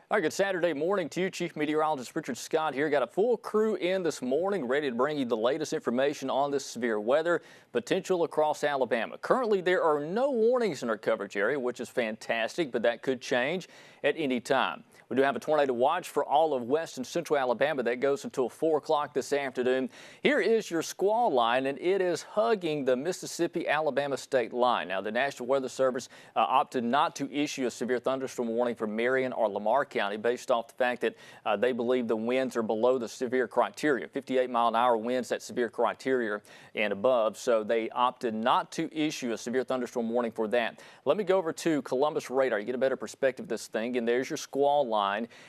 All right, good Saturday morning to you. Chief Meteorologist Richard Scott here. Got a full crew in this morning, ready to bring you the latest information on this severe weather potential across Alabama. Currently, there are no warnings in our coverage area, which is fantastic, but that could change at any time. We do have a tornado watch for all of west and central Alabama that goes until 4 o'clock this afternoon. Here is your squall line, and it is hugging the Mississippi-Alabama state line. Now, the National Weather Service opted not to issue a severe thunderstorm warning for Marion or Lamar County based off the fact that they believe the winds are below the severe criteria. 58-mile-an-hour winds, that severe criteria and above. So they opted not to issue a severe thunderstorm warning for that. Let me go over to Columbus radar. You get a better perspective of this thing, and there's your squall line.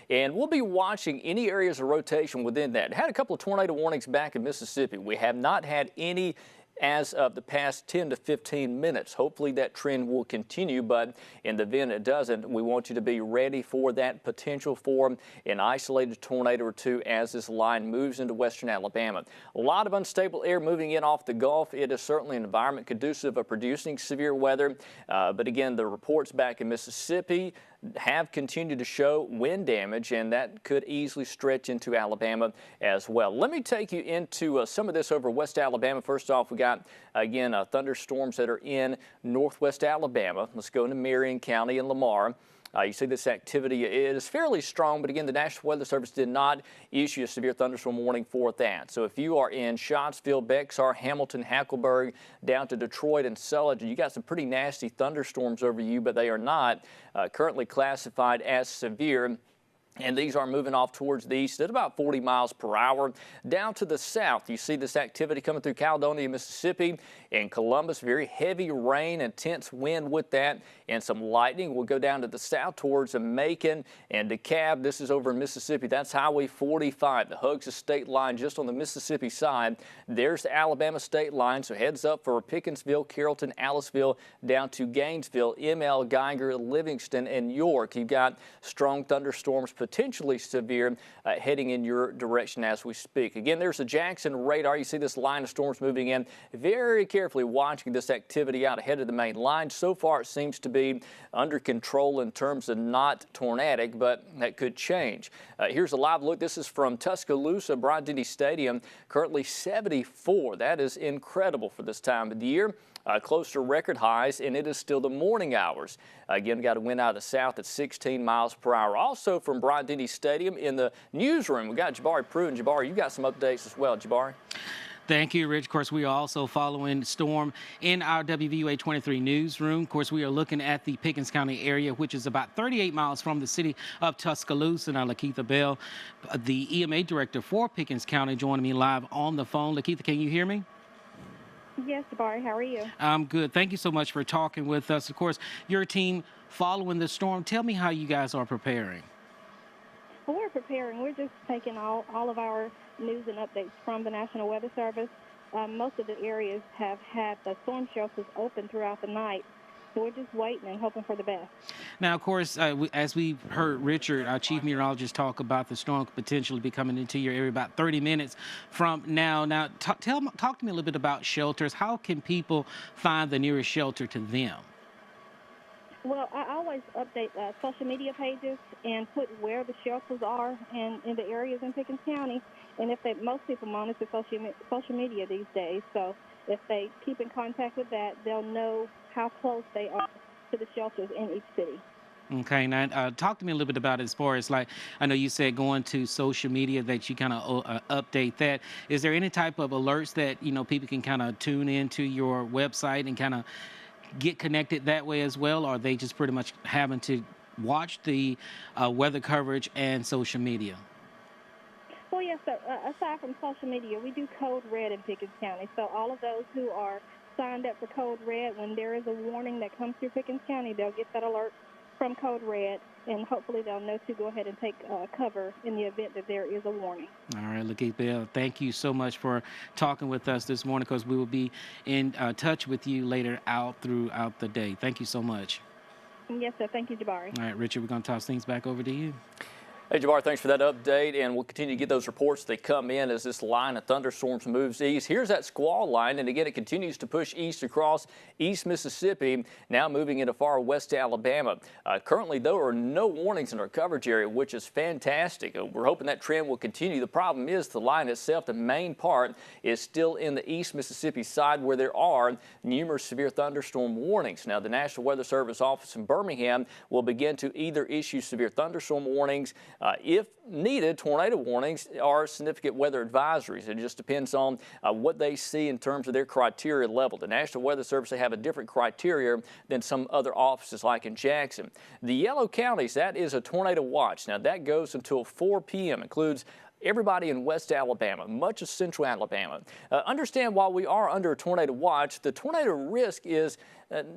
And we'll be watching any areas of rotation within that. Had a couple of tornado warnings back in Mississippi. We have not had any as of the past 10 to 15 minutes. Hopefully that trend will continue, but in the event it doesn't, we want you to be ready for that potential for an isolated tornado or two as this line moves into western Alabama. A lot of unstable air moving in off the Gulf. It is certainly an environment conducive of producing severe weather, but again, the reports back in Mississippi have continued to show wind damage, and that could easily stretch into Alabama as well. Let me take you into some of this over West Alabama. First off, we got, again, thunderstorms that are in northwest Alabama. Let's go into Marion County and Lamar. You see this activity is fairly strong, but again, the National Weather Service did not issue a severe thunderstorm warning for that. So if you are in Scottsville, Bexar, Hamilton, Hackleburg, down to Detroit and Sullivan, you got some pretty nasty thunderstorms over you, but they are not currently classified as severe. And these are moving off towards the east at about 40 miles per hour. Down to the south, you see this activity coming through Caledonia, Mississippi, and Columbus. Very heavy rain, intense wind with that, and some lightning. We'll go down to the south towards Macon and DeKalb. This is over in Mississippi. That's Highway 45, the Hugs state line just on the Mississippi side. There's the Alabama state line, so heads up for Pickensville, Carrollton, Aliceville, down to Gainesville, ML, Geiger, Livingston, and York. You've got strong thunderstorms, potentially severe, heading in your direction as we speak. Again, there's the Jackson radar. You see this line of storms moving in. Very carefully watching this activity out ahead of the main line. So far, it seems to be under control in terms of not tornadic, but that could change. Here's a live look. This is from Tuscaloosa, Bryant-Denny Stadium. Currently 74. That is incredible for this time of the year. Close to record highs, and it is still the morning hours. Again, got a wind out of the south at 16 miles per hour. Also from Bryant-Denny Stadium in the newsroom, we got Jabari Pruitt. And Jabari, you got some updates as well. Jabari? Thank you, Rich. Of course, we are also following storm in our WVUA 23 newsroom. Of course, we are looking at the Pickens County area, which is about 38 miles from the city of Tuscaloosa. Now, Lakeitha Bell, the EMA director for Pickens County, joining me live on the phone. Lakeitha, can you hear me? Yes, Jabari, how are you? I'm good. Thank you so much for talking with us. Of course, your team following the storm. Tell me how you guys are preparing. Well, we're preparing. We're just taking all of our news and updates from the National Weather Service. Most of the areas have had the storm shelters open throughout the night. So we're just waiting and hoping for the best. Now, of course, as we've heard Richard, our chief meteorologist, talk about the storm potentially be coming into your area about 30 minutes from now. Now, talk to me a little bit about shelters. How can people find the nearest shelter to them? Well, I always update social media pages and put where the shelters are and in the areas in Pickens County. And most people monitor social media these days, so if they keep in contact with that, they'll know how close they are to the shelters in each city. Okay, now talk to me a little bit about it as far as, like, I know you said going to social media that you kind of update that. Is there any type of alerts that, people can kind of tune into your website and kind of get connected that way as well? Or are they just pretty much having to watch the weather coverage and social media? Well, yes, so aside from social media, we do Code Red in Pickens County. So all of those who are signed up for Code Red, when there is a warning that comes through Pickens County, they'll get that alert from Code Red, and hopefully they'll know to go ahead and take cover in the event that there is a warning. All right, Lakeitha Bell, thank you so much for talking with us this morning, because we will be in touch with you later throughout the day. Thank you so much. Yes, sir. Thank you, Jabari. All right, Richard, we're going to toss things back over to you. Hey, Jabbar, thanks for that update, and we'll continue to get those reports. They come in as this line of thunderstorms moves east. Here's that squall line, and again, it continues to push east across East Mississippi, now moving into far west Alabama. Currently, there are no warnings in our coverage area, which is fantastic. We're hoping that trend will continue. The problem is the line itself, the main part, is still in the East Mississippi side where there are numerous severe thunderstorm warnings. Now, the National Weather Service office in Birmingham will begin to either issue severe thunderstorm warnings, if needed, tornado warnings or significant weather advisories. It just depends on what they see in terms of their criteria level. The National Weather Service, they have a different criteria than some other offices like in Jackson. The yellow counties, that is a tornado watch. Now that goes until 4 p.m., includes everybody in West Alabama, much of Central Alabama. Understand, while we are under a tornado watch, the tornado risk is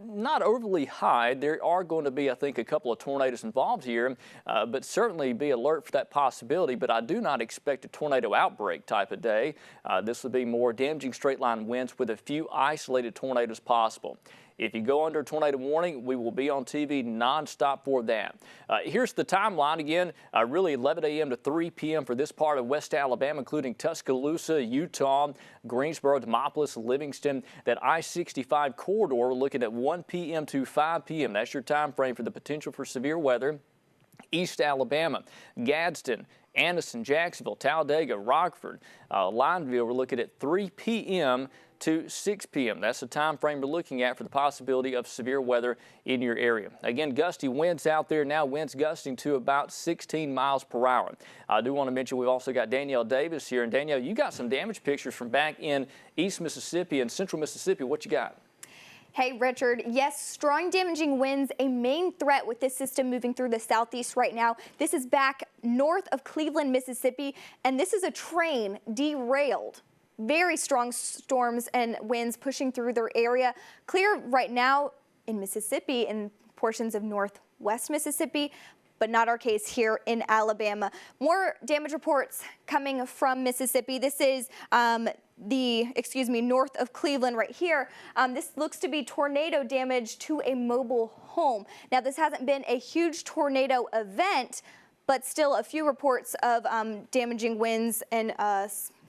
not overly high. There are going to be, I think, a couple of tornadoes involved here, but certainly be alert for that possibility. But I do not expect a tornado outbreak type of day. This would be more damaging straight line winds with a few isolated tornadoes possible. If you go under a tornado warning, we will be on TV nonstop for that. Here's the timeline again, really 11 a.m. to 3 p.m. for this part of West Alabama, including Tuscaloosa, Utah, Greensboro, Demopolis, Livingston. That I-65 corridor, we're looking at 1 p.m. to 5 p.m. That's your time frame for the potential for severe weather. East Alabama, Gadsden, Anderson, Jacksonville, Talladega, Rockford, Lineville, we're looking at 3 p.m. to 6 p.m. That's the time frame we're looking at for the possibility of severe weather in your area. Again, gusty winds out there now, winds gusting to about 16 miles per hour. I do want to mention we've also got Danielle Davis here. And Danielle, you got some damage pictures from back in East Mississippi and Central Mississippi. What you got? Hey, Richard. Yes, strong damaging winds, a main threat with this system moving through the southeast right now. This is back north of Cleveland, Mississippi, and this is a train derailed. Very strong storms and winds pushing through their area. Clear right now in Mississippi and portions of northwest Mississippi, but not our case here in Alabama. More damage reports coming from Mississippi. This is north of Cleveland right here. This looks to be tornado damage to a mobile home. Now, this hasn't been a huge tornado event, but still a few reports of damaging winds and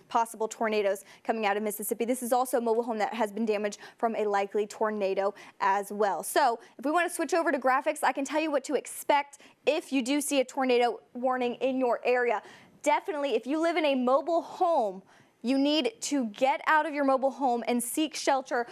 possible tornadoes coming out of Mississippi. This is also a mobile home that has been damaged from a likely tornado as well. So if we want to switch over to graphics, I can tell you what to expect if you do see a tornado warning in your area. Definitely, if you live in a mobile home, you need to get out of your mobile home and seek shelter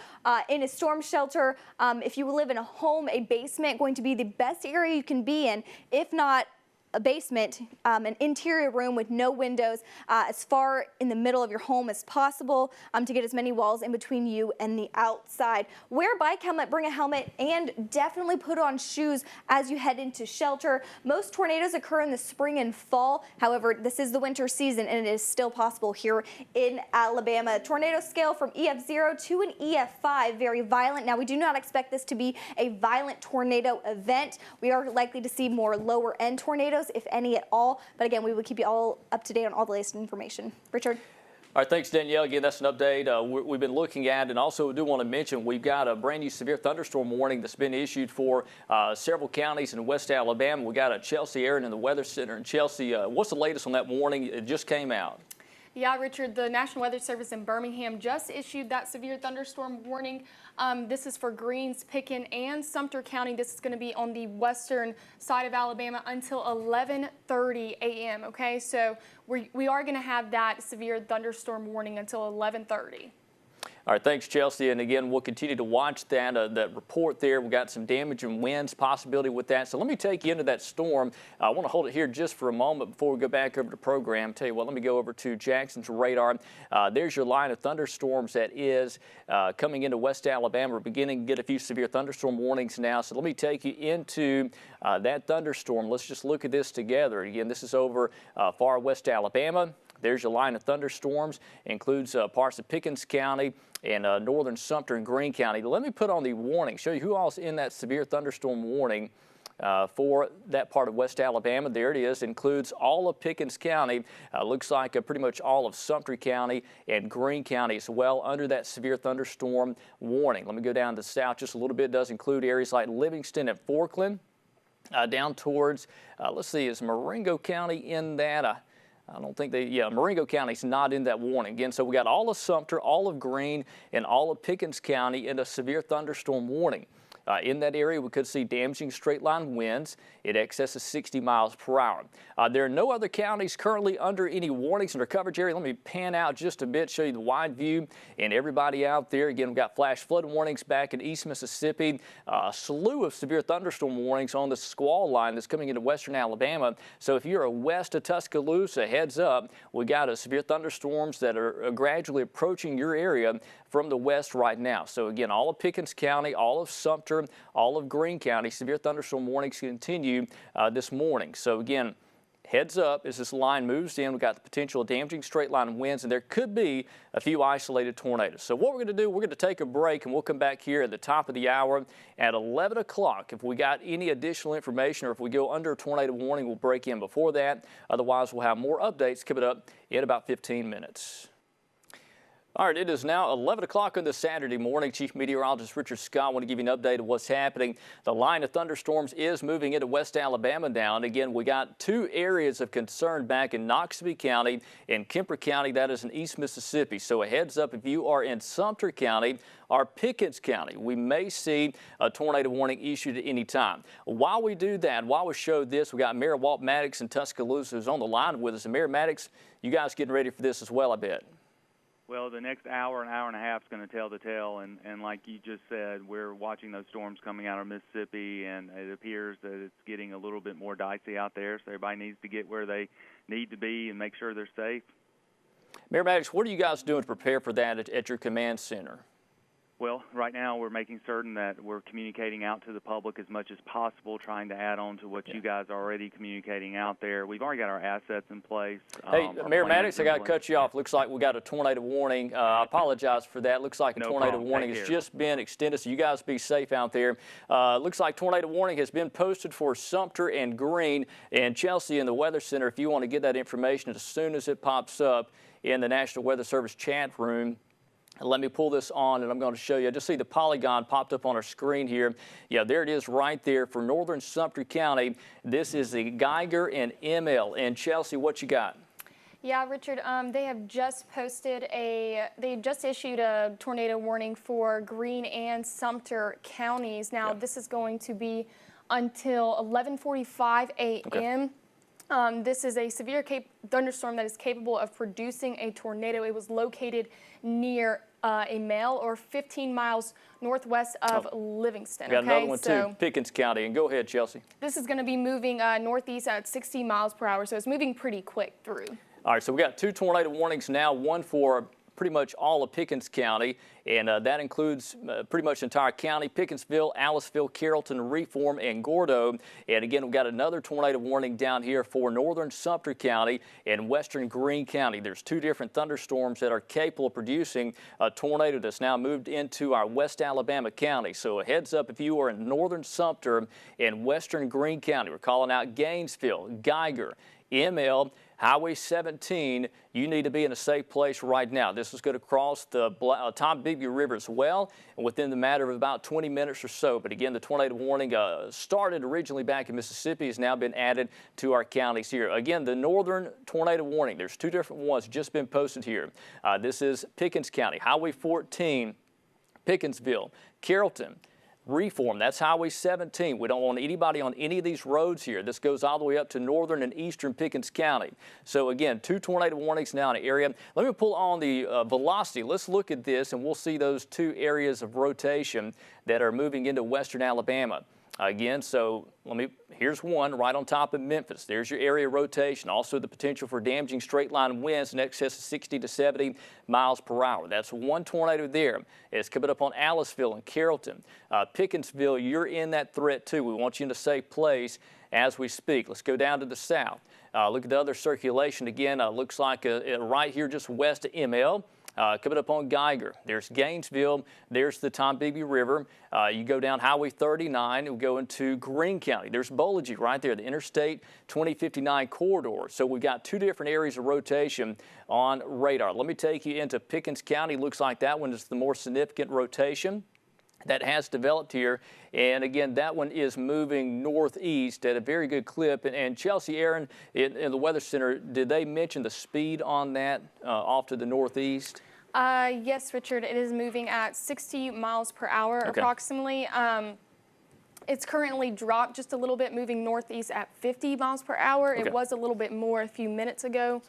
in a storm shelter. If you live in a home, a basement going to be the best area you can be in. If not, a basement, an interior room with no windows, as far in the middle of your home as possible to get as many walls in between you and the outside. Wear a bike helmet, bring a helmet, and definitely put on shoes as you head into shelter. Most tornadoes occur in the spring and fall. However, this is the winter season and it is still possible here in Alabama. Tornado scale from EF0 to an EF5, very violent. Now, we do not expect this to be a violent tornado event. We are likely to see more lower end tornadoes, if any at all. But again, we will keep you all up to date on all the latest information. Richard? All right, thanks, Danielle. Again, that's an update we've been looking at. And also, I do want to mention we've got a brand new severe thunderstorm warning that's been issued for several counties in West Alabama. We got Chelsea Aaron in the Weather Center in Chelsea. What's the latest on that warning? It just came out. Yeah, Richard, the National Weather Service in Birmingham just issued that severe thunderstorm warning. This is for Greens, Pickens, and Sumter County. This is going to be on the western side of Alabama until 11:30 a.m. Okay, so we are going to have that severe thunderstorm warning until 11:30. All right, thanks, Chelsea. And again, we'll continue to watch that report there. We've got some damage and winds possibility with that. So let me take you into that storm. I want to hold it here just for a moment before we go back over to the program. Tell you what, let me go over to Jackson's radar. There's your line of thunderstorms that is coming into West Alabama. We're beginning to get a few severe thunderstorm warnings now. So let me take you into that thunderstorm. Let's just look at this together. Again, this is over far west Alabama. There's your line of thunderstorms. Includes parts of Pickens County and northern Sumter and Greene County. Let me put on the warning, show you who all's in that severe thunderstorm warning for that part of West Alabama. There it is. Includes all of Pickens County. Looks like pretty much all of Sumter County and Greene County as well under that severe thunderstorm warning. Let me go down to the south just a little bit. It does include areas like Livingston and Forkland. down towards, let's see, is Marengo County in that? I don't think Marengo County's not in that warning. Again, so we got all of Sumter, all of Greene, and all of Pickens County in a severe thunderstorm warning. In that area, we could see damaging straight-line winds in excess of 60 miles per hour. There are no other counties currently under any warnings in our coverage area. Let me pan out just a bit, show you the wide view and everybody out there. Again, we've got flash flood warnings back in East Mississippi, a slew of severe thunderstorm warnings on the squall line that's coming into western Alabama. So if you're west of Tuscaloosa, heads up, we got severe thunderstorms that are gradually approaching your area from the west right now. So again, all of Pickens County, all of Sumter, all of Greene County, severe thunderstorm warnings continue this morning. So again, heads up as this line moves in. We've got the potential of damaging straight line winds, and there could be a few isolated tornadoes. So what we're going to do, we're going to take a break, and we'll come back here at the top of the hour at 11 o'clock. If we got any additional information or if we go under a tornado warning, we'll break in before that. Otherwise, we'll have more updates coming up in about 15 minutes. All right, it is now 11 o'clock on this Saturday morning. Chief Meteorologist Richard Scott want to give you an update of what's happening. The line of thunderstorms is moving into West Alabama now. And again, we got two areas of concern back in Noxubee County and Kemper County. That is in East Mississippi. So a heads up if you are in Sumter County or Pickens County, we may see a tornado warning issued at any time. While we do that, while we show this, we got Mayor Walt Maddox in Tuscaloosa who's on the line with us. And Mayor Maddox, you guys getting ready for this as well, I bet. Well, the next hour and a half is going to tell the tale, and like you just said, we're watching those storms coming out of Mississippi, and it appears that it's getting a little bit more dicey out there, so everybody needs to get where they need to be and make sure they're safe. Mayor Maddox, what are you guys doing to prepare for that at your command center? Well, right now we're making certain that we're communicating out to the public as much as possible, trying to add on to what you guys are already communicating out there. We've already got our assets in place. Hey, Mayor Maddox, I got to cut you off. Looks like we got a tornado warning. I apologize for that. Looks like a tornado warning has just been extended, so you guys be safe out there. Looks like tornado warning has been posted for Sumter and Greene and Chelsea in the Weather Center. If you want to get that information as soon as it pops up in the National Weather Service chat room. Let me pull this on and I'm going to show you. I just see the polygon popped up on our screen here. Yeah, there it is right there for northern Sumter County. This is the Geiger and ML. And Chelsea, what you got? Yeah, Richard, they have just issued a tornado warning for Greene and Sumter counties. Now, this is going to be until 11:45 a.m. Okay. This is a severe thunderstorm that is capable of producing a tornado. It was located near a Male or 15 miles northwest of Livingston. Got another one too, Pickens County. And go ahead, Chelsea. This is going to be moving northeast at 60 miles per hour, so it's moving pretty quick through. All right, so we got two tornado warnings now, one for pretty much all of Pickens County, and that includes pretty much the entire county, Pickensville, Aliceville, Carrollton, Reform, and Gordo. And again, we've got another tornado warning down here for northern Sumter County and western Greene County. There's two different thunderstorms that are capable of producing a tornado that's now moved into our West Alabama county. So a heads up if you are in northern Sumter and western Greene County. We're calling out Gainesville, Geiger, ML, Highway 17, you need to be in a safe place right now. This is going to cross the Tom Bigby River as well, and within the matter of about 20 minutes or so. But again, the tornado warning started originally back in Mississippi, has now been added to our counties here. Again, the northern tornado warning, there's two different ones just been posted here. This is Pickens County, Highway 14, Pickensville, Carrollton, Reform, that's Highway 17. We don't want anybody on any of these roads here. This goes all the way up to northern and eastern Pickens County. So again, two tornado warnings now in the area. Let me pull on the velocity. Let's look at this and we'll see those two areas of rotation that are moving into western Alabama. Again, so here's one right on top of Memphis. There's your area rotation. Also the potential for damaging straight line winds in excess of 60 to 70 miles per hour. That's one tornado there. It's coming up on Aliceville and Carrollton. Pickensville, you're in that threat too. We want you in a safe place as we speak. Let's go down to the south. Look at the other circulation again. Looks like right here just west of ML. Coming up on Geiger, there's Gainesville, there's the Tom Bigby River. You go down Highway 39, we go into Greene County. There's Boligy right there, the Interstate 2059 corridor. So we've got two different areas of rotation on radar. Let me take you into Pickens County. Looks like that one is the more significant rotation. that has developed here. And again, that one is moving northeast at a very good clip. And Chelsea, Aaron, in the Weather Center, did they mention the speed on that off to the northeast? Yes, Richard, it is moving at 60 miles per hour approximately. It's currently dropped just a little bit, moving northeast at 50 miles per hour. It was a little bit more a few minutes ago.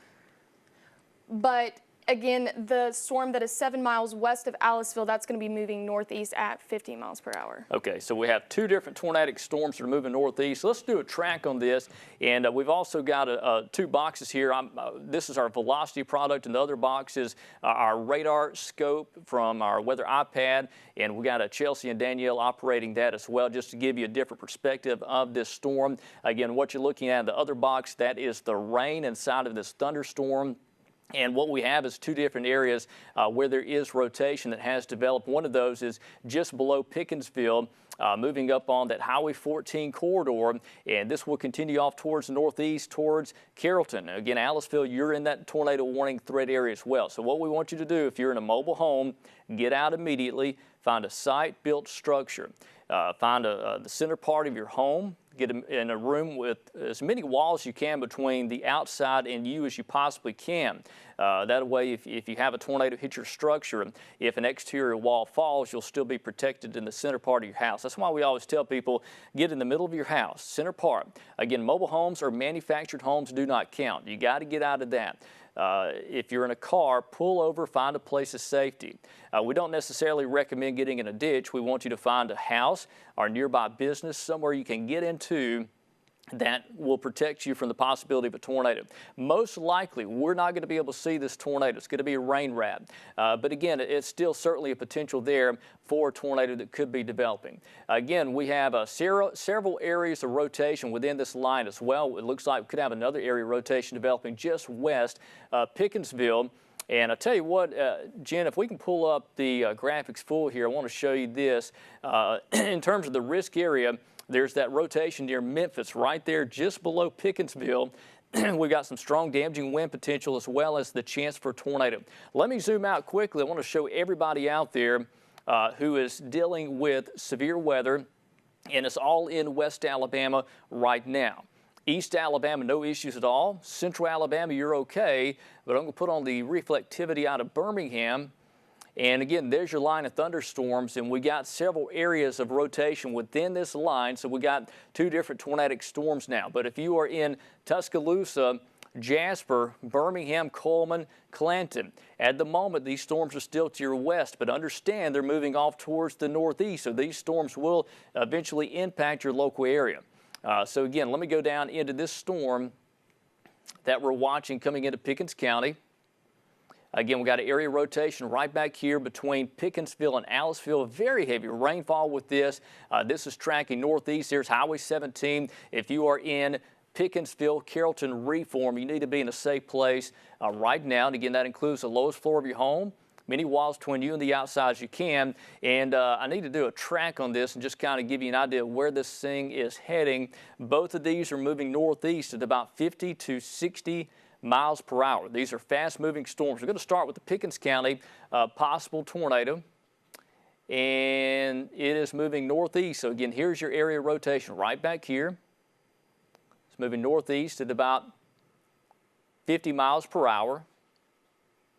But again, the storm that is 7 miles west of Aliceville, that's going to be moving northeast at 50 miles per hour. Okay, so we have two different tornadic storms that are moving northeast. Let's do a track on this. And we've also got two boxes here. This is our velocity product, and the other box is our radar scope from our weather iPad. And we got Chelsea and Danielle operating that as well, just to give you a different perspective of this storm. Again, what you're looking at in the other box, that is the rain inside of this thunderstorm. And what we have is two different areas where there is rotation that has developed. One of those is just below Pickensville, moving up on that Highway 14 corridor, and this will continue off towards the northeast, towards Carrollton. Again, Aliceville, you're in that tornado warning threat area as well. So what we want you to do, if you're in a mobile home, get out immediately, find a site-built structure. Find the center part of your home, get in a room with as many walls as you can between the outside and you as you possibly can. That way, if you have a tornado hit your structure, if an exterior wall falls, you'll still be protected in the center part of your house. That's why we always tell people, get in the middle of your house, center part. Again, mobile homes or manufactured homes do not count. You got to get out of that. If you're in a car, pull over, find a place of safety. We don't necessarily recommend getting in a ditch. We want you to find a house or nearby business, somewhere you can get into that will protect you from the possibility of a tornado. Most likely, we're not going to be able to see this tornado. It's going to be a rain wrap. But again, it's still certainly a potential there for a tornado that could be developing. Again, we have several areas of rotation within this line as well. It looks like we could have another area of rotation developing just west of Pickensville. And I tell you what, Jen, if we can pull up the graphics full here, I want to show you this. In terms of the risk area, there's that rotation near Memphis right there just below Pickensville. We've got some strong damaging wind potential as well as the chance for a tornado. Let me zoom out quickly. I want to show everybody out there who is dealing with severe weather, and it's all in West Alabama right now. East Alabama, no issues at all. Central Alabama, you're okay, but I'm going to put on the reflectivity out of Birmingham. And again, there's your line of thunderstorms, and we got several areas of rotation within this line, so we got two different tornadic storms now. But if you are in Tuscaloosa, Jasper, Birmingham, Coleman, Clanton, at the moment these storms are still to your west, but understand they're moving off towards the northeast, so these storms will eventually impact your local area. So again, let me go down into this storm that we're watching coming into Pickens County. Again, we got an area rotation right back here between Pickensville and Aliceville. Very heavy rainfall with this. This is tracking northeast. There's Highway 17. If you are in Pickensville, Carrollton, Reform, you need to be in a safe place right now. And again, that includes the lowest floor of your home, many walls between you and the outside as you can. And I need to do a track on this and just kind of give you an idea of where this thing is heading. Both of these are moving northeast at about 50 to 60 miles per hour. These are fast-moving storms. We're going to start with the Pickens County possible tornado, and it is moving northeast. So again, here's your area rotation right back here. It's moving northeast at about 50 miles per hour.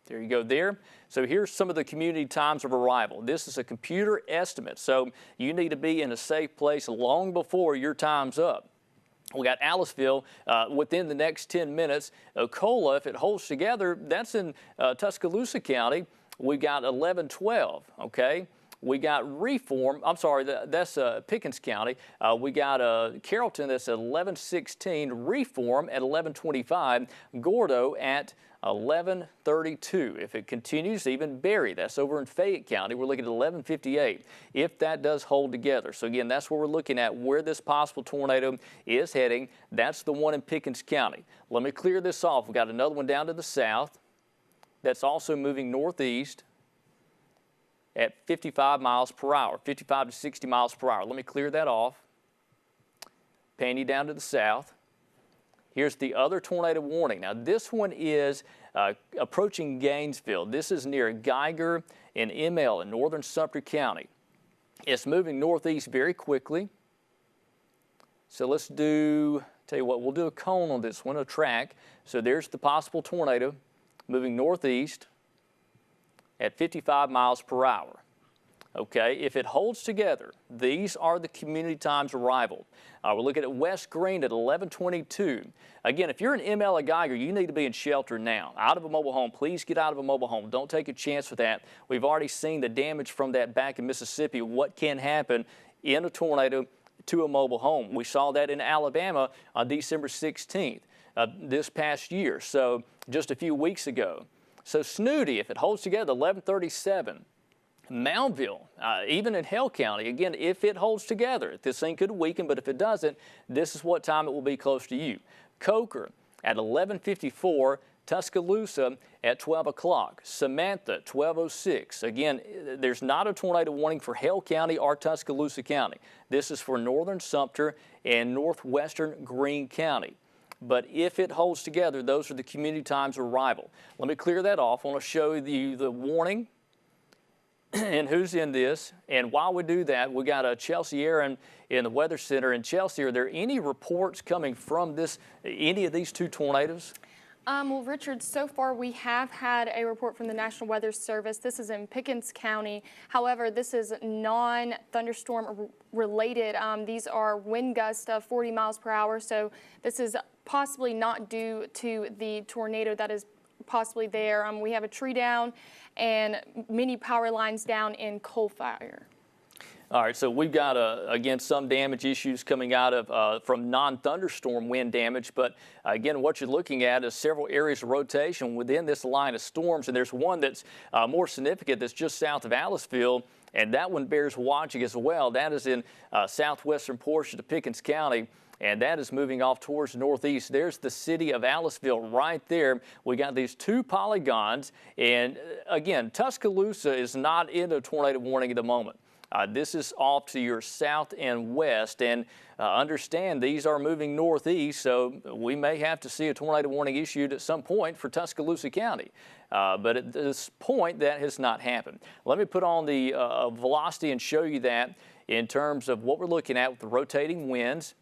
There you go there. So here's some of the community times of arrival. This is a computer estimate, so you need to be in a safe place long before your time's up. We got Aliceville within the next 10 minutes. Ocola, if it holds together, that's in Tuscaloosa County. We got 11:12, okay? We got Reform, I'm sorry, that's Pickens County. We got Carrollton, that's at 11:16, Reform at 11:25, Gordo at 11:32. If it continues, even Berry, that's over in Fayette County, we're looking at 11:58, if that does hold together. So again, that's what we're looking at, where this possible tornado is heading. That's the one in Pickens County. Let me clear this off. We've got another one down to the south that's also moving northeast at 55 miles per hour, 55 to 60 miles per hour. Let me clear that off. Pan you down to the south. Here's the other tornado warning. Now, this one is approaching Gainesville. This is near Geiger and ML in northern Sumter County. It's moving northeast very quickly. So let's tell you what, we'll do a cone on this one, a track. So there's the possible tornado moving northeast at 55 miles per hour. Okay, if it holds together, these are the community times arrival. We're looking at West Green at 11:22. Again, if you're in ML or Geiger, you need to be in shelter now. Out of a mobile home, please get out of a mobile home. Don't take a chance with that. We've already seen the damage from that back in Mississippi, what can happen in a tornado to a mobile home. We saw that in Alabama on December 16th this past year, so just a few weeks ago. So Snooty, if it holds together, 11:37. Moundville, even in Hale County, again, if it holds together, this thing could weaken, but if it doesn't, this is what time it will be close to you. Coker at 11:54, Tuscaloosa at 12 o'clock, Samantha 12:06. Again, there's not a tornado warning for Hale County or Tuscaloosa County. This is for northern Sumter and northwestern Greene County. But if it holds together, those are the community times of arrival. Let me clear that off. I want to show you the warning and who's in this. And while we do that, we got Chelsea Aaron in the Weather Center. And Chelsea, are there any reports coming from any of these two tornadoes? Well, Richard, so far we have had a report from the National Weather Service. This is in Pickens County. However, this is non-thunderstorm related. These are wind gusts of 40 miles per hour. So this is possibly not due to the tornado that is possibly there. We have a tree down and many power lines down in Coal Fire. All right, so we've got, again, some damage issues coming out of from non-thunderstorm wind damage. But, again, what you're looking at is several areas of rotation within this line of storms. And there's one that's more significant that's just south of Aliceville, and that one bears watching as well. That is in southwestern portion of Pickens County, and that is moving off towards the northeast. There's the city of Aliceville right there. We got these two polygons. And, again, Tuscaloosa is not in a tornado warning at the moment. This is off to your south and west, and understand these are moving northeast, so we may have to see a tornado warning issued at some point for Tuscaloosa County. But at this point, that has not happened. Let me put on the velocity and show you that in terms of what we're looking at with the rotating winds.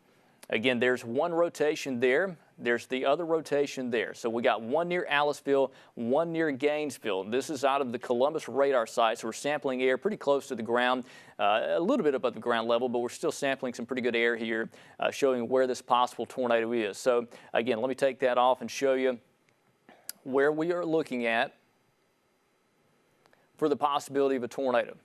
Again, there's one rotation there. There's the other rotation there. So we got one near Aliceville, one near Gainesville. This is out of the Columbus radar site, so we're sampling air pretty close to the ground, a little bit above the ground level, but we're still sampling some pretty good air here, showing where this possible tornado is. So again, let me take that off and show you where we are looking at for the possibility of a tornado.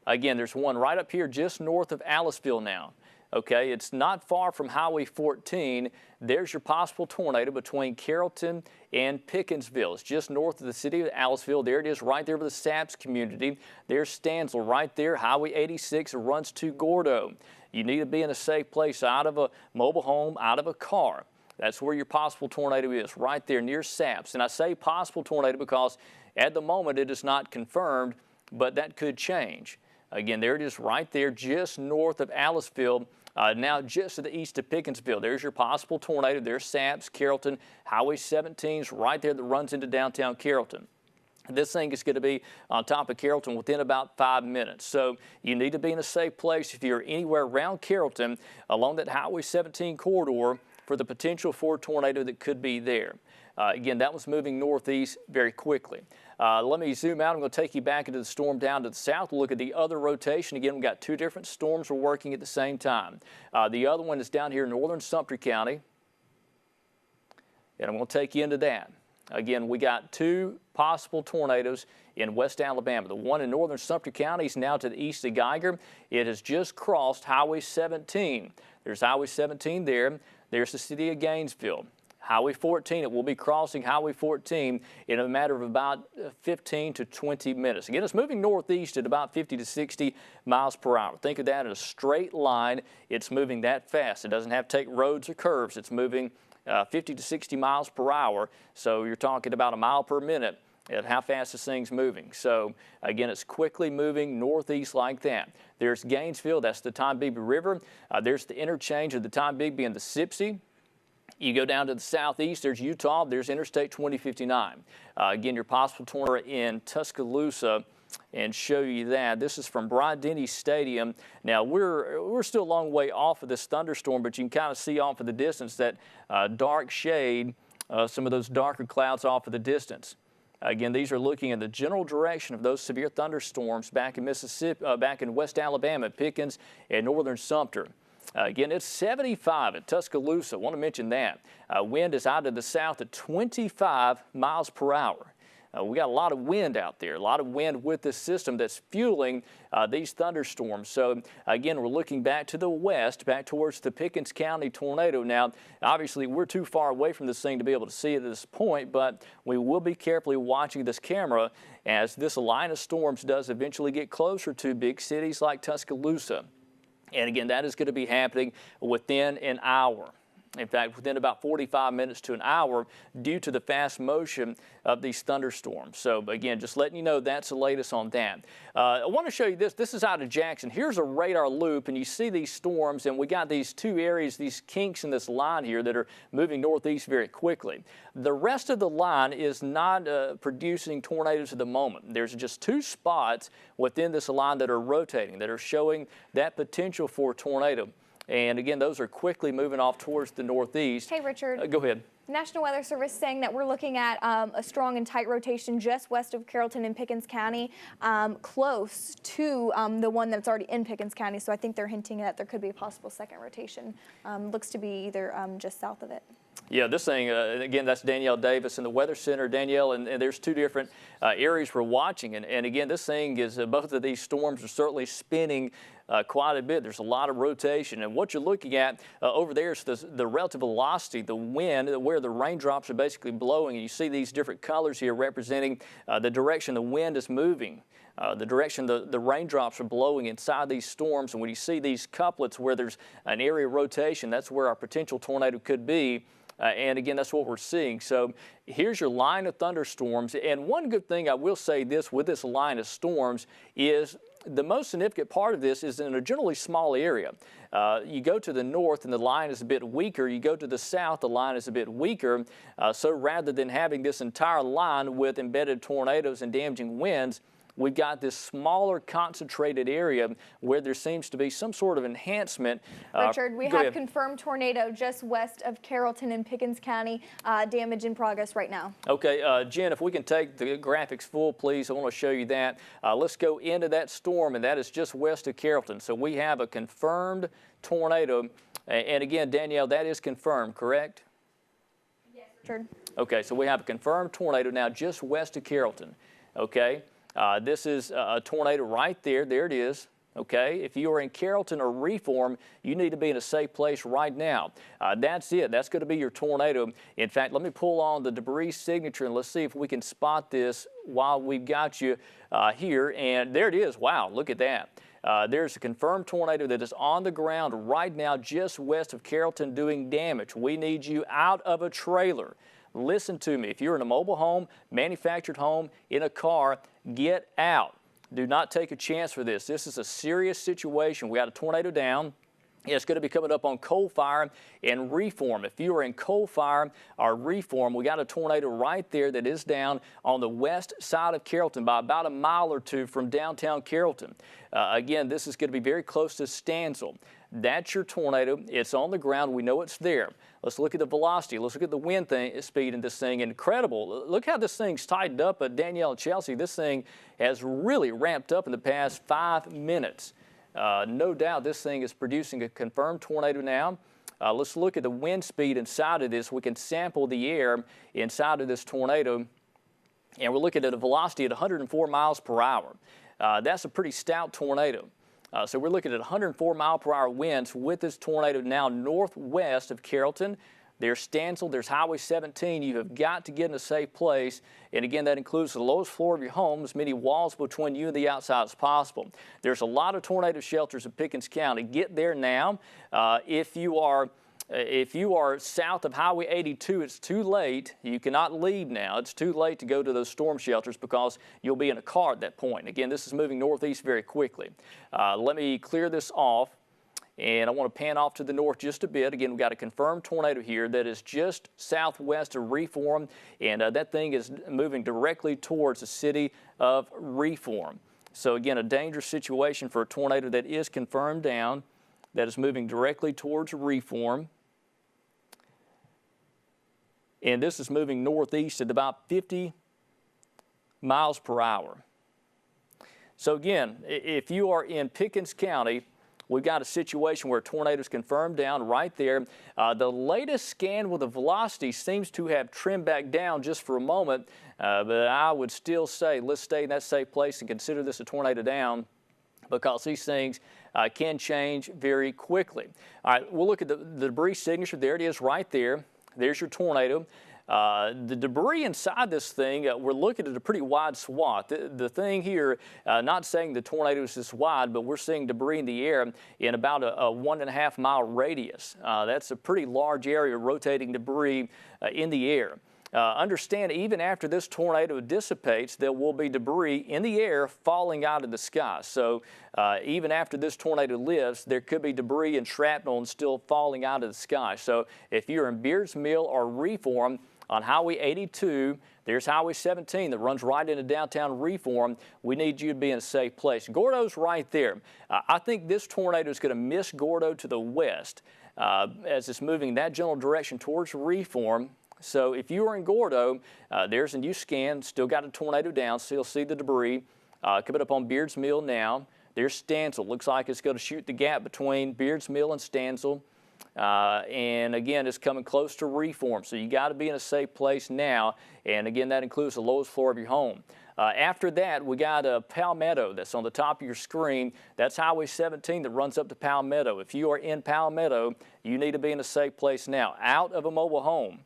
Again, there's one right up here just north of Aliceville now. Okay, it's not far from Highway 14. There's your possible tornado between Carrollton and Pickensville. It's just north of the city of Aliceville. There it is right there with the Saps community. There's Stanzel right there. Highway 86 runs to Gordo. You need to be in a safe place, out of a mobile home, out of a car. That's where your possible tornado is, right there near Saps. And I say possible tornado because at the moment it is not confirmed, but that could change. Again, there it is right there just north of Aliceville. Now just to the east of Pickensville. There's your possible tornado. There's Saps, Carrollton, Highway 17 is right there that runs into downtown Carrollton. This thing is going to be on top of Carrollton within about 5 minutes. So you need to be in a safe place if you're anywhere around Carrollton along that Highway 17 corridor for the potential for a tornado that could be there. Again, that was moving northeast very quickly. Let me zoom out. I'm going to take you back into the storm down to the south. We'll look at the other rotation. Again, we've got two different storms we're working at the same time. The other one is down here in northern Sumter County, and I'm going to take you into that. Again, we got two possible tornadoes in West Alabama. The one in northern Sumter County is now to the east of Geiger. It has just crossed Highway 17. There's Highway 17 there. There's the city of Gainesville. Highway 14, it will be crossing Highway 14 in a matter of about 15 to 20 minutes. Again, it's moving northeast at about 50 to 60 miles per hour. Think of that in a straight line. It's moving that fast. It doesn't have to take roads or curves. It's moving 50 to 60 miles per hour. So you're talking about a mile per minute at how fast this thing's moving. So again, it's quickly moving northeast like that. There's Gainesville. That's the Tombigbee River. There's the interchange of the Tombigbee and the Sipsey. You go down to the southeast, there's Utah, there's Interstate 2059. Again, your possible tornado in Tuscaloosa and show you that. This is from Bryant-Denny Stadium. Now we're still a long way off of this thunderstorm, but you can kind of see off in the distance that dark shade, some of those darker clouds off of the distance. Again, these are looking in the general direction of those severe thunderstorms back in Mississippi, back in West Alabama, Pickens and northern Sumter. Again, it's 75 at Tuscaloosa. I want to mention that. Wind is out to the south at 25 miles per hour. We got a lot of wind out there, a lot of wind with this system that's fueling these thunderstorms. So again, we're looking back to the west, back towards the Pickens County tornado. Now, obviously, we're too far away from this thing to be able to see it at this point, but we will be carefully watching this camera as this line of storms does eventually get closer to big cities like Tuscaloosa. And again, that is going to be happening within an hour. In fact, within about 45 minutes to an hour due to the fast motion of these thunderstorms. So again, just letting you know that's the latest on that. I want to show you this. This is out of Jackson. Here's a radar loop, and you see these storms, and we got these two areas, these kinks in this line here that are moving northeast very quickly. The rest of the line is not producing tornadoes at the moment. There's just two spots within this line that are rotating, that are showing that potential for a tornado. And again, those are quickly moving off towards the northeast. Hey, Richard. Go ahead. National Weather Service saying that we're looking at a strong and tight rotation just west of Carrollton and Pickens County, close to the one that's already in Pickens County. So I think they're hinting that there could be a possible second rotation. Looks to be either just south of it. Yeah, this thing, again, that's Danielle Davis in the Weather Center. Danielle, and there's two different areas we're watching. And again, this thing is, both of these storms are certainly spinning quite a bit. There's a lot of rotation. And what you're looking at over there is the relative velocity, the wind, where the raindrops are basically blowing. And you see these different colors here representing the direction the wind is moving. The direction the raindrops are blowing inside these storms. And when you see these couplets where there's an area of rotation, that's where our potential tornado could be. And again, that's what we're seeing. So here's your line of thunderstorms. And one good thing I will say this with this line of storms is the most significant part of this is in a generally small area. You go to the north and the line is a bit weaker. You go to the south, the line is a bit weaker. So rather than having this entire line with embedded tornadoes and damaging winds, we've got this smaller concentrated area where there seems to be some sort of enhancement. Richard, we have confirmed tornado just west of Carrollton and Pickens County. Damage in progress right now. Okay, Jen, if we can take the graphics full, please. I want to show you that. Let's go into that storm, and that is just west of Carrollton. So we have a confirmed tornado. And again, Danielle, that is confirmed, correct? Yes, Richard. Okay, so we have a confirmed tornado now just west of Carrollton. Okay. This is a tornado right there. There it is. Okay, if you are in Carrollton or Reform, you need to be in a safe place right now. That's it. That's going to be your tornado. In fact, let me pull on the debris signature and let's see if we can spot this while we've got you here. And there it is. Wow, look at that. There's a confirmed tornado that is on the ground right now just west of Carrollton doing damage. We need you out of a trailer. Listen to me. If you're in a mobile home, manufactured home, in a car, get out. Do not take a chance for this. This is a serious situation. We got a tornado down. It's going to be coming up on Coal Fire and Reform. If you are in Coal Fire or Reform, we got a tornado right there that is down on the west side of Carrollton by about a mile or two from downtown Carrollton. Again, this is going to be very close to Stanzel. That's your tornado. It's on the ground. We know it's there. Let's look at the velocity. Let's look at the wind speed in this thing. Incredible. Look how this thing's tightened up. Danielle and Chelsea, this thing has really ramped up in the past 5 minutes. No doubt this thing is producing a confirmed tornado now. Let's look at the wind speed inside of this. We can sample the air inside of this tornado, and we're looking at a velocity at 104 miles per hour. That's a pretty stout tornado. So we're looking at 104 mile per hour winds with this tornado now northwest of Carrollton. There's Stanzel, there's Highway 17. You have got to get in a safe place. And again, that includes the lowest floor of your home, as many walls between you and the outside as possible. There's a lot of tornado shelters in Pickens County. Get there now. If you are south of Highway 82, it's too late. You cannot leave now. It's too late to go to those storm shelters because you'll be in a car at that point. Again, this is moving northeast very quickly. Let me clear this off. And I want to pan off to the north just a bit. Again, we've got a confirmed tornado here that is just southwest of Reform, and that thing is moving directly towards the city of Reform. So again, a dangerous situation for a tornado that is confirmed down, that is moving directly towards Reform. And this is moving northeast at about 50 miles per hour. So again, if you are in Pickens County, we've got a situation where a tornado is confirmed down right there. The latest scan with the velocity seems to have trimmed back down just for a moment, but I would still say let's stay in that safe place and consider this a tornado down, because these things can change very quickly. All right, we'll look at the debris signature. There it is right there. There's your tornado. The debris inside this thing, we're looking at a pretty wide swath. The thing here, not saying the tornado is this wide, but we're seeing debris in the air in about a 1.5 mile radius. That's a pretty large area, rotating debris in the air. Understand, even after this tornado dissipates, there will be debris in the air falling out of the sky. So even after this tornado lifts, there could be debris and shrapnel and still falling out of the sky. So if you're in Beards Mill or Reform, on Highway 82, there's Highway 17 that runs right into downtown Reform. We need you to be in a safe place. Gordo's right there. I think this tornado is going to miss Gordo to the west as it's moving in that general direction towards Reform. So if you are in Gordo, there's a new scan, still got a tornado down, still see the debris. Coming up on Beards Mill now. There's Stanzel. Looks like it's going to shoot the gap between Beards Mill and Stanzel. And again, it's coming close to Reform, so you got to be in a safe place now. And again, that includes the lowest floor of your home. After that, we got Palmetto that's on the top of your screen. That's Highway 17 that runs up to Palmetto. If you are in Palmetto, you need to be in a safe place now, out of a mobile home.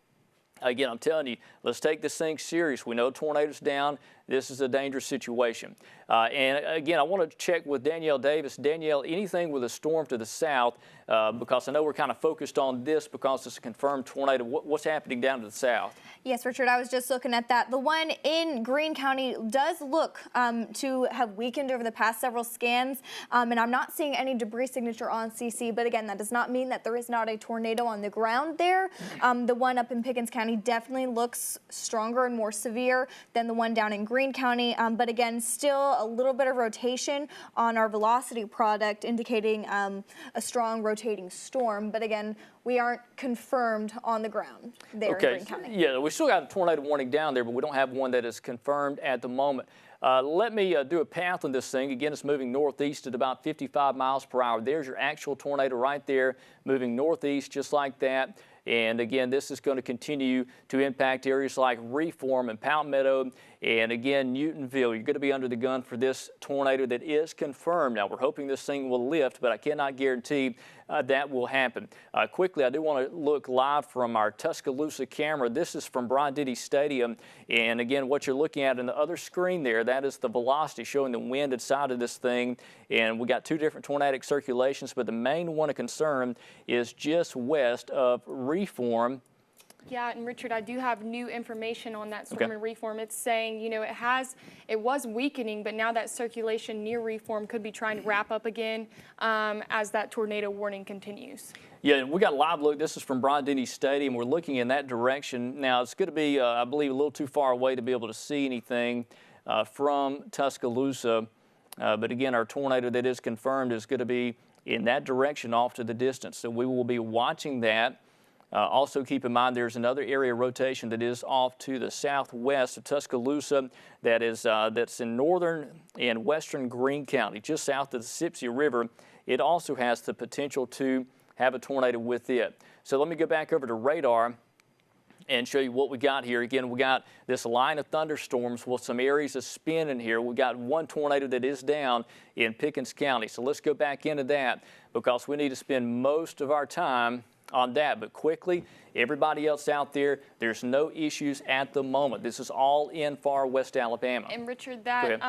Again, I'm telling you, let's take this thing serious. We know tornadoes down. This is a dangerous situation. And again, I want to check with Danielle Davis. Danielle, anything with a storm to the south, because I know we're kind of focused on this because it's a confirmed tornado. What's happening down to the south? Yes, Richard, I was just looking at that. The one in Greene County does look to have weakened over the past several scans, and I'm not seeing any debris signature on CC, but again, that does not mean that there is not a tornado on the ground there. The one up in Pickens County definitely looks stronger and more severe than the one down in Greene County, but again, still a little bit of rotation on our velocity product, indicating a strong rotating storm, but again, we aren't confirmed on the ground there in Greene County. Yeah, we still got a tornado warning down there, but we don't have one that is confirmed at the moment. Let me do a path on this thing. Again, it's moving northeast at about 55 miles per hour. There's your actual tornado right there, moving northeast just like that. And again, this is going to continue to impact areas like Reform and Palmetto, and again, Newtonville. You're going to be under the gun for this tornado that is confirmed. Now, we're hoping this thing will lift, but I cannot guarantee that will happen. Quickly, I do want to look live from our Tuscaloosa camera. This is from Bryant-Denny Stadium, and again, what you're looking at in the other screen there, that is the velocity showing the wind inside of this thing, and we got two different tornadic circulations, but the main one of concern is just west of Reform. Yeah, and Richard, I do have new information on that storm in Reform. It's saying, you know, it was weakening, but now that circulation near Reform could be trying to wrap up again as that tornado warning continues. Yeah, we got a live look. This is from Bryant-Denny Stadium. We're looking in that direction. Now, it's going to be, I believe, a little too far away to be able to see anything from Tuscaloosa. But again, our tornado that is confirmed is going to be in that direction off to the distance. So we will be watching that. Also keep in mind there's another area of rotation that is off to the southwest of Tuscaloosa that is that's in northern and western Greene County, just south of the Sipsey River. It also has the potential to have a tornado with it. So let me go back over to radar and show you what we got here. Again, we got this line of thunderstorms with some areas of spin in here. We got one tornado that is down in Pickens County. So let's go back into that because we need to spend most of our time on that. But quickly, everybody else out there, there's no issues at the moment. This is all in far west Alabama. And Richard, that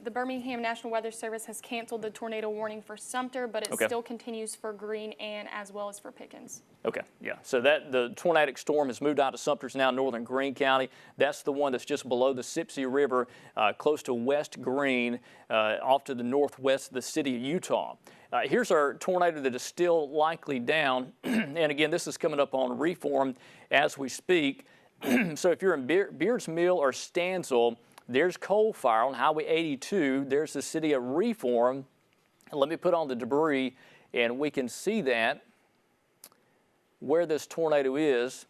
the Birmingham National Weather Service has canceled the tornado warning for Sumter, but it still continues for Greene and as well as for Pickens. Okay, yeah. So the tornadic storm has moved out of Sumter's now northern Greene County. That's the one that's just below the Sipsey River, close to West Greene, off to the northwest of the city of Utah. Here's our tornado that is still likely down. And again, this is coming up on Reform as we speak. So if you're in Beards Mill or Stanzel, there's coal fire on Highway 82. There's the city of Reform. And let me put on the debris, and we can see that where this tornado is.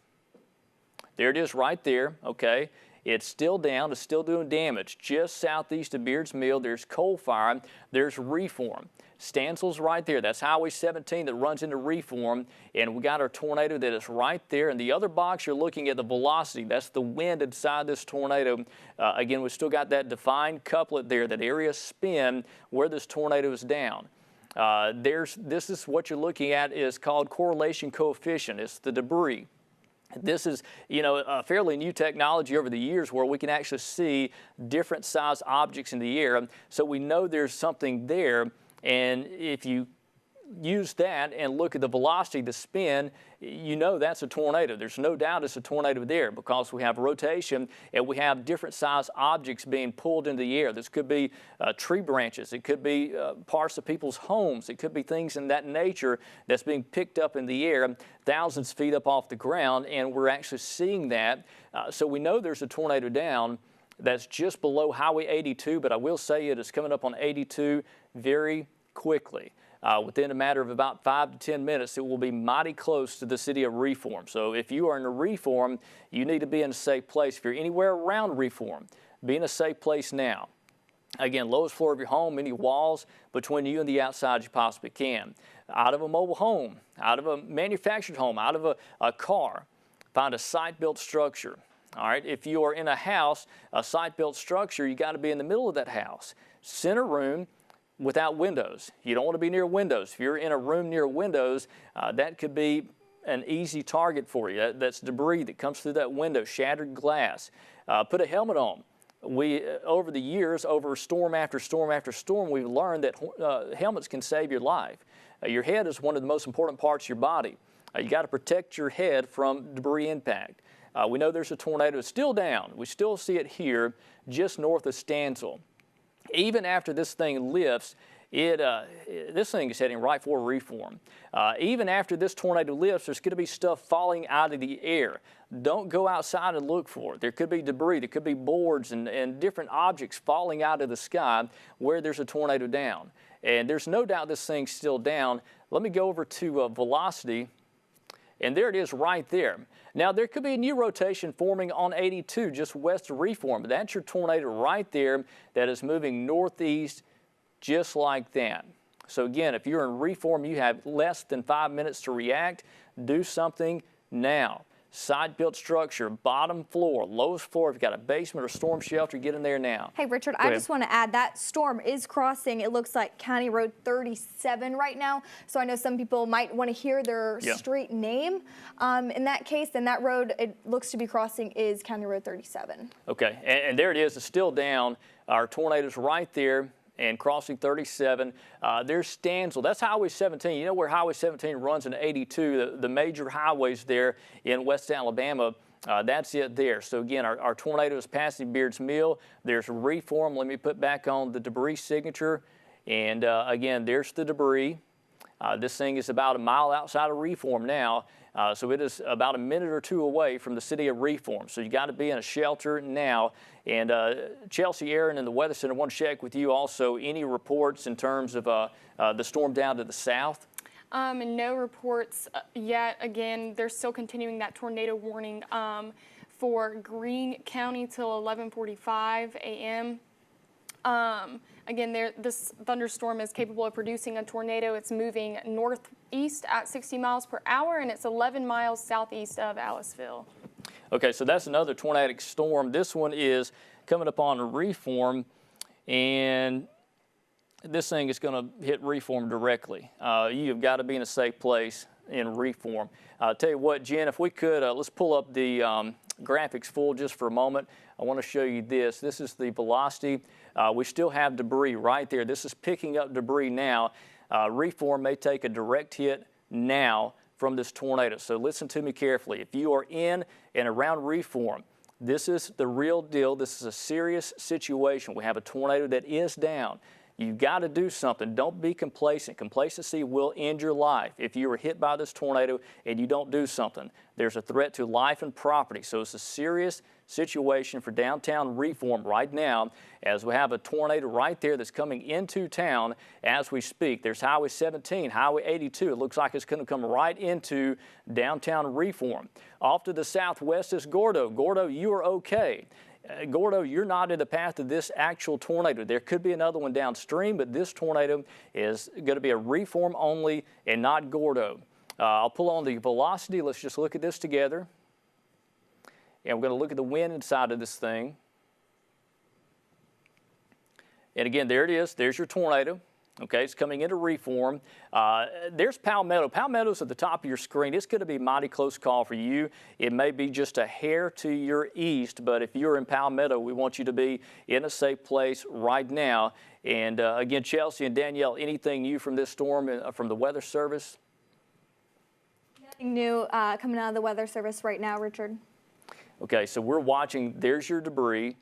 There it is right there, okay. It's still down, it's still doing damage. Just southeast of Beards Mill, there's coal fire, there's Reform. Stansel's right there. That's Highway 17 that runs into Reform, and we got our tornado that is right there. And the other box, you're looking at the velocity. That's the wind inside this tornado. Again, we've still got that defined couplet there, that area spin where this tornado is down. This is what you're looking at is called correlation coefficient. It's the debris. This is, a fairly new technology over the years where we can actually see different size objects in the air. So we know there's something there. And if you use that and look at the velocity, the spin, that's a tornado. There's no doubt it's a tornado there because we have rotation and we have different size objects being pulled into the air. This could be tree branches. It could be parts of people's homes. It could be things in that nature that's being picked up in the air thousands of feet up off the ground, and we're actually seeing that. So we know there's a tornado down that's just below Highway 82, but I will say it is coming up on 82 very quickly. Within a matter of about 5 to 10 minutes, it will be mighty close to the city of Reform. So if you are in a Reform, you need to be in a safe place. If you're anywhere around Reform, be in a safe place now. Again, lowest floor of your home, any walls between you and the outside you possibly can. Out of a mobile home, out of a manufactured home, out of a car, find a site-built structure. All right, if you are in a house, a site-built structure, you got to be in the middle of that house. Center room without windows. You don't want to be near windows. If you're in a room near windows, that could be an easy target for you. That's debris that comes through that window, shattered glass. Put a helmet on. Over the years, over storm after storm after storm, we've learned that helmets can save your life. Your head is one of the most important parts of your body. You got to protect your head from debris impact. We know there's a tornado. It's still down. We still see it here just north of Stanzel. Even after this thing lifts, this thing is heading right for Reform. Even after this tornado lifts, there's going to be stuff falling out of the air. Don't go outside and look for it. There could be debris, there could be boards and different objects falling out of the sky where there's a tornado down. And there's no doubt this thing's still down. Let me go over to velocity. And there it is right there. Now, there could be a new rotation forming on 82 just west of Reform. But that's your tornado right there that is moving northeast just like that. So again, if you're in Reform, you have less than 5 minutes to react. Do something now. Site-built structure, bottom floor, lowest floor. If you've got a basement or storm shelter, get in there now. Hey, Richard, I just want to add that storm is crossing, it looks like County Road 37 right now. So I know some people might want to hear their street name. In that case, then that road it looks to be crossing is County Road 37. Okay, and there it is. It's still down. Our tornado's right there. And crossing 37, there's Stanzel. That's Highway 17. You know where Highway 17 runs in 82, the major highways there in West Alabama. That's it there. So again, our tornado is passing Beards Mill. There's Reform. Let me put back on the debris signature. And again, there's the debris. This thing is about a mile outside of Reform now. So it is about a minute or two away from the city of Reform. So you got to be in a shelter now. And Chelsea, Aaron, and the Weather Center want to check with you also any reports in terms of the storm down to the south? No reports yet. Again, they're still continuing that tornado warning for Greene County till 11:45 a.m. Again, this thunderstorm is capable of producing a tornado. It's moving northeast at 60 miles per hour, and it's 11 miles southeast of Aliceville. Okay, so that's another tornadic storm. This one is coming up on Reform, and this thing is going to hit Reform directly. You've got to be in a safe place in Reform. I'll tell you what, Jen, if we could, let's pull up the graphics full just for a moment. I want to show you this. This is the velocity. We still have debris right there. This is picking up debris now. Reform may take a direct hit now from this tornado. So listen to me carefully. If you are in and around Reform, this is the real deal. This is a serious situation. We have a tornado that is down. You've got to do something. Don't be complacent. Complacency will end your life. If you were hit by this tornado and you don't do something, there's a threat to life and property. So it's a serious situation for downtown Reform right now, as we have a tornado right there that's coming into town as we speak. There's Highway 17, Highway 82. It looks like it's going to come right into downtown Reform. Off to the southwest is Gordo. Gordo, you are okay. Gordo, you're not in the path of this actual tornado. There could be another one downstream, but this tornado is going to be a Reform only and not Gordo. I'll pull on the velocity. Let's just look at this together. And we're going to look at the wind inside of this thing. And again, there it is. There's your tornado. Okay, it's coming into Reform. There's Palmetto. Palmetto's at the top of your screen. It's going to be a mighty close call for you. It may be just a hair to your east, but if you're in Palmetto, we want you to be in a safe place right now. And again, Chelsea and Danielle, anything new from this storm from the Weather Service? Nothing new coming out of the Weather Service right now, Richard. Okay, so we're watching. There's your debris.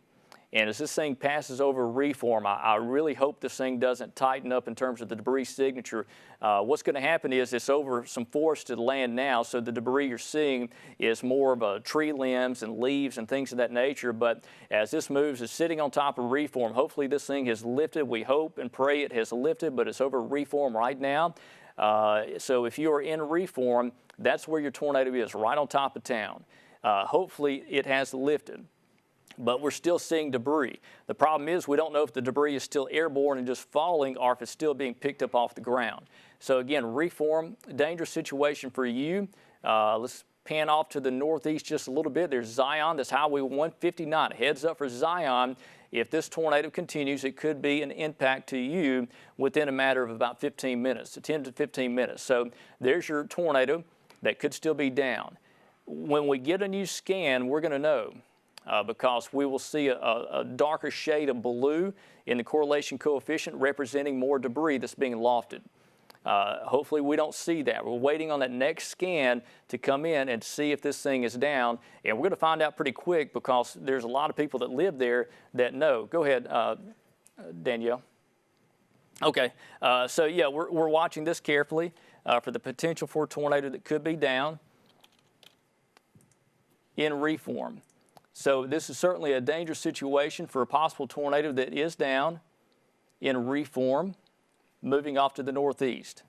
And as this thing passes over Reform, I really hope this thing doesn't tighten up in terms of the debris signature. What's going to happen is it's over some forested land now, so the debris you're seeing is more of tree limbs and leaves and things of that nature. But as this moves, it's sitting on top of Reform. Hopefully this thing has lifted. We hope and pray it has lifted, but it's over Reform right now. So if you are in Reform, that's where your tornado is, right on top of town. Hopefully it has lifted. But we're still seeing debris. The problem is we don't know if the debris is still airborne and just falling or if it's still being picked up off the ground. So again, Reform, dangerous situation for you. Let's pan off to the northeast just a little bit. There's Zion. That's Highway 159. Heads up for Zion. If this tornado continues, it could be an impact to you within a matter of about 15 minutes, 10 to 15 minutes. So there's your tornado that could still be down. When we get a new scan, we're going to know. Because we will see a darker shade of blue in the correlation coefficient representing more debris that's being lofted. Hopefully we don't see that. We're waiting on that next scan to come in and see if this thing is down. And we're going to find out pretty quick because there's a lot of people that live there that know. Go ahead, Danielle. Okay, so yeah, we're watching this carefully for the potential for a tornado that could be down in Reform. So this is certainly a dangerous situation for a possible tornado that is down in Reform, moving off to the northeast.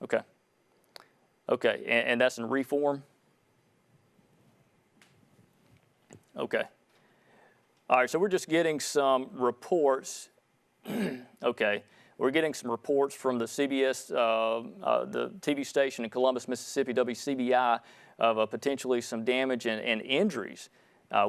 Okay. Okay, and that's in Reform? Okay. All right, so we're just getting some reports. Okay. We're getting some reports from the CBS, the TV station in Columbus, Mississippi, WCBI, of potentially some damage and injuries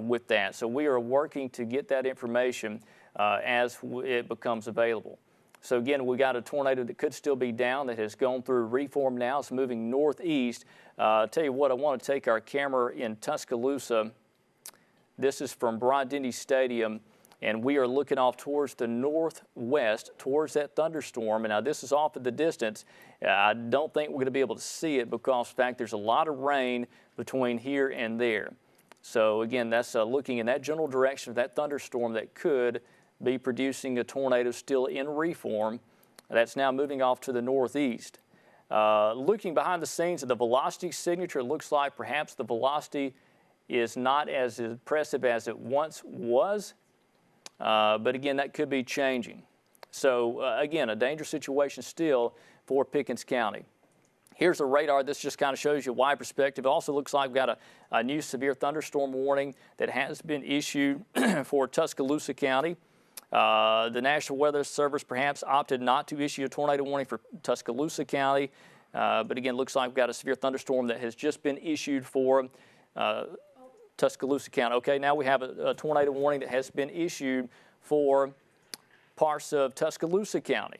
with that. So we are working to get that information as it becomes available. So again, we got a tornado that could still be down that has gone through Reform now. It's moving northeast. I'll tell you what, I want to take our camera in Tuscaloosa. This is from Bryant-Denny Stadium. And we are looking off towards the northwest, towards that thunderstorm. And now this is off at the distance. I don't think we're going to be able to see it because, in fact, there's a lot of rain between here and there. So, again, that's looking in that general direction of that thunderstorm that could be producing a tornado still in Reform. That's now moving off to the northeast. Looking behind the scenes of the velocity signature, it looks like perhaps the velocity is not as impressive as it once was. But again, that could be changing. So again, a dangerous situation still for Pickens County. Here's the radar. This just kind of shows you a wide perspective. It also looks like we've got a new severe thunderstorm warning that has been issued for Tuscaloosa County. The National Weather Service perhaps opted not to issue a tornado warning for Tuscaloosa County. But again, looks like we've got a severe thunderstorm that has just been issued for Tuscaloosa County. Okay, now we have a tornado warning that has been issued for parts of Tuscaloosa County.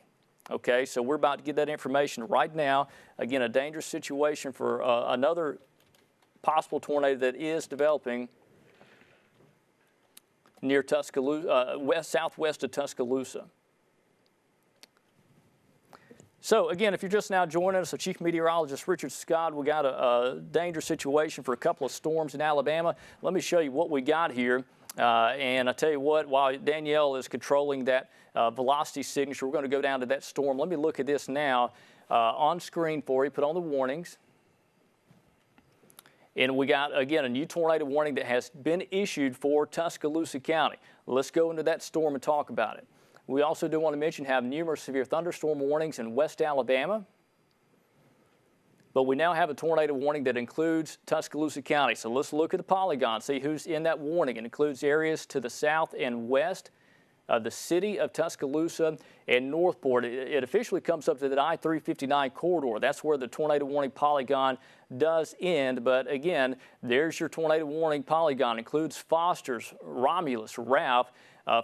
Okay, so we're about to get that information right now. Again, a dangerous situation for another possible tornado that is developing near Tuscaloosa, southwest of Tuscaloosa. So again, if you're just now joining us, Chief Meteorologist Richard Scott, we got a dangerous situation for a couple of storms in Alabama. Let me show you what we got here. And I tell you what, while Danielle is controlling that velocity signature, we're going to go down to that storm. Let me look at this now on screen for you. Put on the warnings. And we got, again, a new tornado warning that has been issued for Tuscaloosa County. Let's go into that storm and talk about it. We also do want to mention have numerous severe thunderstorm warnings in West Alabama. But we now have a tornado warning that includes Tuscaloosa County. So let's look at the polygon, see who's in that warning. It includes areas to the south and west of the city of Tuscaloosa and Northport. It officially comes up to the I-359 corridor. That's where the tornado warning polygon does end. But again, there's your tornado warning polygon. It includes Foster's, Romulus, Ralph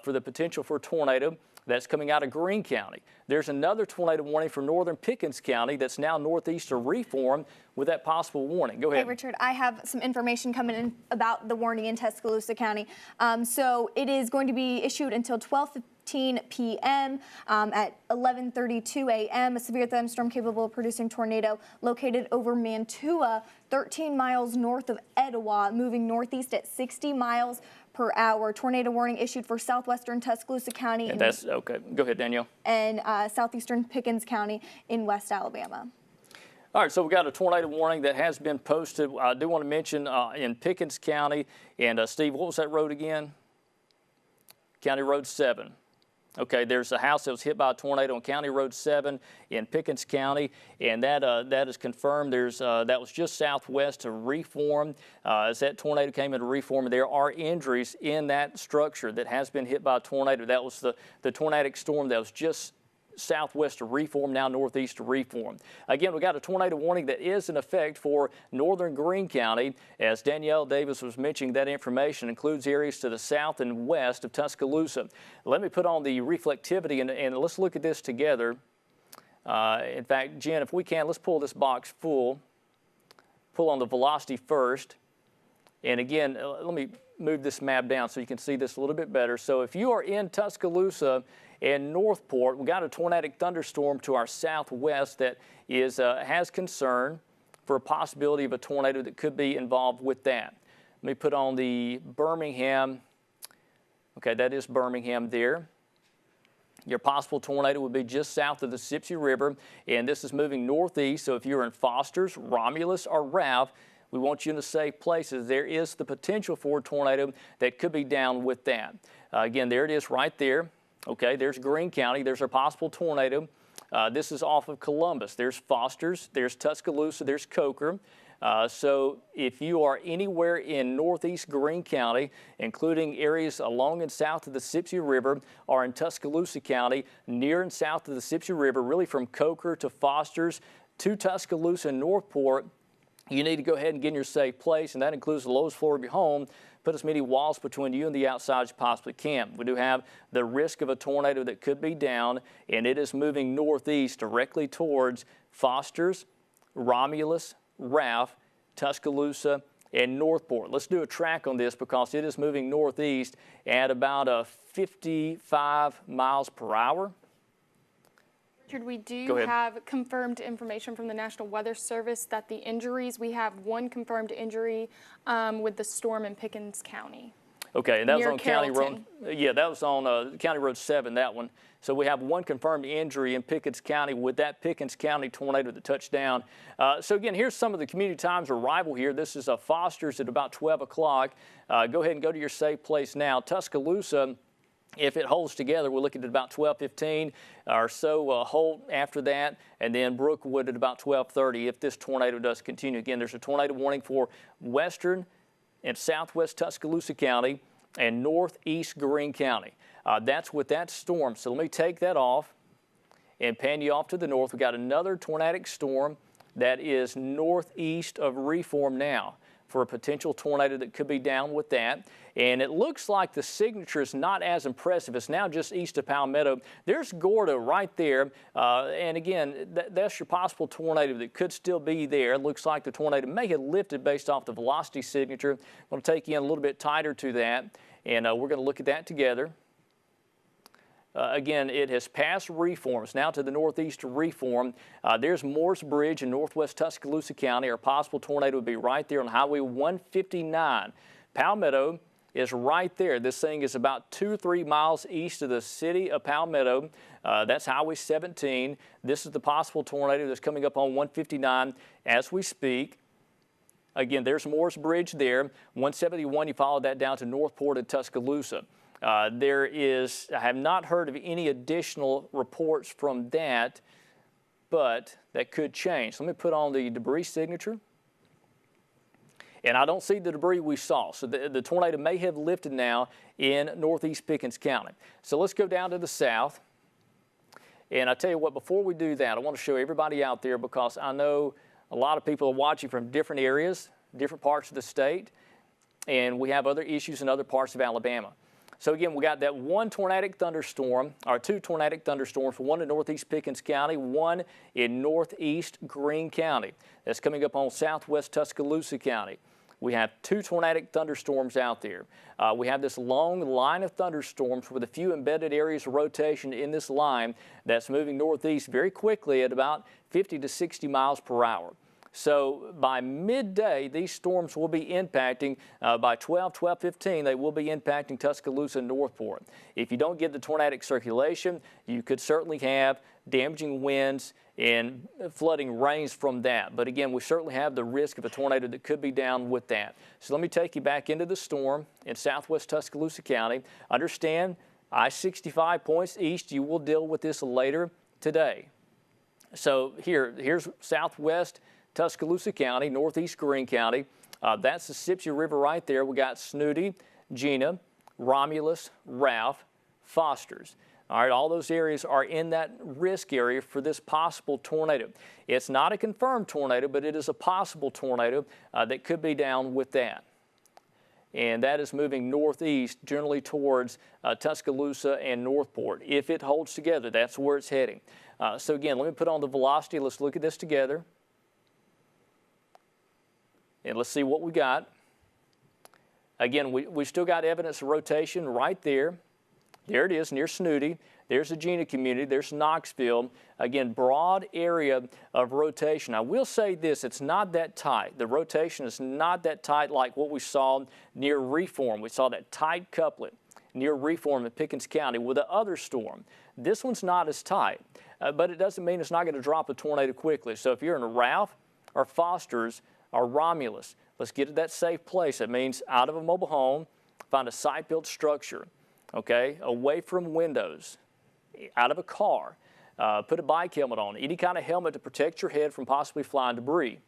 for the potential for a tornado. That's coming out of Greene County. There's another tornado warning for northern Pickens County that's now northeast of Reform with that possible warning. Go ahead. Hey, Richard, I have some information coming in about the warning in Tuscaloosa County. So it is going to be issued until 12:15 p.m. At 11:32 a.m. A severe thunderstorm capable of producing tornado located over Mantua, 13 miles north of Etowah, moving northeast at 60 miles per hour. Tornado warning issued for southwestern Tuscaloosa County. And that's okay. Go ahead, Danielle. And southeastern Pickens County in West Alabama. All right, so we got a tornado warning that has been posted. I do want to mention in Pickens County, and Steve, what was that road again? County Road 7. Okay, there's a house that was hit by a tornado on County Road 7 in Pickens County, and that is confirmed. That was just southwest of Reform. As that tornado came into Reform, there are injuries in that structure that has been hit by a tornado. That was the tornadic storm that was just southwest of Reform, now northeast of Reform. Again, we got a tornado warning that is in effect for northern Greene County. As Danielle Davis was mentioning, that information includes areas to the south and west of Tuscaloosa. Let me put on the reflectivity and let's look at this together. In fact, Jen, if we can, let's pull this box full. Pull on the velocity first. And again, let me move this map down so you can see this a little bit better. So if you are in Tuscaloosa and Northport, we got a tornadic thunderstorm to our southwest that has concern for a possibility of a tornado that could be involved with that. Let me put on the Birmingham. Okay, that is Birmingham there. Your possible tornado would be just south of the Sipsey River, and this is moving northeast. So if you're in Foster's, Romulus, or Ralph, we want you in the safe places. There is the potential for a tornado that could be down with that. Again, there it is right there. Okay, there's Greene County. There's our possible tornado. This is off of Columbus. There's Foster's. There's Tuscaloosa. There's Coker. So if you are anywhere in northeast Greene County, including areas along and south of the Sipsey River, or in Tuscaloosa County, near and south of the Sipsey River, really from Coker to Foster's to Tuscaloosa and Northport, you need to go ahead and get in your safe place, and that includes the lowest floor of your home. Put as many walls between you and the outside as you possibly can. We do have the risk of a tornado that could be down, and it is moving northeast directly towards Foster's, Romulus, Ralph, Tuscaloosa, and Northport. Let's do a track on this because it is moving northeast at about 55 miles per hour. Richard, we do have confirmed information from the National Weather Service that the injuries, we have one confirmed injury with the storm in Pickens County. Okay, and that was on Carrollton. County Road. Yeah, that was on County Road 7, that one. So we have one confirmed injury in Pickens County with that Pickens County tornado that touched down. So again, here's some of the community times arrival here. This is Foster's at about 12 o'clock. Go ahead and go to your safe place now. Tuscaloosa, if it holds together, we're looking at about 12:15 or so. Holt after that, and then Brookwood at about 12:30 if this tornado does continue. Again, there's a tornado warning for western and southwest Tuscaloosa County and northeast Greene County. That's with that storm. So let me take that off and pan you off to the north. We've got another tornadic storm that is northeast of Reform now for a potential tornado that could be down with that. And it looks like the signature is not as impressive. It's now just east of Palmetto. There's Gordo right there. And again, that's your possible tornado that could still be there. It looks like the tornado may have lifted based off the velocity signature. I'm going to take you in a little bit tighter to that. And we're going to look at that together. again, it has passed Reform. It's now to the northeast of Reform. There's Moores Bridge in northwest Tuscaloosa County. Our possible tornado would be right there on Highway 159. Palmetto is right there. This thing is about 2 or 3 miles east of the city of Palmetto. That's Highway 17. This is the possible tornado that's coming up on 159 as we speak. Again, there's Moores Bridge there. 171, you follow that down to Northport and Tuscaloosa. I have not heard of any additional reports from that, but that could change. Let me put on the debris signature. And I don't see the debris we saw. So the tornado may have lifted now in northeast Pickens County. So let's go down to the south. And I tell you what, before we do that, I want to show everybody out there, because I know a lot of people are watching from different areas, different parts of the state, and we have other issues in other parts of Alabama. So again, we got that one tornadic thunderstorm, or 2 tornadic thunderstorms, one in northeast Pickens County, one in northeast Greene County. That's coming up on southwest Tuscaloosa County. We have 2 tornadic thunderstorms out there. We have this long line of thunderstorms with a few embedded areas of rotation in this line that's moving northeast very quickly at about 50 to 60 miles per hour. So by midday, these storms will be impacting, by 12:15, they will be impacting Tuscaloosa and Northport. If you don't get the tornadic circulation, you could certainly have damaging winds and flooding rains from that. But again, we certainly have the risk of a tornado that could be down with that. So let me take you back into the storm in southwest Tuscaloosa County. Understand, I-65 points east. You will deal with this later today. So here's southwest Tuscaloosa County, northeast Greene County. That's the Sipsey River right there. We got Snooty, Gina, Romulus, Ralph, Foster's. All right, all those areas are in that risk area for this possible tornado. It's not a confirmed tornado, but it is a possible tornado that could be down with that. And that is moving northeast, generally towards Tuscaloosa and Northport. If it holds together, that's where it's heading. So again, let me put on the velocity. Let's look at this together. And let's see what we got. Again, we still got evidence of rotation right there. There it is near Snooty. There's the Gina community. There's Knoxville. Again, broad area of rotation. I will say this, it's not that tight. The rotation is not that tight like what we saw near Reform. We saw that tight couplet near Reform in Pickens County with the other storm. This one's not as tight, but it doesn't mean it's not going to drop a tornado quickly. So if you're in a Ralph or Foster's or Romulus, let's get to that safe place. That means out of a mobile home, find a site-built structure, okay, away from windows, out of a car, put a bike helmet on, any kind of helmet to protect your head from possibly flying debris.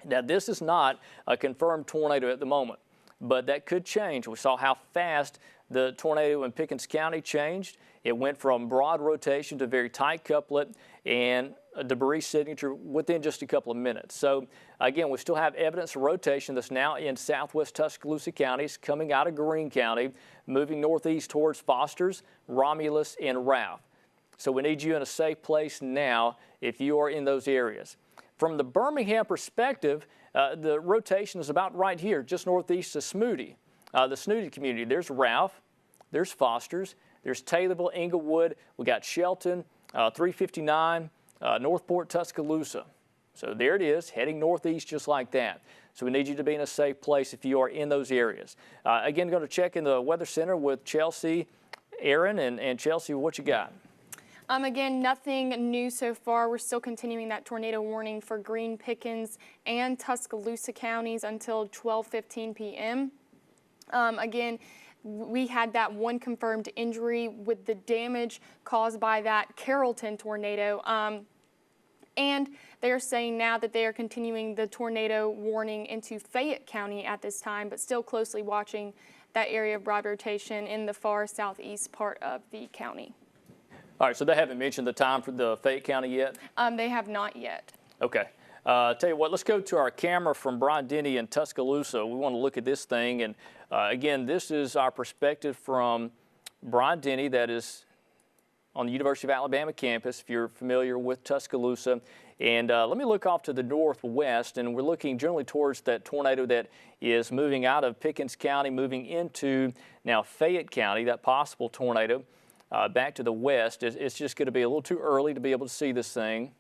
Now, this is not a confirmed tornado at the moment, but that could change. We saw how fast the tornado in Pickens County changed. It went from broad rotation to very tight couplet and a debris signature within just a couple of minutes. So again, we still have evidence of rotation that's now in southwest Tuscaloosa counties, coming out of Greene County, moving northeast towards Foster's, Romulus, and Ralph. So we need you in a safe place now if you are in those areas. From the Birmingham perspective, the rotation is about right here, just northeast of Snooty. The Snooty community, there's Ralph, there's Foster's, there's Taylorville, Englewood, we got Shelton, 359, Northport, Tuscaloosa. So there it is, heading northeast just like that. So we need you to be in a safe place if you are in those areas. Again, going to check in the Weather Center with Chelsea, Aaron, and Chelsea, what you got? Again, nothing new so far. We're still continuing that tornado warning for Greene, Pickens, and Tuscaloosa counties until 12:15 p.m. Again, we had that one confirmed injury with the damage caused by that Carrollton tornado. And they are saying now that they are continuing the tornado warning into Fayette County at this time, but still closely watching that area of broad rotation in the far southeast part of the county. All right, so they haven't mentioned the time for the Fayette County yet? They have not yet. Okay. Tell you what, let's go to our camera from Brian Denny in Tuscaloosa. We want to look at this thing. And again, this is our perspective from Brian Denny, that is on the University of Alabama campus, if you're familiar with Tuscaloosa. And let me look off to the northwest, and we're looking generally towards that tornado that is moving out of Pickens County, moving into now Fayette County, that possible tornado. back to the west, it's just going to be a little too early to be able to see this thing.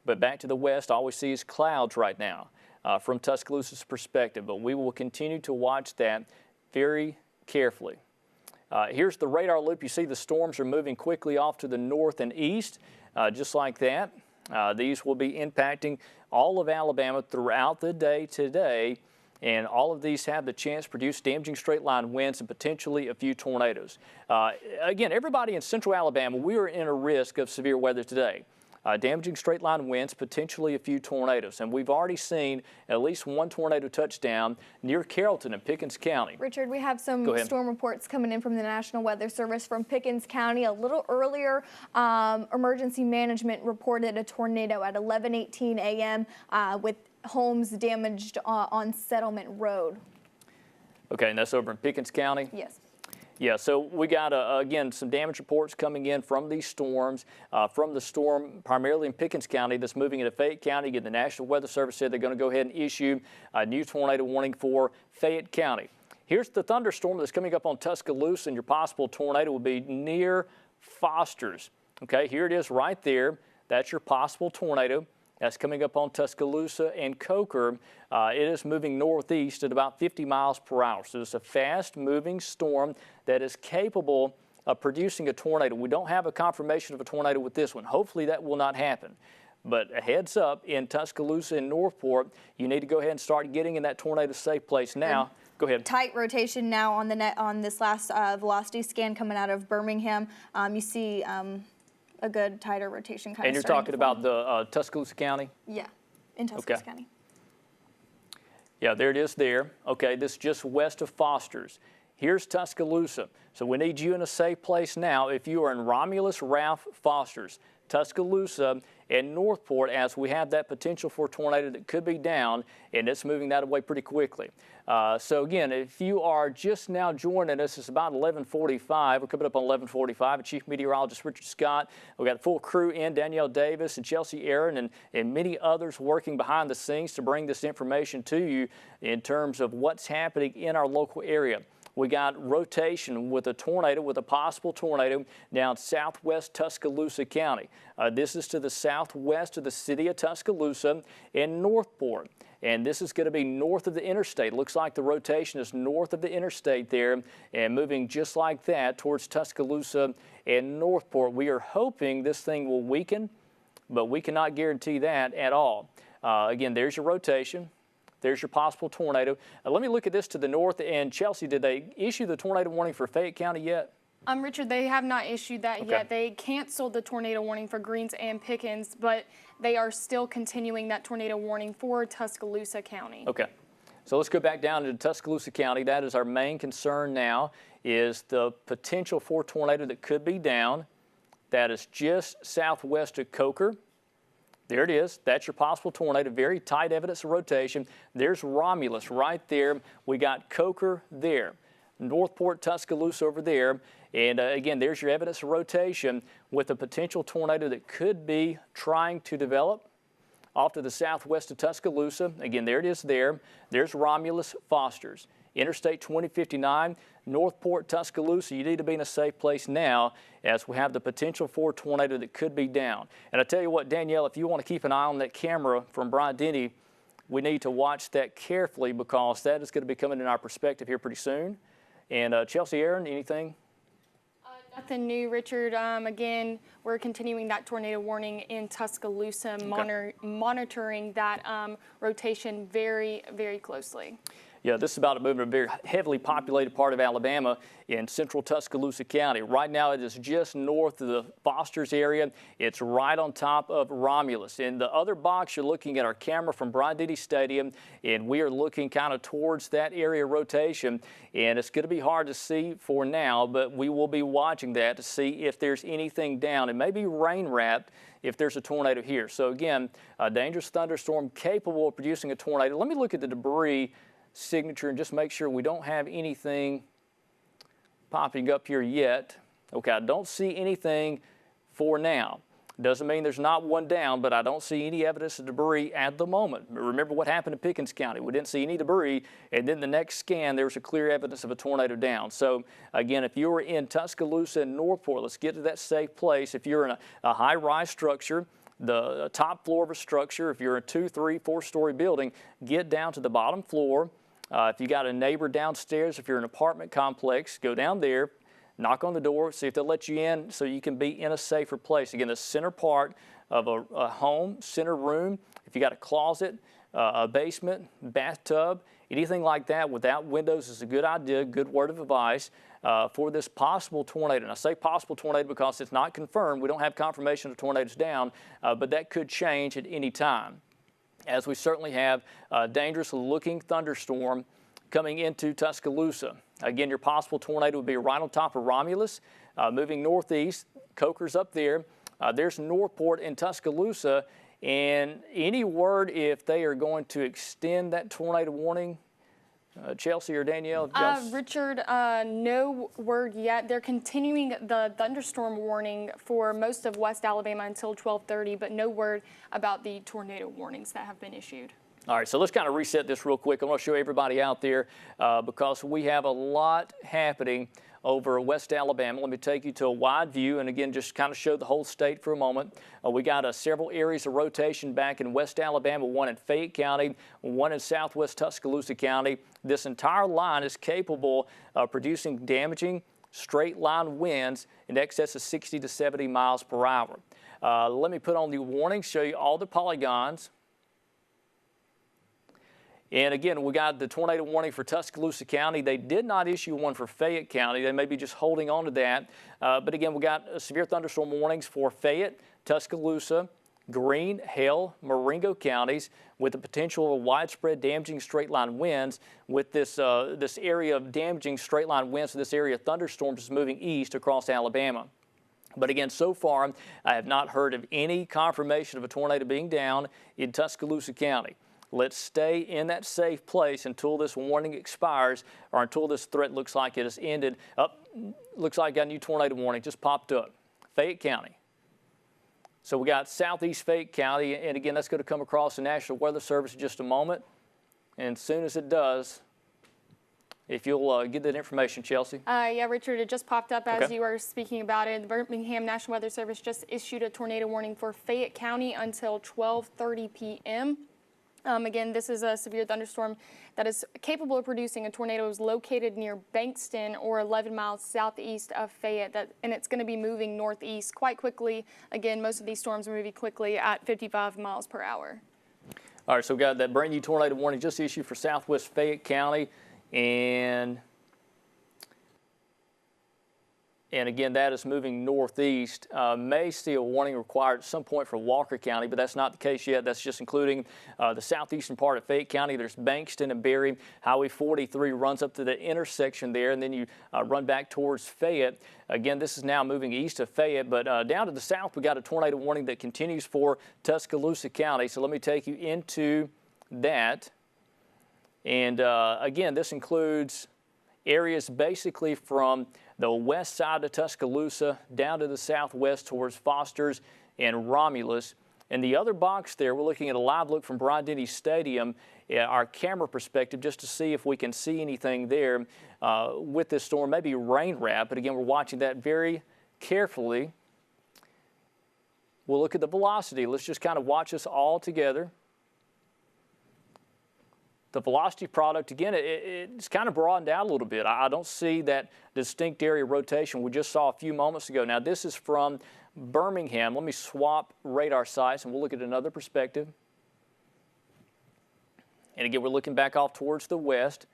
But back to the west, all we see is clouds right now from Tuscaloosa's perspective. But we will continue to watch that very carefully. Here's the radar loop. You see the storms are moving quickly off to the north and east, just like that. These will be impacting all of Alabama throughout the day today, and all of these have the chance to produce damaging straight-line winds and potentially a few tornadoes. Again, everybody in central Alabama, we are in a risk of severe weather today. Damaging straight-line winds, potentially a few tornadoes. And we've already seen at least one tornado touchdown near Carrollton in Pickens County. Richard, we have some storm reports coming in from the National Weather Service from Pickens County. A little earlier, emergency management reported a tornado at 11:18 a.m. With homes damaged on Settlement Road. Okay, and that's over in Pickens County? Yes. Yeah, so we got, again, some damage reports coming in from these storms, from the storm primarily in Pickens County that's moving into Fayette County. Again, the National Weather Service said they're going to go ahead and issue a new tornado warning for Fayette County. Here's the thunderstorm that's coming up on Tuscaloosa, and your possible tornado will be near Foster's. Okay, here it is right there. That's your possible tornado. That's coming up on Tuscaloosa and Coker. It is moving northeast at about 50 miles per hour. So it's a fast-moving storm that is capable of producing a tornado. We don't have a confirmation of a tornado with this one. Hopefully that will not happen. But a heads up, in Tuscaloosa and Northport, you need to go ahead and start getting in that tornado safe place now. Go ahead. Tight rotation now on the net on this last velocity scan coming out of Birmingham. You see a good tighter rotation kind of. And you're talking about the Tuscaloosa County? Yeah, in Tuscaloosa County. Yeah, there it is there. Okay, this is just west of Foster's. Here's Tuscaloosa. So we need you in a safe place now if you are in Romulus, Ralph, Foster's, Tuscaloosa, and Northport, as we have that potential for a tornado that could be down, and it's moving that away pretty quickly. So again, if you are just now joining us, it's about 11:45. We're coming up on 11:45. Chief Meteorologist Richard Scott. We've got a full crew in, Danielle Davis and Chelsea Aaron and many others working behind the scenes to bring this information to you in terms of what's happening in our local area. We got rotation with a tornado, with a possible tornado down southwest Tuscaloosa County. This is to the southwest of the city of Tuscaloosa and Northport. And this is going to be north of the interstate. Looks like the rotation is north of the interstate there and moving just like that towards Tuscaloosa and Northport. We are hoping this thing will weaken, but we cannot guarantee that at all. Again, there's your rotation. There's your possible tornado. Let me look at this to the north. And Chelsea, did they issue the tornado warning for Fayette County yet? Richard, they have not issued that yet. They canceled the tornado warning for Greens and Pickens, but they are still continuing that tornado warning for Tuscaloosa County. Okay. So let's go back down to Tuscaloosa County. That is our main concern now, is the potential for tornado that could be down. That is just southwest of Coker. There it is. That's your possible tornado. Very tight evidence of rotation. There's Romulus right there. We got Coker there. Northport, Tuscaloosa over there. And again, there's your evidence of rotation with a potential tornado that could be trying to develop off to the southwest of Tuscaloosa. Again, there it is there. There's Romulus, Foster's. Interstate 2059, Northport, Tuscaloosa. You need to be in a safe place now as we have the potential for a tornado that could be down. And I tell you what, Danielle, if you want to keep an eye on that camera from Brian Denny, we need to watch that carefully because that is going to be coming in our perspective here pretty soon. And Chelsea Aaron, anything? Nothing new, Richard. Again, we're continuing that tornado warning in Tuscaloosa, monitoring that rotation very, very closely. Yeah, this is about to move in a very heavily populated part of Alabama in central Tuscaloosa County. Right now, it is just north of the Foster's area. It's right on top of Romulus. In the other box, you're looking at our camera from Bryant-Denny Stadium, and we are looking kind of towards that area rotation. And it's going to be hard to see for now, but we will be watching that to see if there's anything down. It may be rain-wrapped if there's a tornado here. So again, a dangerous thunderstorm capable of producing a tornado. Let me look at the debris signature and just make sure we don't have anything popping up here yet. Okay, I don't see anything for now. Doesn't mean there's not one down, but I don't see any evidence of debris at the moment. Remember what happened in Pickens County. We didn't see any debris, and then the next scan, there was a clear evidence of a tornado down. So, again, if you were in Tuscaloosa and Northport, let's get to that safe place. If you're in a high-rise structure, the top floor of a structure, if you're a 2-, 3-, 4-story building, get down to the bottom floor. If you got a neighbor downstairs, if you're in an apartment complex, go down there, knock on the door, see if they'll let you in so you can be in a safer place. Again, the center part of a home, center room, if you got a closet, a basement, bathtub, anything like that without windows is a good idea, good word of advice for this possible tornado. And I say possible tornado because it's not confirmed. We don't have confirmation of tornadoes down, but that could change at any time, as we certainly have a dangerous looking thunderstorm coming into Tuscaloosa. Again, your possible tornado would be right on top of Romulus, moving northeast. Coker's up there. There's Northport and Tuscaloosa. And any word if they are going to extend that tornado warning? Chelsea or Danielle? Richard, no word yet. They're continuing the thunderstorm warning for most of West Alabama until 12:30, but no word about the tornado warnings that have been issued. All right, so let's kind of reset this real quick. I want to show everybody out there because we have a lot happening over West Alabama. Let me take you to a wide view and again just kind of show the whole state for a moment. We got several areas of rotation back in West Alabama, one in Fayette County, one in Southwest Tuscaloosa County. This entire line is capable of producing damaging straight line winds in excess of 60 to 70 miles per hour. Let me put on the warning, show you all the polygons. And again, we got the tornado warning for Tuscaloosa County. They did not issue one for Fayette County. They may be just holding on to that. But again, we got severe thunderstorm warnings for Fayette, Tuscaloosa, Greene, Hale, Marengo counties with the potential of widespread damaging straight line winds with this area of damaging straight line winds. So this area of thunderstorms is moving east across Alabama. But again, so far, I have not heard of any confirmation of a tornado being down in Tuscaloosa County. Let's stay in that safe place until this warning expires or until this threat looks like it has ended. Looks like a new tornado warning just popped up. Fayette County. So we got southeast Fayette County, and again, that's going to come across the National Weather Service in just a moment. And as soon as it does, if you'll get that information, Chelsea. Yeah, Richard, it just popped up as you were speaking about it. The Birmingham National Weather Service just issued a tornado warning for Fayette County until 12:30 p.m. Again, this is a severe thunderstorm that is capable of producing a tornado. It was located near Bankston or 11 miles southeast of Fayette, and it's going to be moving northeast quite quickly. Again, most of these storms are moving quickly at 55 miles per hour. All right, so we got that brand new tornado warning just issued for southwest Fayette County, and again, that is moving northeast. May see a warning required at some point for Walker County, but that's not the case yet. That's just including the southeastern part of Fayette County. There's Bankston and Berry. Highway 43 runs up to the intersection there, and then you run back towards Fayette. Again, this is now moving east of Fayette, but down to the south, we got a tornado warning that continues for Tuscaloosa County. So let me take you into that. And again, this includes areas basically from the west side of Tuscaloosa down to the southwest towards Foster's and Romulus. In the other box there, we're looking at a live look from Bryant-Denny Stadium, our camera perspective, just to see if we can see anything there with this storm, maybe rain wrap. But again, we're watching that very carefully. We'll look at the velocity. Let's just kind of watch this all together. The velocity product, again, it's kind of broadened out a little bit. I don't see that distinct area rotation we just saw a few moments ago. Now, this is from Birmingham. Let me swap radar sites, and we'll look at another perspective. And again, we're looking back off towards the west.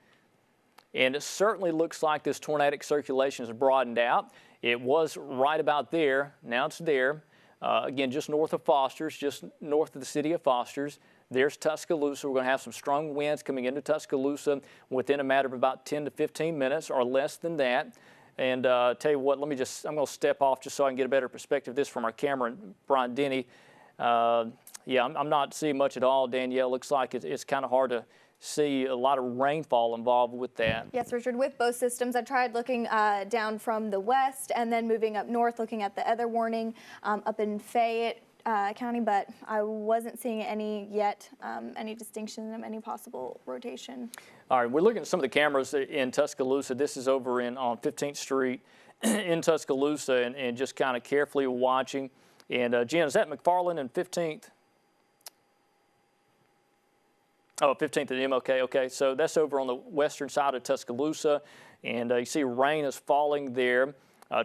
And it certainly looks like this tornadic circulation has broadened out. It was right about there. Now it's there. Again, just north of Foster's, just north of the city of Foster's. There's Tuscaloosa. We're going to have some strong winds coming into Tuscaloosa within a matter of about 10 to 15 minutes or less than that. And tell you what, I'm going to step off just so I can get a better perspective of this from our camera, Bryant-Denny. Yeah, I'm not seeing much at all, Danielle. Looks like it's kind of hard to see a lot of rainfall involved with that. Yes, Richard, with both systems, I tried looking down from the west and then moving up north, looking at the other warning up in Fayette County, but I wasn't seeing any yet, any distinction of any possible rotation. All right, we're looking at some of the cameras in Tuscaloosa. This is over on 15th Street in Tuscaloosa, and just kind of carefully watching. And Jen, is that McFarland and 15th? Oh, 15th and MLK, okay. So that's over on the western side of Tuscaloosa, and you see rain is falling there.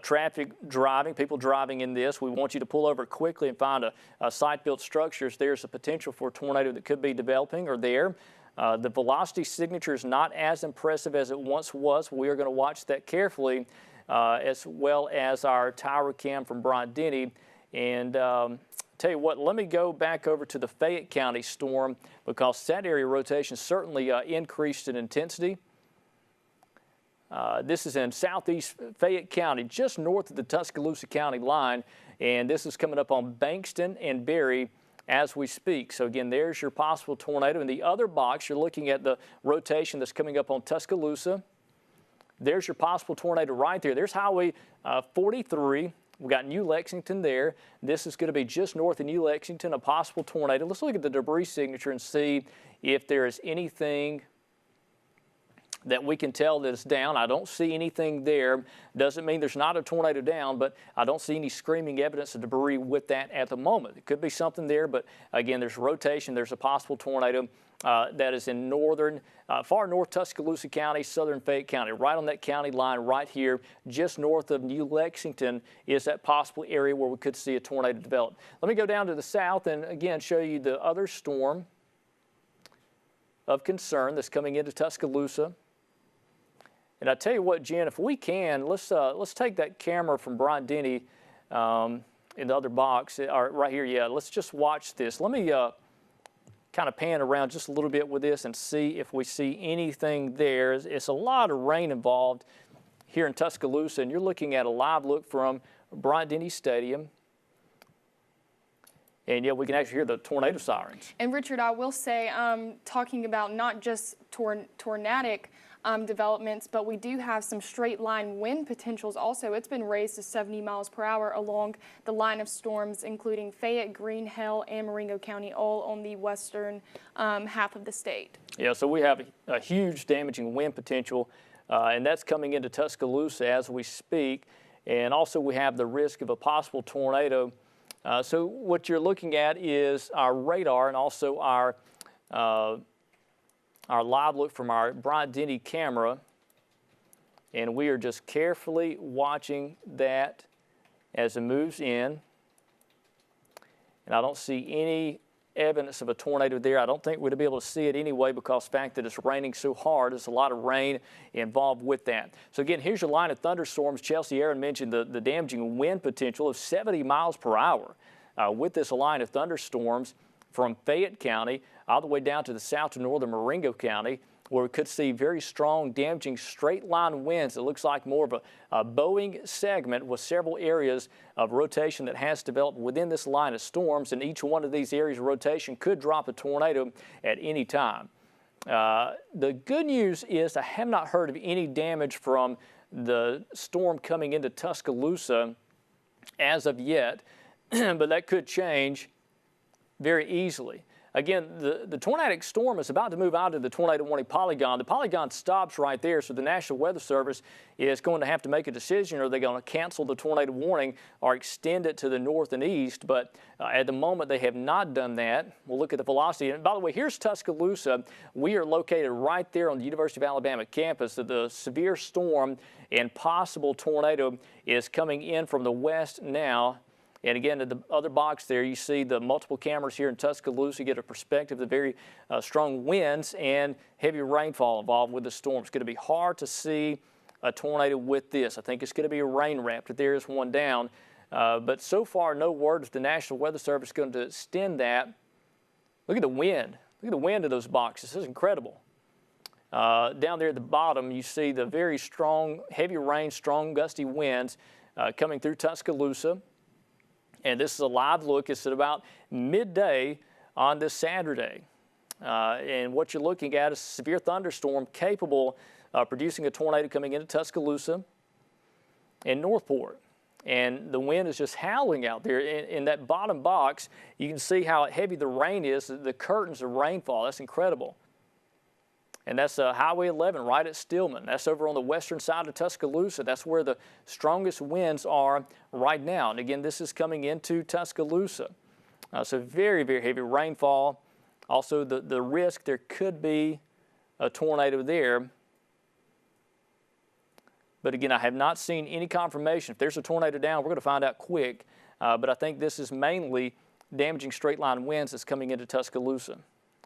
Traffic driving, people driving in this, we want you to pull over quickly and find a site-built structures. There's a potential for a tornado that could be developing or there. The velocity signature is not as impressive as it once was. We are going to watch that carefully, as well as our tower cam from Bryant-Denny. And tell you what, let me go back over to the Fayette County storm, because that area rotation certainly increased in intensity. This is in southeast Fayette County, just north of the Tuscaloosa County line, and this is coming up on Bankston and Berry as we speak. So again, there's your possible tornado. In the other box, you're looking at the rotation that's coming up on Tuscaloosa. There's your possible tornado right there. There's Highway 43. We've got New Lexington there. This is going to be just north of New Lexington, a possible tornado. Let's look at the debris signature and see if there is anything that we can tell that it's down. I don't see anything there. Doesn't mean there's not a tornado down, but I don't see any screaming evidence of debris with that at the moment. It could be something there, but again, there's rotation. There's a possible tornado that is in northern, far north Tuscaloosa County, southern Fayette County. Right on that county line right here, just north of New Lexington, is that possible area where we could see a tornado develop. Let me go down to the south and again show you the other storm of concern that's coming into Tuscaloosa. And I tell you what, Jen, if we can, let's take that camera from Bryant-Denny in the other box, right here. Yeah, let's just watch this. Let me kind of pan around just a little bit with this and see if we see anything there. It's a lot of rain involved here in Tuscaloosa, and you're looking at a live look from Bryant-Denny Stadium. And yeah, we can actually hear the tornado sirens. And Richard, I will say, talking about not just tornadic developments, but we do have some straight line wind potentials also. It's been raised to 70 miles per hour along the line of storms, including Fayette, Green, Hell, and Marengo County, all on the western half of the state. Yeah, so we have a huge damaging wind potential, and that's coming into Tuscaloosa as we speak. And also we have the risk of a possible tornado. So what you're looking at is our radar and also our live look from our Bryant-Denny camera, and we are just carefully watching that as it moves in. And I don't see any evidence of a tornado there. I don't think we'd be able to see it anyway because of the fact that it's raining so hard. There's a lot of rain involved with that. So again, here's your line of thunderstorms. Chelsea Aaron mentioned the damaging wind potential of 70 miles per hour with this line of thunderstorms from Fayette County all the way down to the south to northern Marengo County, where we could see very strong, damaging straight line winds. It looks like more of a bowing segment with several areas of rotation that has developed within this line of storms, and each one of these areas of rotation could drop a tornado at any time. The good news is I have not heard of any damage from the storm coming into Tuscaloosa as of yet, but that could change very easily. Again, the tornadic storm is about to move out of the tornado warning polygon. The polygon stops right there, so the National Weather Service is going to have to make a decision. Are they going to cancel the tornado warning or extend it to the north and east? But at the moment, they have not done that. We'll look at the velocity. And by the way, here's Tuscaloosa. We are located right there on the University of Alabama campus. The severe storm and possible tornado is coming in from the west now. And again, in the other box there, you see the multiple cameras here in Tuscaloosa. You get a perspective of the very strong winds and heavy rainfall involved with the storm. It's going to be hard to see a tornado with this. I think it's going to be a rain wrapped. There is one down. But so far, no word if the National Weather Service is going to extend that. Look at the wind. Look at the wind of those boxes. This is incredible. Down there at the bottom, you see the very strong, heavy rain, strong, gusty winds coming through Tuscaloosa. And this is a live look. It's at about midday on this Saturday. And what you're looking at is a severe thunderstorm capable of producing a tornado coming into Tuscaloosa and Northport. And the wind is just howling out there. In that bottom box, you can see how heavy the rain is, the curtains of rainfall. That's incredible. And that's Highway 11 right at Stillman. That's over on the western side of Tuscaloosa. That's where the strongest winds are right now. And again, this is coming into Tuscaloosa. So very, very heavy rainfall. Also, the risk there could be a tornado there. But again, I have not seen any confirmation. If there's a tornado down, we're going to find out quick. But I think this is mainly damaging straight line winds that's coming into Tuscaloosa.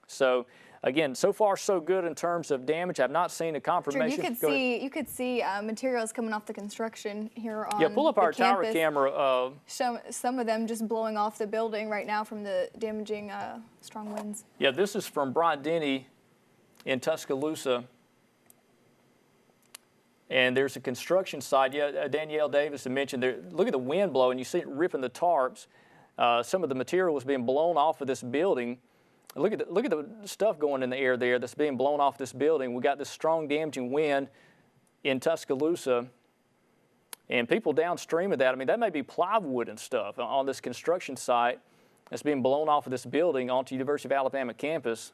So again, so far so good in terms of damage. I've not seen a confirmation. You could see materials coming off the construction here on pull up our tower camera. Some of them just blowing off the building right now from the damaging strong winds. Yeah, this is from Bryant Denny in Tuscaloosa. And there's a construction site. Yeah, Danielle Davis had mentioned there. Look at the wind blowing. You see it ripping the tarps. Some of the material was being blown off of this building. Look at the stuff going in the air there that's being blown off this building. We got this strong damaging wind in Tuscaloosa, and people downstream of that. I mean, that may be plywood and stuff on this construction site that's being blown off of this building onto University of Alabama campus.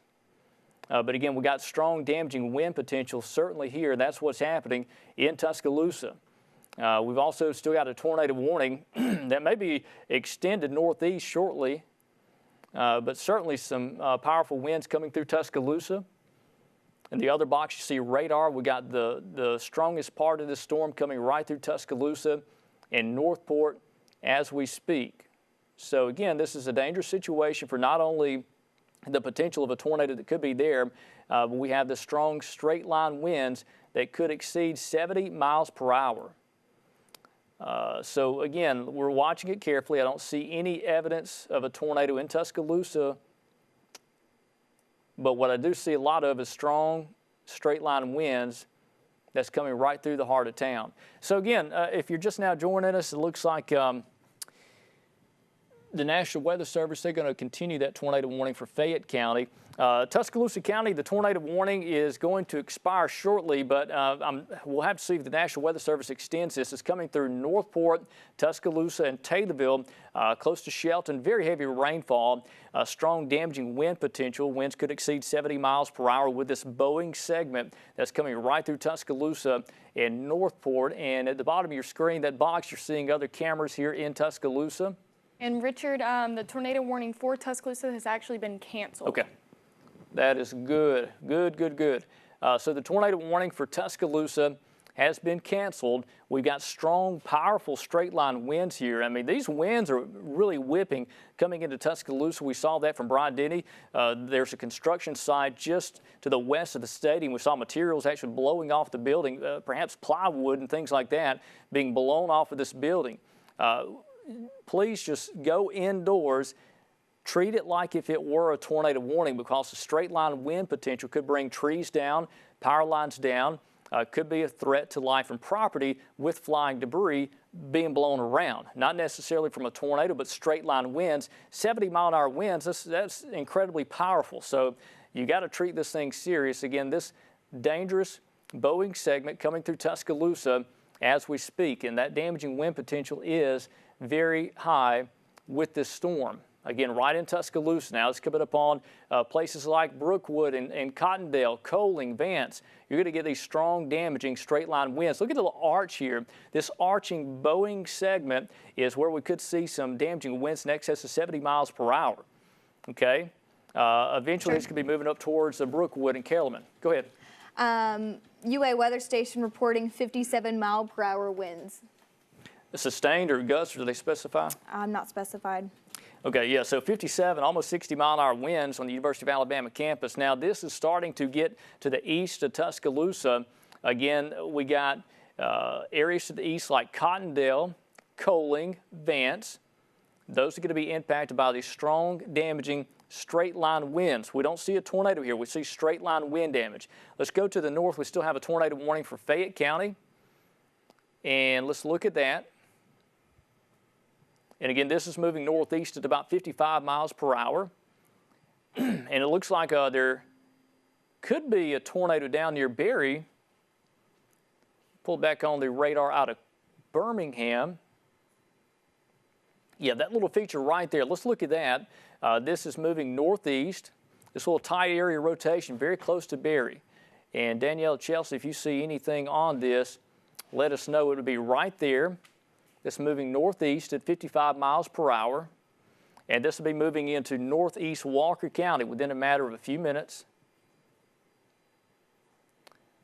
But again, we got strong damaging wind potential certainly here. That's what's happening in Tuscaloosa. We've also still got a tornado warning that may be extended northeast shortly, but certainly some powerful winds coming through Tuscaloosa. In the other box, you see radar. We got the strongest part of this storm coming right through Tuscaloosa and Northport as we speak. So again, this is a dangerous situation for not only the potential of a tornado that could be there, but we have the strong straight line winds that could exceed 70 miles per hour. So again, we're watching it carefully. I don't see any evidence of a tornado in Tuscaloosa, but what I do see a lot of is strong straight line winds that's coming right through the heart of town. So again, if you're just now joining us, it looks like the National Weather Service, they're going to continue that tornado warning for Fayette County. Tuscaloosa County, the tornado warning is going to expire shortly, but we'll have to see if the National Weather Service extends this. It's coming through Northport, Tuscaloosa, and Taylorville, close to Shelton. Very heavy rainfall, strong damaging wind potential. Winds could exceed 70 miles per hour with this bowing segment that's coming right through Tuscaloosa and Northport. And at the bottom of your screen, that box, you're seeing other cameras here in Tuscaloosa. And Richard, the tornado warning for Tuscaloosa has actually been canceled. Okay, that is good, good. So the tornado warning for Tuscaloosa has been canceled. We've got strong, powerful straight line winds here. I mean, these winds are really whipping coming into Tuscaloosa. We saw that from Bryant Denny. There's a construction site just to the west of the stadium. We saw materials actually blowing off the building, perhaps plywood and things like that being blown off of this building. Please just go indoors. Treat it like if it were a tornado warning, because the straight line wind potential could bring trees down, power lines down, could be a threat to life and property with flying debris being blown around. Not necessarily from a tornado, but straight line winds, 70-mile-an-hour winds, that's incredibly powerful. So you got to treat this thing serious. Again, this dangerous bowing segment coming through Tuscaloosa as we speak, and that damaging wind potential is very high with this storm. Again, right in Tuscaloosa now. It's coming up on places like Brookwood and Cottondale, Coleman, Vance. You're going to get these strong, damaging straight line winds. Look at the little arch here. This arching bowing segment is where we could see some damaging winds in excess of 70 miles per hour. Okay? Eventually, it's going to be moving up towards Brookwood and Caroline. Go ahead. UA Weather Station reporting 57-mile-per-hour winds. Sustained or gusts, or do they specify? Not specified. Okay, yeah, so 57, almost 60-mile-an-hour winds on the University of Alabama campus. Now, this is starting to get to the east of Tuscaloosa. Again, we got areas to the east like Cottondale, Coleman, Vance. Those are going to be impacted by these strong, damaging straight-line winds. We don't see a tornado here. We see straight-line wind damage. Let's go to the north. We still have a tornado warning for Fayette County. And let's look at that. And again, this is moving northeast at about 55 miles per hour. And it looks like there could be a tornado down near Berry. Pull back on the radar out of Birmingham. Yeah, that little feature right there. Let's look at that. This is moving northeast. This little tight area rotation very close to Berry. And Danielle, Chelsea, if you see anything on this, let us know. It would be right there. This moving northeast at 55 miles per hour. And this will be moving into northeast Walker County within a matter of a few minutes.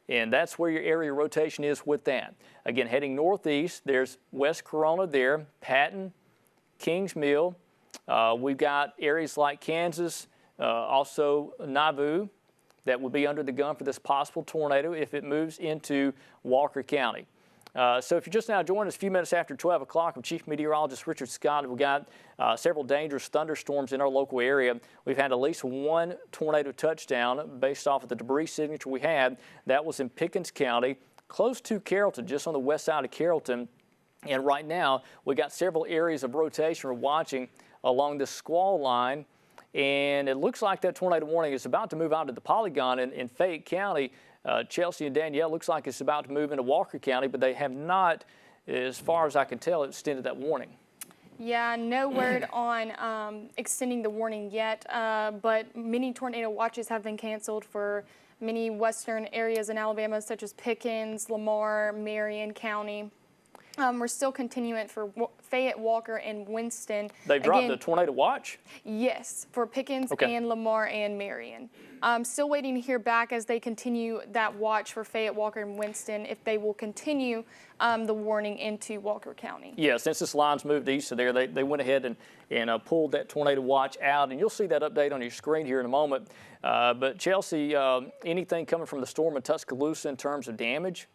And that's where your area rotation is with that. Again, heading northeast, there's West Corona there, Patton, Kings Mill. We've got areas like Kansas, also Nauvoo, that will be under the gun for this possible tornado if it moves into Walker County. So if you're just now joining us a few minutes after 12 o'clock, I'm Chief Meteorologist Richard Scott. We've got several dangerous thunderstorms in our local area. We've had at least one tornado touchdown based off of the debris signature we had. That was in Pickens County, close to Carrollton, just on the west side of Carrollton. And right now, we got several areas of rotation we're watching along this squall line. And it looks like that tornado warning is about to move out to the polygon in Fayette County. Chelsea and Danielle, looks like it's about to move into Walker County, but they have not, as far as I can tell, extended that warning. Yeah, no word on extending the warning yet, but many tornado watches have been canceled for many western areas in Alabama, such as Pickens, Lamar, Marion County. We're still continuing for Fayette, Walker, and Winston. They've dropped the tornado watch? Yes, for Pickens and Lamar and Marion. Still waiting to hear back as they continue that watch for Fayette, Walker, and Winston if they will continue the warning into Walker County. Yeah, since this line's moved east of there, they went ahead and pulled that tornado watch out, and you'll see that update on your screen here in a moment. But Chelsea, anything coming from the storm in Tuscaloosa in terms of damage?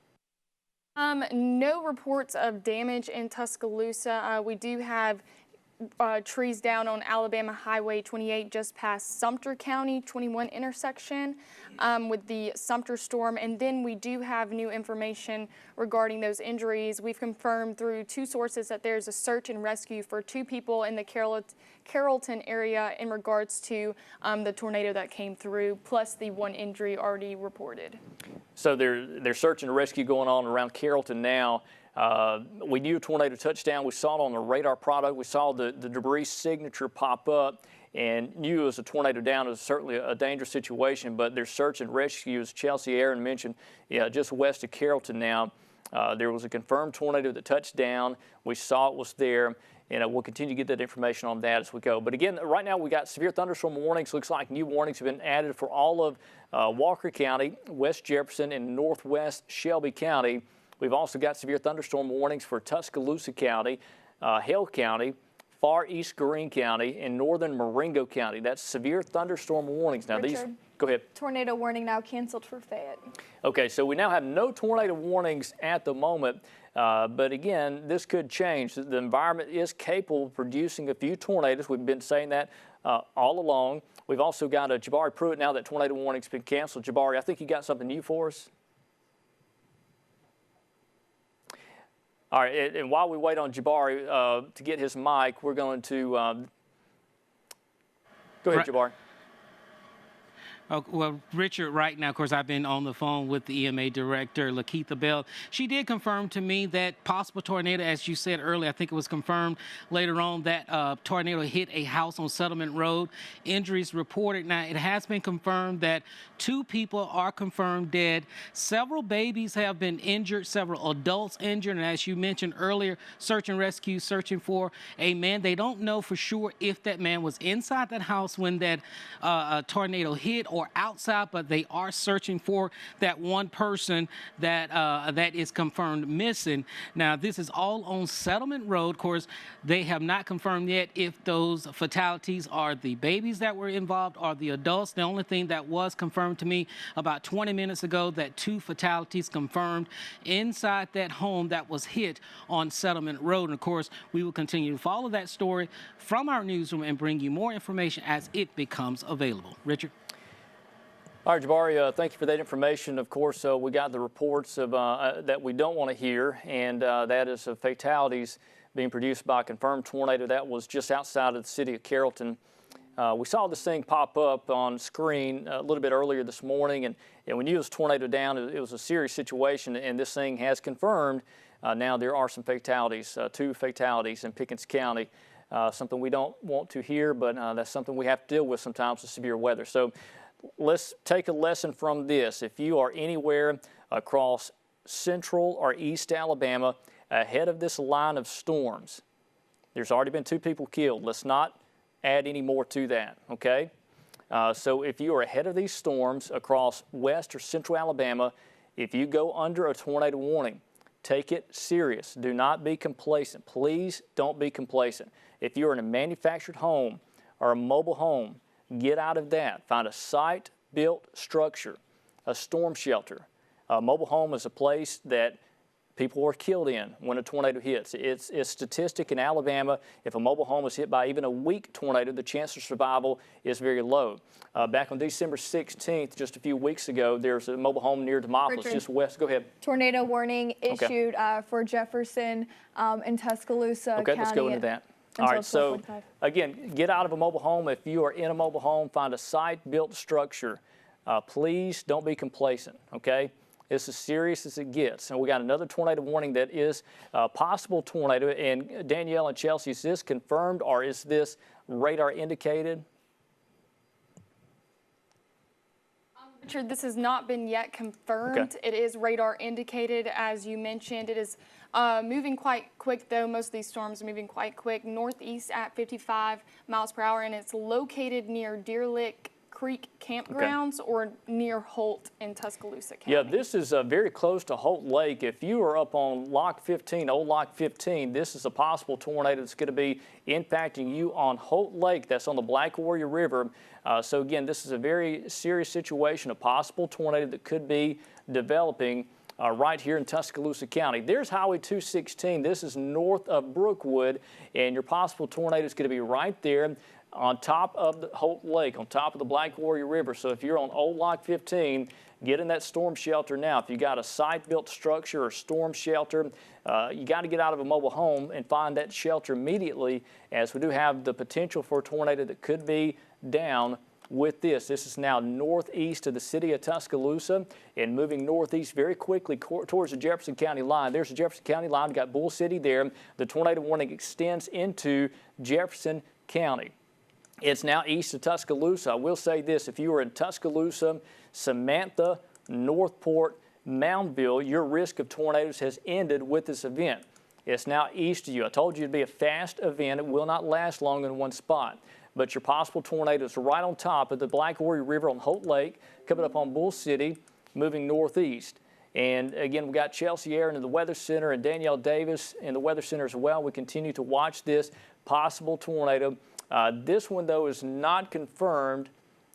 No reports of damage in Tuscaloosa. We do have trees down on Alabama Highway 28 just past Sumter County 21 intersection with the Sumter storm. And then we do have new information regarding those injuries. We've confirmed through two sources that there's a search and rescue for two people in the Carrollton area in regards to the tornado that came through, plus the one injury already reported. So there's search and rescue going on around Carrollton now. We knew a tornado touchdown. We saw it on the radar product. We saw the debris signature pop up and knew it was a tornado down. It was certainly a dangerous situation, but there's search and rescue, as Chelsea Aaron mentioned, just west of Carrollton now. There was a confirmed tornado that touched down. We saw it was there, and we'll continue to get that information on that as we go. But again, right now we got severe thunderstorm warnings. Looks like new warnings have been added for all of Walker County, West Jefferson, and northwest Shelby County. We've also got severe thunderstorm warnings for Tuscaloosa County, Hale County, Far East Greene County, and northern Marengo County. That's severe thunderstorm warnings. Now Richard, go ahead. Tornado warning now canceled for Fayette. Okay, so we now have no tornado warnings at the moment, but again, this could change. The environment is capable of producing a few tornadoes. We've been saying that all along. We've also got Jabari Pruitt now that tornado warning's been canceled. Jabari, I think you got something new for us. All right, and while we wait on Jabari to get his mic, we're going to go ahead, Jabari. Well, Richard, right now, of course, I've been on the phone with the EMA director, Lakeitha Bell. She did confirm to me that possible tornado, as you said earlier, I think it was confirmed later on that tornado hit a house on Settlement Road. Injuries reported. Now, it has been confirmed that 2 people are confirmed dead. Several babies have been injured, several adults injured. And as you mentioned earlier, search and rescue searching for a man. They don't know for sure if that man was inside that house when that tornado hit or outside, but they are searching for that one person that that is confirmed missing. Now, this is all on Settlement Road. Of course, they have not confirmed yet if those fatalities are the babies that were involved or the adults. The only thing that was confirmed to me about 20 minutes ago, that 2 fatalities confirmed inside that home that was hit on Settlement Road. And of course, we will continue to follow that story from our newsroom and bring you more information as it becomes available. Richard? All right, Jabari, thank you for that information. Of course, we got the reports of that we don't want to hear, and that is of fatalities being produced by a confirmed tornado that was just outside of the city of Carrollton. We saw this thing pop up on screen a little bit earlier this morning, and we knew it was tornado down. It was a serious situation, and this thing has confirmed now there are some fatalities, 2 fatalities in Pickens County. Something we don't want to hear, but that's something we have to deal with sometimes with severe weather. So let's take a lesson from this. If you are anywhere across central or east Alabama ahead of this line of storms, there's already been 2 people killed. Let's not add any more to that, okay? So if you are ahead of these storms across west or central Alabama, if you go under a tornado warning, take it serious. Do not be complacent. Please don't be complacent. If you're in a manufactured home or a mobile home, get out of that. Find a site-built structure, a storm shelter. A mobile home is a place that people are killed in when a tornado hits. It's statistic in Alabama, if a mobile home is hit by even a weak tornado, the chance of survival is very low. Back on December 16th, just a few weeks ago, there's a mobile home near Demopolis, just west. Go ahead. Tornado warning issued for Jefferson and Tuscaloosa County. Okay, let's go into that. All right, so again, get out of a mobile home. If you are in a mobile home, find a site-built structure. Please don't be complacent, okay? It's as serious as it gets. And we got another tornado warning that is a possible tornado. And Danielle and Chelsea, is this confirmed or is this radar indicated? Richard, this has not been yet confirmed. Okay. It is radar indicated, as you mentioned. It is moving quite quick, though. Most of these storms are moving quite quick, northeast at 55 miles per hour, and it's located near Deer Lick Creek campgrounds or near Holt in Tuscaloosa County. Yeah, this is very close to Holt Lake. If you are up on Lock 15, old Lock 15, this is a possible tornado that's going to be impacting you on Holt Lake. That's on the Black Warrior River. So again, this is a very serious situation, a possible tornado that could be developing right here in Tuscaloosa County. There's Highway 216. This is north of Brookwood, and your possible tornado is going to be right there on top of the Holt Lake, on top of the Black Warrior River. So if you're on Old Lock 15, get in that storm shelter now. If you got a site-built structure or storm shelter, you got to get out of a mobile home and find that shelter immediately, as we do have the potential for a tornado that could be down with this. This is now northeast of the city of Tuscaloosa and moving northeast very quickly towards the Jefferson County line. There's the Jefferson County line. We've got Bull City there. The tornado warning extends into Jefferson County. It's now east of Tuscaloosa. I will say this, if you are in Tuscaloosa, Samantha, Northport, Moundville, your risk of tornadoes has ended with this event. It's now east of you. I told you it'd be a fast event. It will not last long in one spot. But your possible tornadoes are right on top of the Black Warrior River on Holt Lake, coming up on Bull City, moving northeast. And again, we've got Chelsea Aaron in the Weather Center and Danielle Davis in the Weather Center as well. We continue to watch this possible tornado. This one, though, is not confirmed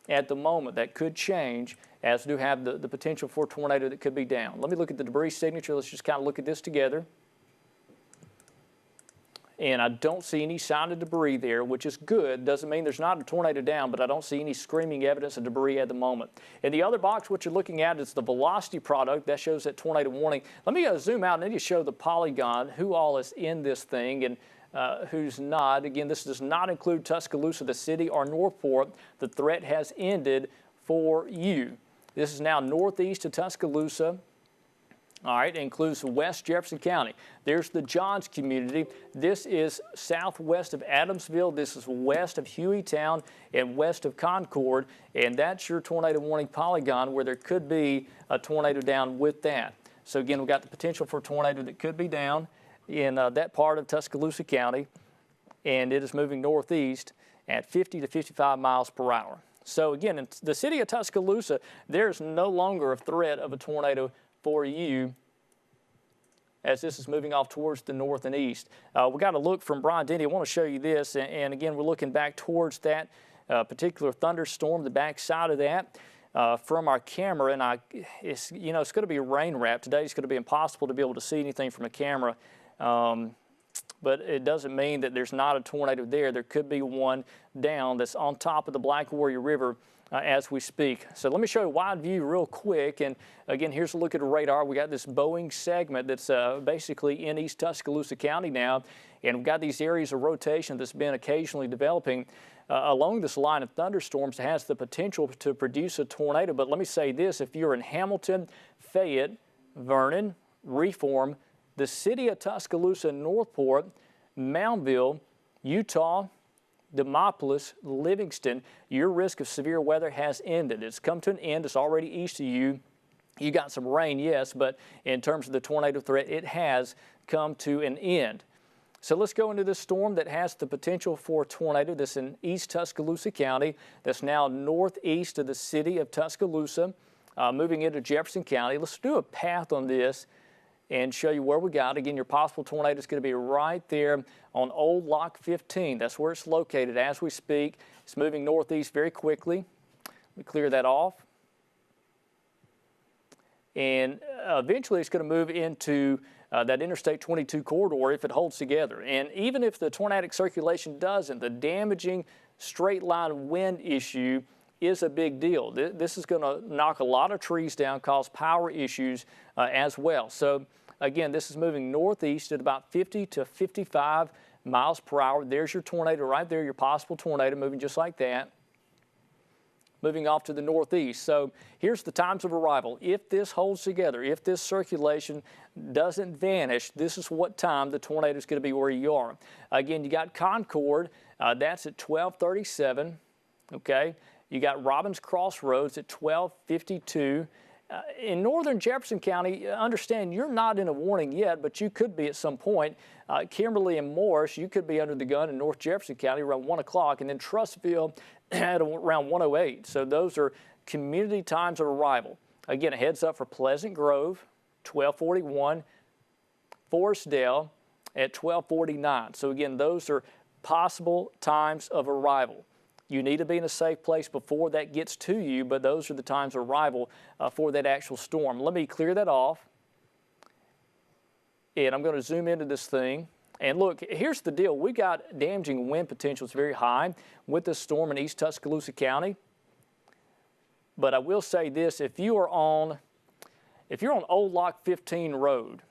at the moment. That could change, as we do have the potential for a tornado that could be down. Let me look at the debris signature. Let's just kind of look at this together. And I don't see any sign of debris there, which is good. Doesn't mean there's not a tornado down, but I don't see any screaming evidence of debris at the moment. In the other box, what you're looking at is the velocity product. That shows that tornado warning. Let me zoom out and then you show the polygon, who all is in this thing and who's not. Again, this does not include Tuscaloosa, the city, or Northport. The threat has ended for you. This is now northeast of Tuscaloosa. All right, it includes West Jefferson County. There's the Johns community. This is southwest of Adamsville. This is west of Hueytown and west of Concord. And that's your tornado warning polygon where there could be a tornado down with that. So again, we've got the potential for a tornado that could be down in that part of Tuscaloosa County. And it is moving northeast at 50 to 55 miles per hour. So again, in the city of Tuscaloosa, there's no longer a threat of a tornado for you as this is moving off towards the north and east. We got a look from Brian Denny. I want to show you this, and again, we're looking back towards that particular thunderstorm, the back side of that from our camera, and it's going to be rain wrapped. Today it's going to be impossible to be able to see anything from a camera. but it doesn't mean that there's not a tornado there. There could be one down that's on top of the Black Warrior River as we speak. So let me show you a wide view real quick. And again, here's a look at the radar. We got this Boeing segment that's basically in East Tuscaloosa County now. And we've got these areas of rotation that's been occasionally developing along this line of thunderstorms that has the potential to produce a tornado. But let me say this, if you're in Hamilton, Fayette, Vernon, Reform, the city of Tuscaloosa, Northport, Moundville, Utah, Demopolis, Livingston, your risk of severe weather has ended. It's come to an end. It's already east of you. You got some rain, yes, but in terms of the tornado threat, it has come to an end. So let's go into this storm that has the potential for a tornado that's in East Tuscaloosa County, that's now northeast of the city of Tuscaloosa, moving into Jefferson County. Let's do a path on this and show you where we got. Again, your possible tornado is going to be right there on Old Lock 15. That's where it's located as we speak. It's moving northeast very quickly. We clear that off. And eventually it's going to move into that Interstate 22 corridor if it holds together. And even if the tornadic circulation doesn't, the damaging straight line wind issue is a big deal. This is going to knock a lot of trees down, cause power issues as well. So again, this is moving northeast at about 50 to 55 miles per hour. There's your tornado right there, your possible tornado moving just like that. Moving off to the northeast. So here's the times of arrival. If this holds together, if this circulation doesn't vanish, this is what time the tornado is going to be where you are. Again, you got Concord, that's at 12:37, okay? You got Robbins Crossroads at 12:52. In northern Jefferson County, understand you're not in a warning yet, but you could be at some point. Kimberly and Morris, you could be under the gun in North Jefferson County around 1 o'clock, and then Trussville at around 1:08. So those are community times of arrival. Again, a heads up for Pleasant Grove, 12:41, Forestdale at 12:49. So again, those are possible times of arrival. You need to be in a safe place before that gets to you, but those are the times of arrival for that actual storm. Let me clear that off. And I'm going to zoom into this thing. And look, here's the deal. We got damaging wind potential. It's very high with this storm in East Tuscaloosa County. But I will say this, if you're on Old Lock 15 Road,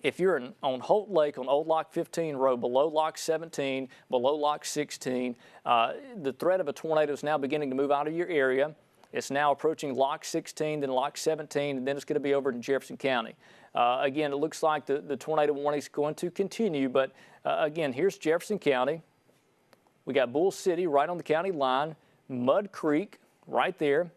if you're on Holt Lake on Old Lock 15 Road, below Lock 17, below Lock 16, the threat of a tornado is now beginning to move out of your area. It's now approaching Lock 16, then Lock 17, and then it's going to be over in Jefferson County. Again, it looks like the tornado warning is going to continue, but again, here's Jefferson County. We got Bull City right on the county line, Mud Creek right there.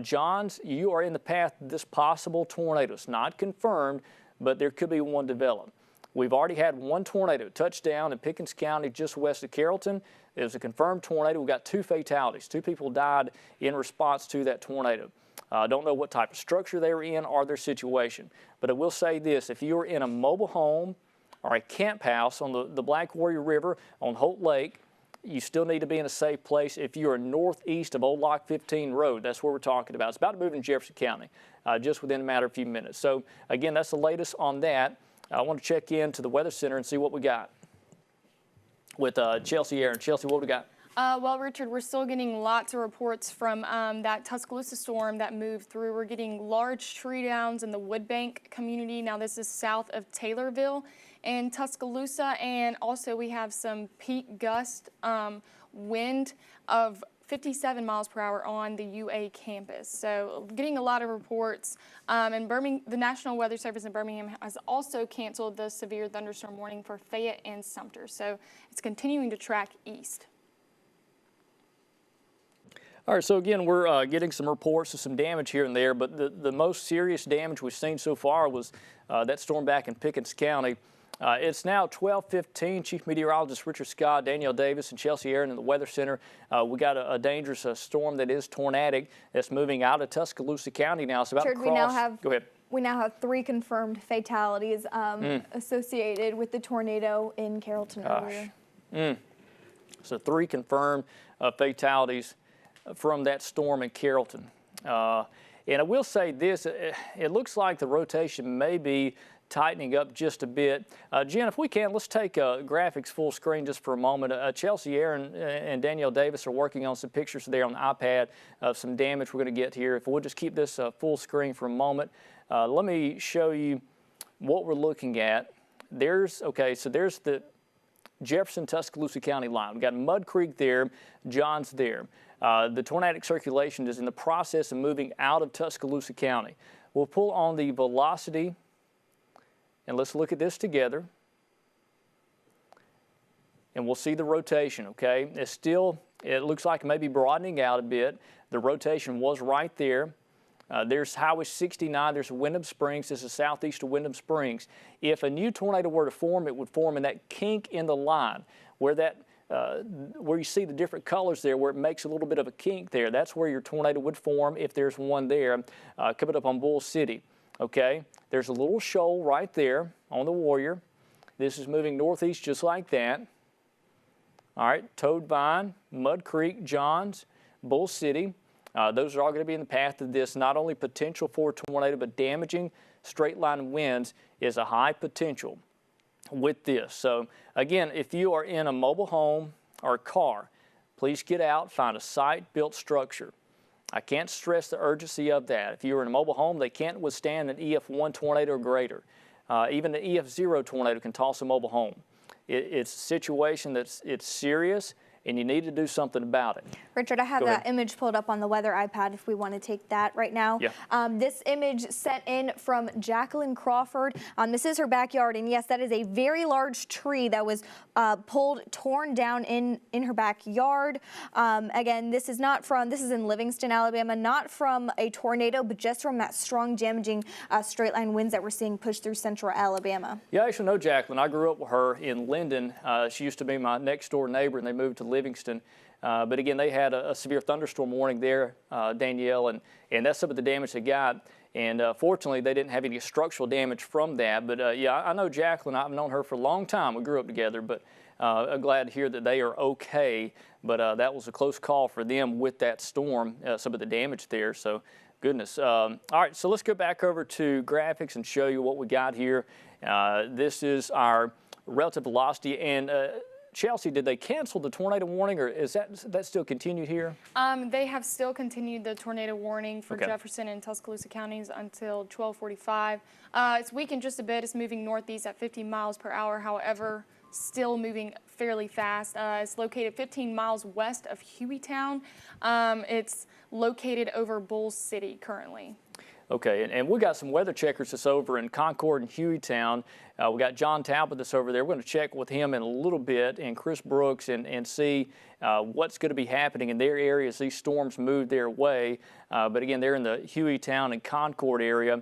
Johns, you are in the path of this possible tornado. It's not confirmed, but there could be one develop. We've already had one tornado touch down in Pickens County just west of Carrollton. It was a confirmed tornado. We got 2 fatalities. 2 people died in response to that tornado. I don't know what type of structure they were in or their situation. But I will say this, if you're in a mobile home or a camp house on the Black Warrior River on Holt Lake, you still need to be in a safe place. If you're northeast of Old Lock 15 Road, that's where we're talking about. It's about to move in Jefferson County just within a matter of a few minutes. So again, that's the latest on that. I want to check into the Weather Center and see what we got with Chelsea Aaron. Chelsea, what we got? Well, Richard, we're still getting lots of reports from that Tuscaloosa storm that moved through. We're getting large tree downs in the Woodbank community. Now, this is south of Taylorville and Tuscaloosa, and also we have some peak gust wind of 57 miles per hour on the UA campus. So getting a lot of reports. And the National Weather Service in Birmingham has also canceled the severe thunderstorm warning for Fayette and Sumter. So it's continuing to track east. All right, so again, we're getting some reports of some damage here and there, but the most serious damage we've seen so far was that storm back in Pickens County. It's now 12:15. Chief Meteorologist Richard Scott, Danielle Davis, and Chelsea Aaron in the Weather Center. We got a dangerous storm that is tornadic that's moving out of Tuscaloosa County now. It's about to cross. Go ahead. We now have 3 confirmed fatalities associated with the tornado in Carrollton earlier. So 3 confirmed fatalities from that storm in Carrollton. And I will say this, it looks like the rotation may be tightening up just a bit. Jen, if we can, let's take graphics full screen just for a moment. Chelsea Aaron and Danielle Davis are working on some pictures there on the iPad of some damage we're going to get here. If we'll just keep this full screen for a moment, let me show you what we're looking at. There's the Jefferson, Tuscaloosa County line. We've got Mud Creek there, John's there. The tornadic circulation is in the process of moving out of Tuscaloosa County. We'll pull on the velocity, and let's look at this together. And we'll see the rotation, okay? It looks like maybe broadening out a bit. The rotation was right there. There's Highway 69, there's Wyndham Springs, this is southeast of Wyndham Springs. If a new tornado were to form, it would form in that kink in the line where you see the different colors there, where it makes a little bit of a kink there. That's where your tornado would form if there's one there coming up on Bull City. Okay, there's a little shoal right there on the Warrior. This is moving northeast just like that. All right, Toad Vine, Mud Creek, Johns, Bull City. Those are all going to be in the path of this. Not only potential for a tornado, but damaging straight line winds is a high potential with this. So again, if you are in a mobile home or a car, please get out, find a site-built structure. I can't stress the urgency of that. If you're in a mobile home, they can't withstand an EF1 tornado or greater. Even an EF0 tornado can toss a mobile home. It's a situation it's serious, and you need to do something about it. Richard, I have that image pulled up on the weather iPad if we want to take that right now. Yeah. This image sent in from Jacqueline Crawford. This is her backyard, and yes, that is a very large tree that was torn down in her backyard. Again, this is in Livingston, Alabama, not from a tornado, but just from that strong damaging straight line winds that we're seeing push through central Alabama. Yeah, I actually know Jacqueline. I grew up with her in Linden. She used to be my next door neighbor, and they moved to Livingston. But again, they had a severe thunderstorm warning there, Danielle, and that's some of the damage they got. And fortunately, they didn't have any structural damage from that. But yeah, I know Jacqueline. I've known her for a long time. We grew up together, but I'm glad to hear that they are okay. But that was a close call for them with that storm, some of the damage there. So goodness. All right, so let's go back over to graphics and show you what we got here. This is our relative velocity. And Chelsea, did they cancel the tornado warning, or is that still continued here? They have still continued the tornado warning for Jefferson and Tuscaloosa counties until 12:45. It's weakened just a bit. It's moving northeast at 50 miles per hour. However, still moving fairly fast. It's located 15 miles west of Hueytown. It's located over Bull City currently. Okay, and we got some weather checkers that's over in Concord and Hueytown. We got John Talbot that's over there. We're going to check with him in a little bit, and Chris Brooks, and see what's going to be happening in their area as these storms move their way. But again, they're in the Hueytown and Concord area.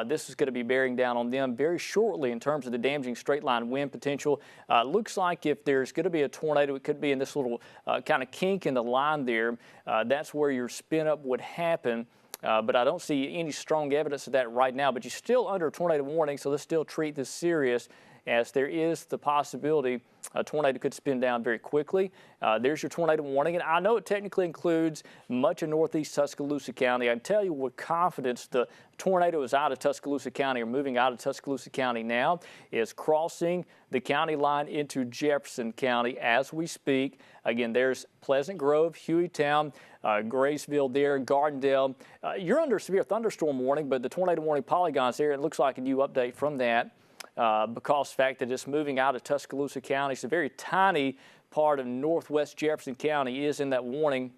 This is going to be bearing down on them very shortly in terms of the damaging straight line wind potential. Looks like if there's going to be a tornado, it could be in this little kind of kink in the line there. That's where your spin up would happen. But I don't see any strong evidence of that right now. But you're still under a tornado warning, so let's still treat this serious, as there is the possibility a tornado could spin down very quickly. There's your tornado warning, and I know it technically includes much of northeast Tuscaloosa County. I can tell you with confidence the tornado is out of Tuscaloosa County, or moving out of Tuscaloosa County now, is crossing the county line into Jefferson County as we speak. Again, there's Pleasant Grove, Hueytown, Graysville there, Gardendale. You're under a severe thunderstorm warning, but the tornado warning polygon's there. It looks like a new update from that. Because of the fact that it's moving out of Tuscaloosa County. It's a very tiny part of northwest Jefferson County is in that warning.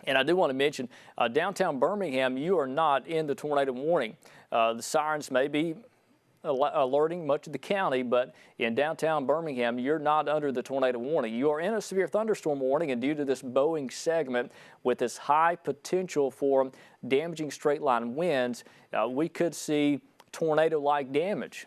And I do want to mention, downtown Birmingham, you are not in the tornado warning. The sirens may be alerting much of the county, but in downtown Birmingham, you're not under the tornado warning. You are in a severe thunderstorm warning, and due to this Boeing segment with this high potential for damaging straight line winds, we could see tornado-like damage,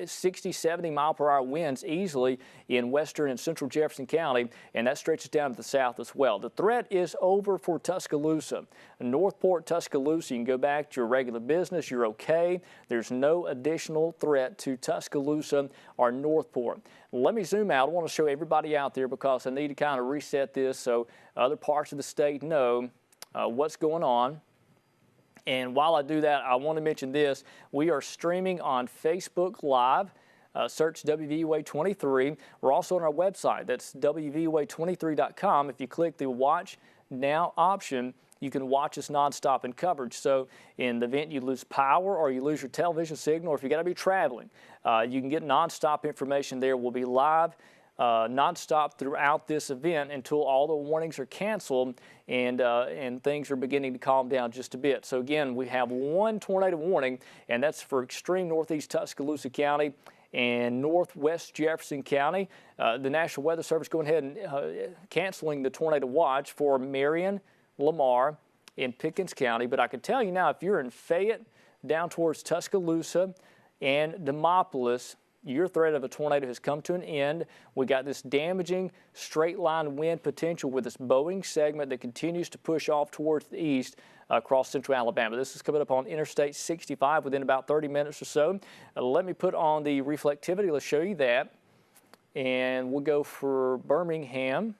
60, 70 mile per hour winds easily in western and central Jefferson County, and that stretches down to the south as well. The threat is over for Tuscaloosa. Northport, Tuscaloosa, you can go back to your regular business. You're okay. There's no additional threat to Tuscaloosa or Northport. Let me zoom out. I want to show everybody out there because I need to kind of reset this so other parts of the state know what's going on. And while I do that, I want to mention this. We are streaming on Facebook Live. Search WVUA 23. We're also on our website. That's WVUA23.com. If you click the Watch Now option, you can watch us nonstop in coverage. So in the event you lose power or you lose your television signal, or if you got to be traveling, you can get nonstop information there. We'll be live nonstop throughout this event until all the warnings are canceled and things are beginning to calm down just a bit. So again, we have one tornado warning, and that's for extreme northeast Tuscaloosa County and northwest Jefferson County. The National Weather Service going ahead and canceling the tornado watch for Marion, Lamar, and Pickens County. But I can tell you now, if you're in Fayette down towards Tuscaloosa and Demopolis, your threat of a tornado has come to an end. We got this damaging straight line wind potential with this bowing segment that continues to push off towards the east across central Alabama. This is coming up on Interstate 65 within about 30 minutes or so. Let me put on the reflectivity. Let's show you that. And we'll go for Birmingham.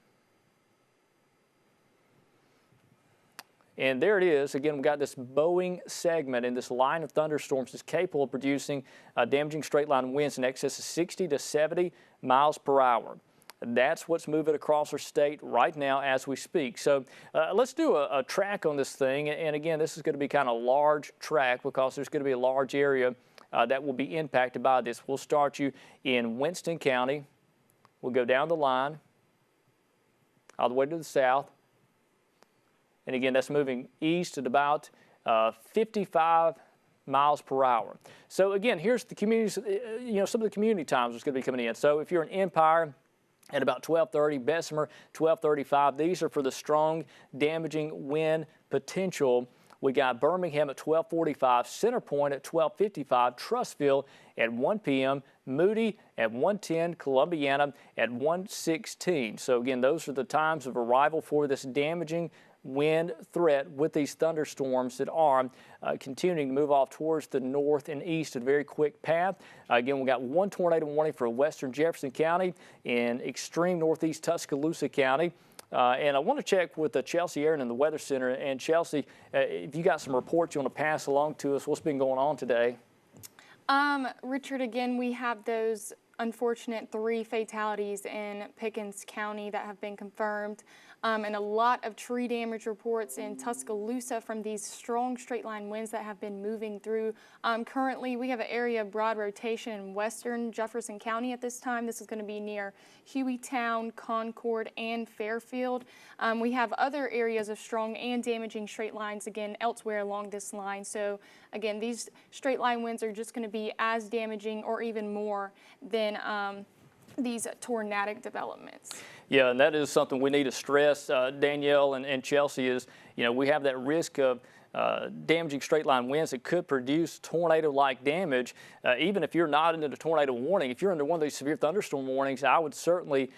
And there it is. Again, we've got this bowing segment, and this line of thunderstorms is capable of producing damaging straight line winds in excess of 60 to 70 miles per hour. That's what's moving across our state right now as we speak. So let's do a track on this thing. And again, this is going to be kind of a large track because there's going to be a large area that will be impacted by this. We'll start you in Winston County. We'll go down the line all the way to the south. And again, that's moving east at about 55 miles per hour. So again, here's the communities, some of the community times that's going to be coming in. So if you're in Empire at about 12:30, Bessemer 12:35, these are for the strong damaging wind potential. We got Birmingham at 12:45, Center Point at 12:55, Trussville at 1 p.m., Moody at 1:10, Columbiana at 1:16. So again, those are the times of arrival for this damaging wind threat with these thunderstorms that are continuing to move off towards the north and east at a very quick path. Again, we got one tornado warning for western Jefferson County and extreme northeast Tuscaloosa County. And I want to check with Chelsea Aaron in the Weather Center. And Chelsea, if you got some reports you want to pass along to us, what's been going on today? Richard, again, we have those unfortunate 3 fatalities in Pickens County that have been confirmed. And a lot of tree damage reports in Tuscaloosa from these strong straight line winds that have been moving through. Currently, we have an area of broad rotation in western Jefferson County at this time. This is going to be near Hueytown, Concord, and Fairfield. We have other areas of strong and damaging straight lines again elsewhere along this line. So again, these straight line winds are just going to be as damaging or even more than these tornadic developments. Yeah, and that is something we need to stress, Danielle and Chelsea, is, we have that risk of damaging straight line winds that could produce tornado-like damage. Even if you're not into the tornado warning, if you're under one of these severe thunderstorm warnings, I would certainly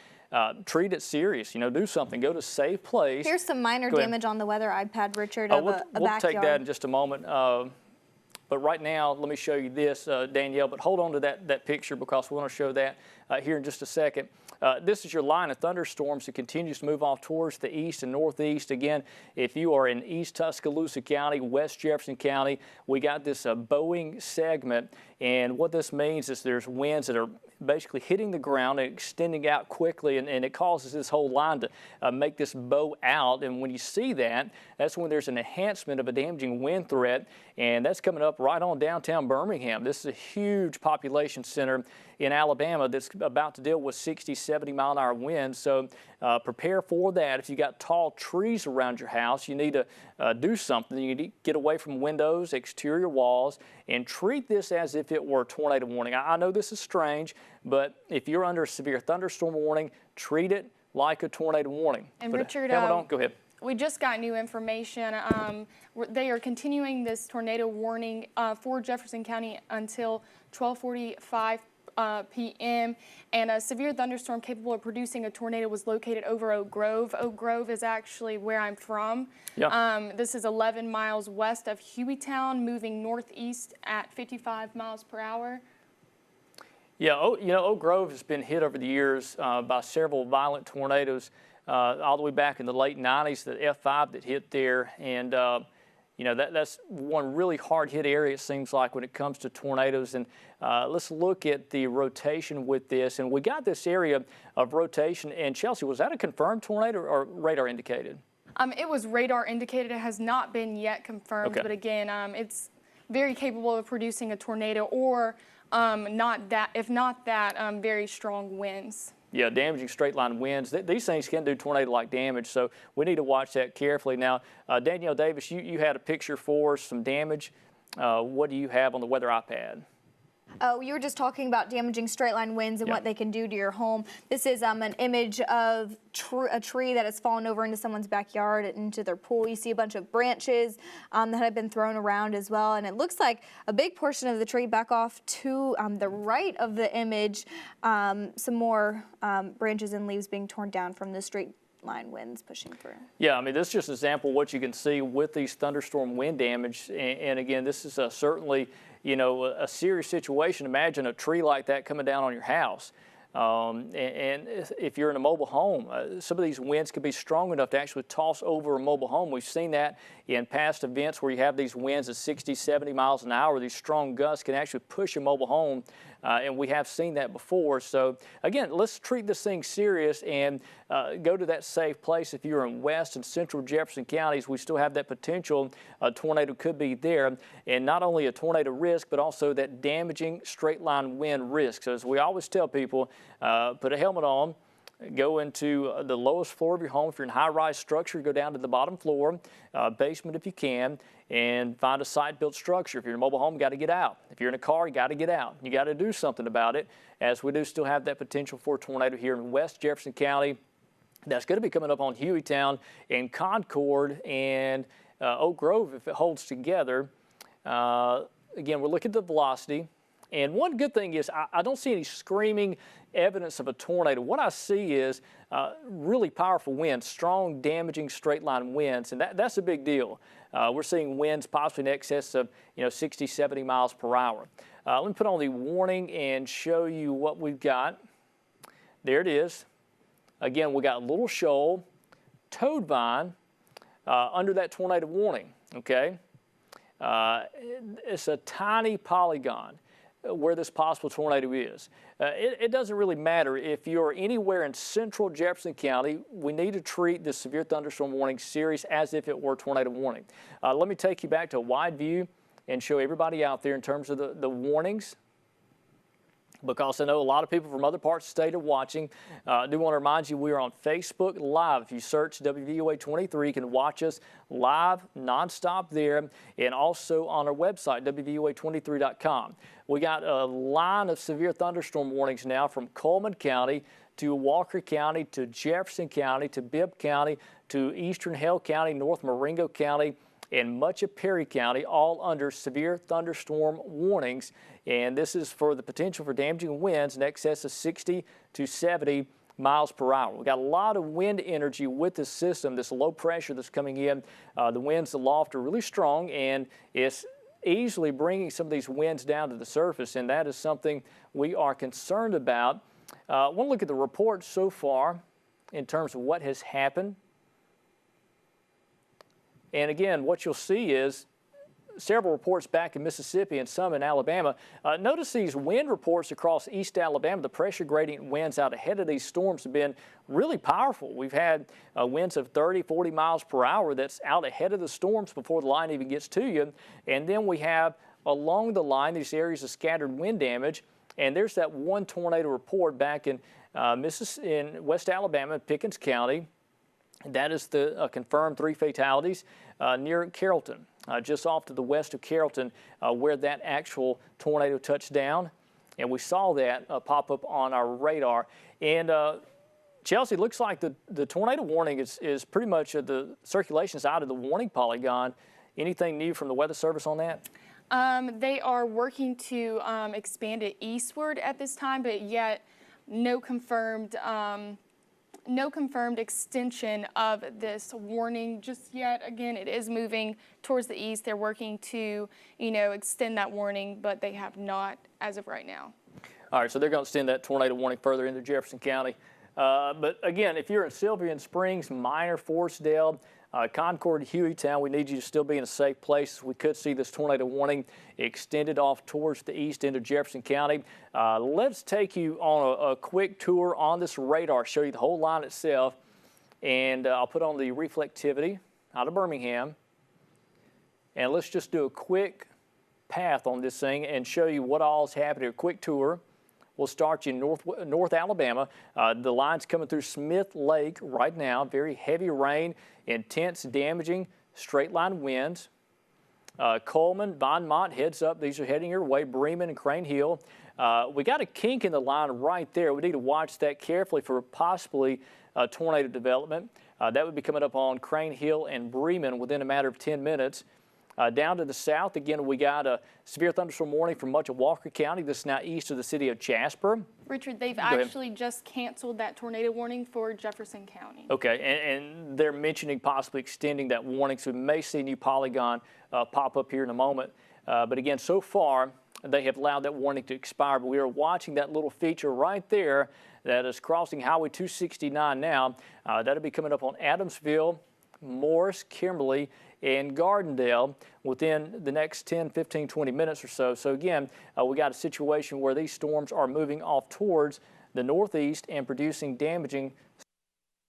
treat it serious. Do something. Go to a safe place. Here's some minor damage on the weather iPad, Richard, of a backyard. We'll take that in just a moment. But right now, let me show you this, Danielle. But hold on to that picture because we want to show that here in just a second. This is your line of thunderstorms that continues to move off towards the east and northeast. Again, if you are in East Tuscaloosa County, West Jefferson County, we got this bowing segment. And what this means is there's winds that are basically hitting the ground and extending out quickly, and it causes this whole line to make this bow out. And when you see that, that's when there's an enhancement of a damaging wind threat, and that's coming up right on downtown Birmingham. This is a huge population center in Alabama that's about to deal with 60, 70 mile an hour winds. So prepare for that. If you got tall trees around your house, you need to do something. You need to get away from windows, exterior walls, and treat this as if it were a tornado warning. I know this is strange, but if you're under a severe thunderstorm warning, treat it like a tornado warning. And Richard, go ahead. We just got new information. They are continuing this tornado warning for Jefferson County until 12:45 p.m. And a severe thunderstorm capable of producing a tornado was located over Oak Grove. Oak Grove is actually where I'm from. Yeah. This is 11 miles west of Hueytown, moving northeast at 55 miles per hour. Yeah, Oak Grove has been hit over the years by several violent tornadoes all the way back in the late 90s, the F5 that hit there. And, you know, that's one really hard hit area, it seems like, when it comes to tornadoes. And let's look at the rotation with this. And we got this area of rotation. And Chelsea, was that a confirmed tornado or radar indicated? It was radar indicated. It has not been yet confirmed. Okay. But again, it's very capable of producing a tornado, or if not that, very strong winds. Yeah, damaging straight line winds. These things can do tornado-like damage, so we need to watch that carefully. Now, Danielle Davis, you had a picture for some damage. What do you have on the weather iPad? Oh, you were just talking about damaging straight line winds and what they can do to your home. This is an image of a tree that has fallen over into someone's backyard, into their pool. You see a bunch of branches that have been thrown around as well, and it looks like a big portion of the tree back off to the right of the image, some more branches and leaves being torn down from the straight line winds pushing through. Yeah, I mean, this is just an example of what you can see with these thunderstorm wind damage. And again, this is certainly, you know, a serious situation. Imagine a tree like that coming down on your house. And if you're in a mobile home, some of these winds could be strong enough to actually toss over a mobile home. We've seen that in past events where you have these winds at 60, 70 miles an hour. These strong gusts can actually push a mobile home, and we have seen that before. So again, let's treat this thing serious and go to that safe place. If you're in West and Central Jefferson counties, we still have that potential. A tornado could be there, and not only a tornado risk, but also that damaging straight line wind risk. So as we always tell people, put a helmet on, go into the lowest floor of your home. If you're in a high-rise structure, go down to the bottom floor, basement if you can, and find a site-built structure. If you're in a mobile home, you got to get out. If you're in a car, you got to get out. You got to do something about it, as we do still have that potential for a tornado here in West Jefferson County. That's going to be coming up on Hueytown and Concord and Oak Grove if it holds together. Again, we're looking at the velocity. And one good thing is I don't see any screaming evidence of a tornado. What I see is really powerful winds, strong, damaging straight line winds, and that's a big deal. We're seeing winds possibly in excess of 60, 70 miles per hour. Let me put on the warning and show you what we've got. There it is. Again, we got a little shoal, toad vine under that tornado warning, okay? It's a tiny polygon where this possible tornado is. It doesn't really matter if you're anywhere in central Jefferson County. We need to treat the severe thunderstorm warning serious as if it were tornado warning. Let me take you back to a wide view and show everybody out there in terms of the warnings, because I know a lot of people from other parts of the state are watching. I do want to remind you we are on Facebook Live. If you search WVOA 23, you can watch us live, nonstop there, and also on our website, WVOA23.com. We got a line of severe thunderstorm warnings now from Coleman County to Walker County to Jefferson County to Bibb County to Eastern Hale County, North Marengo County, and much of Perry County, all under severe thunderstorm warnings. And this is for the potential for damaging winds in excess of 60 to 70 miles per hour. We've got a lot of wind energy with this system, this low pressure that's coming in. The winds aloft are really strong, and it's easily bringing some of these winds down to the surface, and that is something we are concerned about. I want to look at the reports so far in terms of what has happened. And again, what you'll see is several reports back in Mississippi and some in Alabama. Notice these wind reports across East Alabama. The pressure gradient winds out ahead of these storms have been really powerful. We've had winds of 30, 40 miles per hour that's out ahead of the storms before the line even gets to you. And then we have along the line these areas of scattered wind damage. And there's that one tornado report back in West Alabama, Pickens County. That is the confirmed 3 fatalities near Carrollton, just off to the west of Carrollton, where that actual tornado touched down. And we saw that pop up on our radar. And Chelsea, looks like the tornado warning is pretty much at the circulation side of the warning polygon. Anything new from the Weather Service on that? They are working to expand it eastward at this time, but yet no confirmed extension of this warning just yet. Again, it is moving towards the east. They're working to, extend that warning, but they have not as of right now. All right, so they're going to extend that tornado warning further into Jefferson County. But again, if you're in Sylvan Springs, Minor, Forestdale, Concord, Hueytown, we need you to still be in a safe place. We could see this tornado warning extended off towards the east into Jefferson County. Let's take you on a quick tour on this radar, show you the whole line itself, and I'll put on the reflectivity out of Birmingham. And let's just do a quick path on this thing and show you what all is happening. A quick tour. We'll start you in North Alabama. The line's coming through Smith Lake right now. Very heavy rain, intense damaging, straight line winds. Coleman, Vinemont, heads up. These are heading your way. Bremen and Crane Hill. We got a kink in the line right there. We need to watch that carefully for possibly tornado development. That would be coming up on Crane Hill and Bremen within a matter of 10 minutes. Down to the south, again, we got a severe thunderstorm warning for much of Walker County. This is now east of the city of Jasper. Richard, they've actually just canceled that tornado warning for Jefferson County. Okay, and they're mentioning possibly extending that warning, so we may see a new polygon pop up here in a moment. But again, so far, they have allowed that warning to expire, but we are watching that little feature right there that is crossing Highway 269 now. That'll be coming up on Adamsville, Morris, Kimberly, and Gardendale within the next 10, 15, 20 minutes or so. So again, we got a situation where these storms are moving off towards the northeast and producing damaging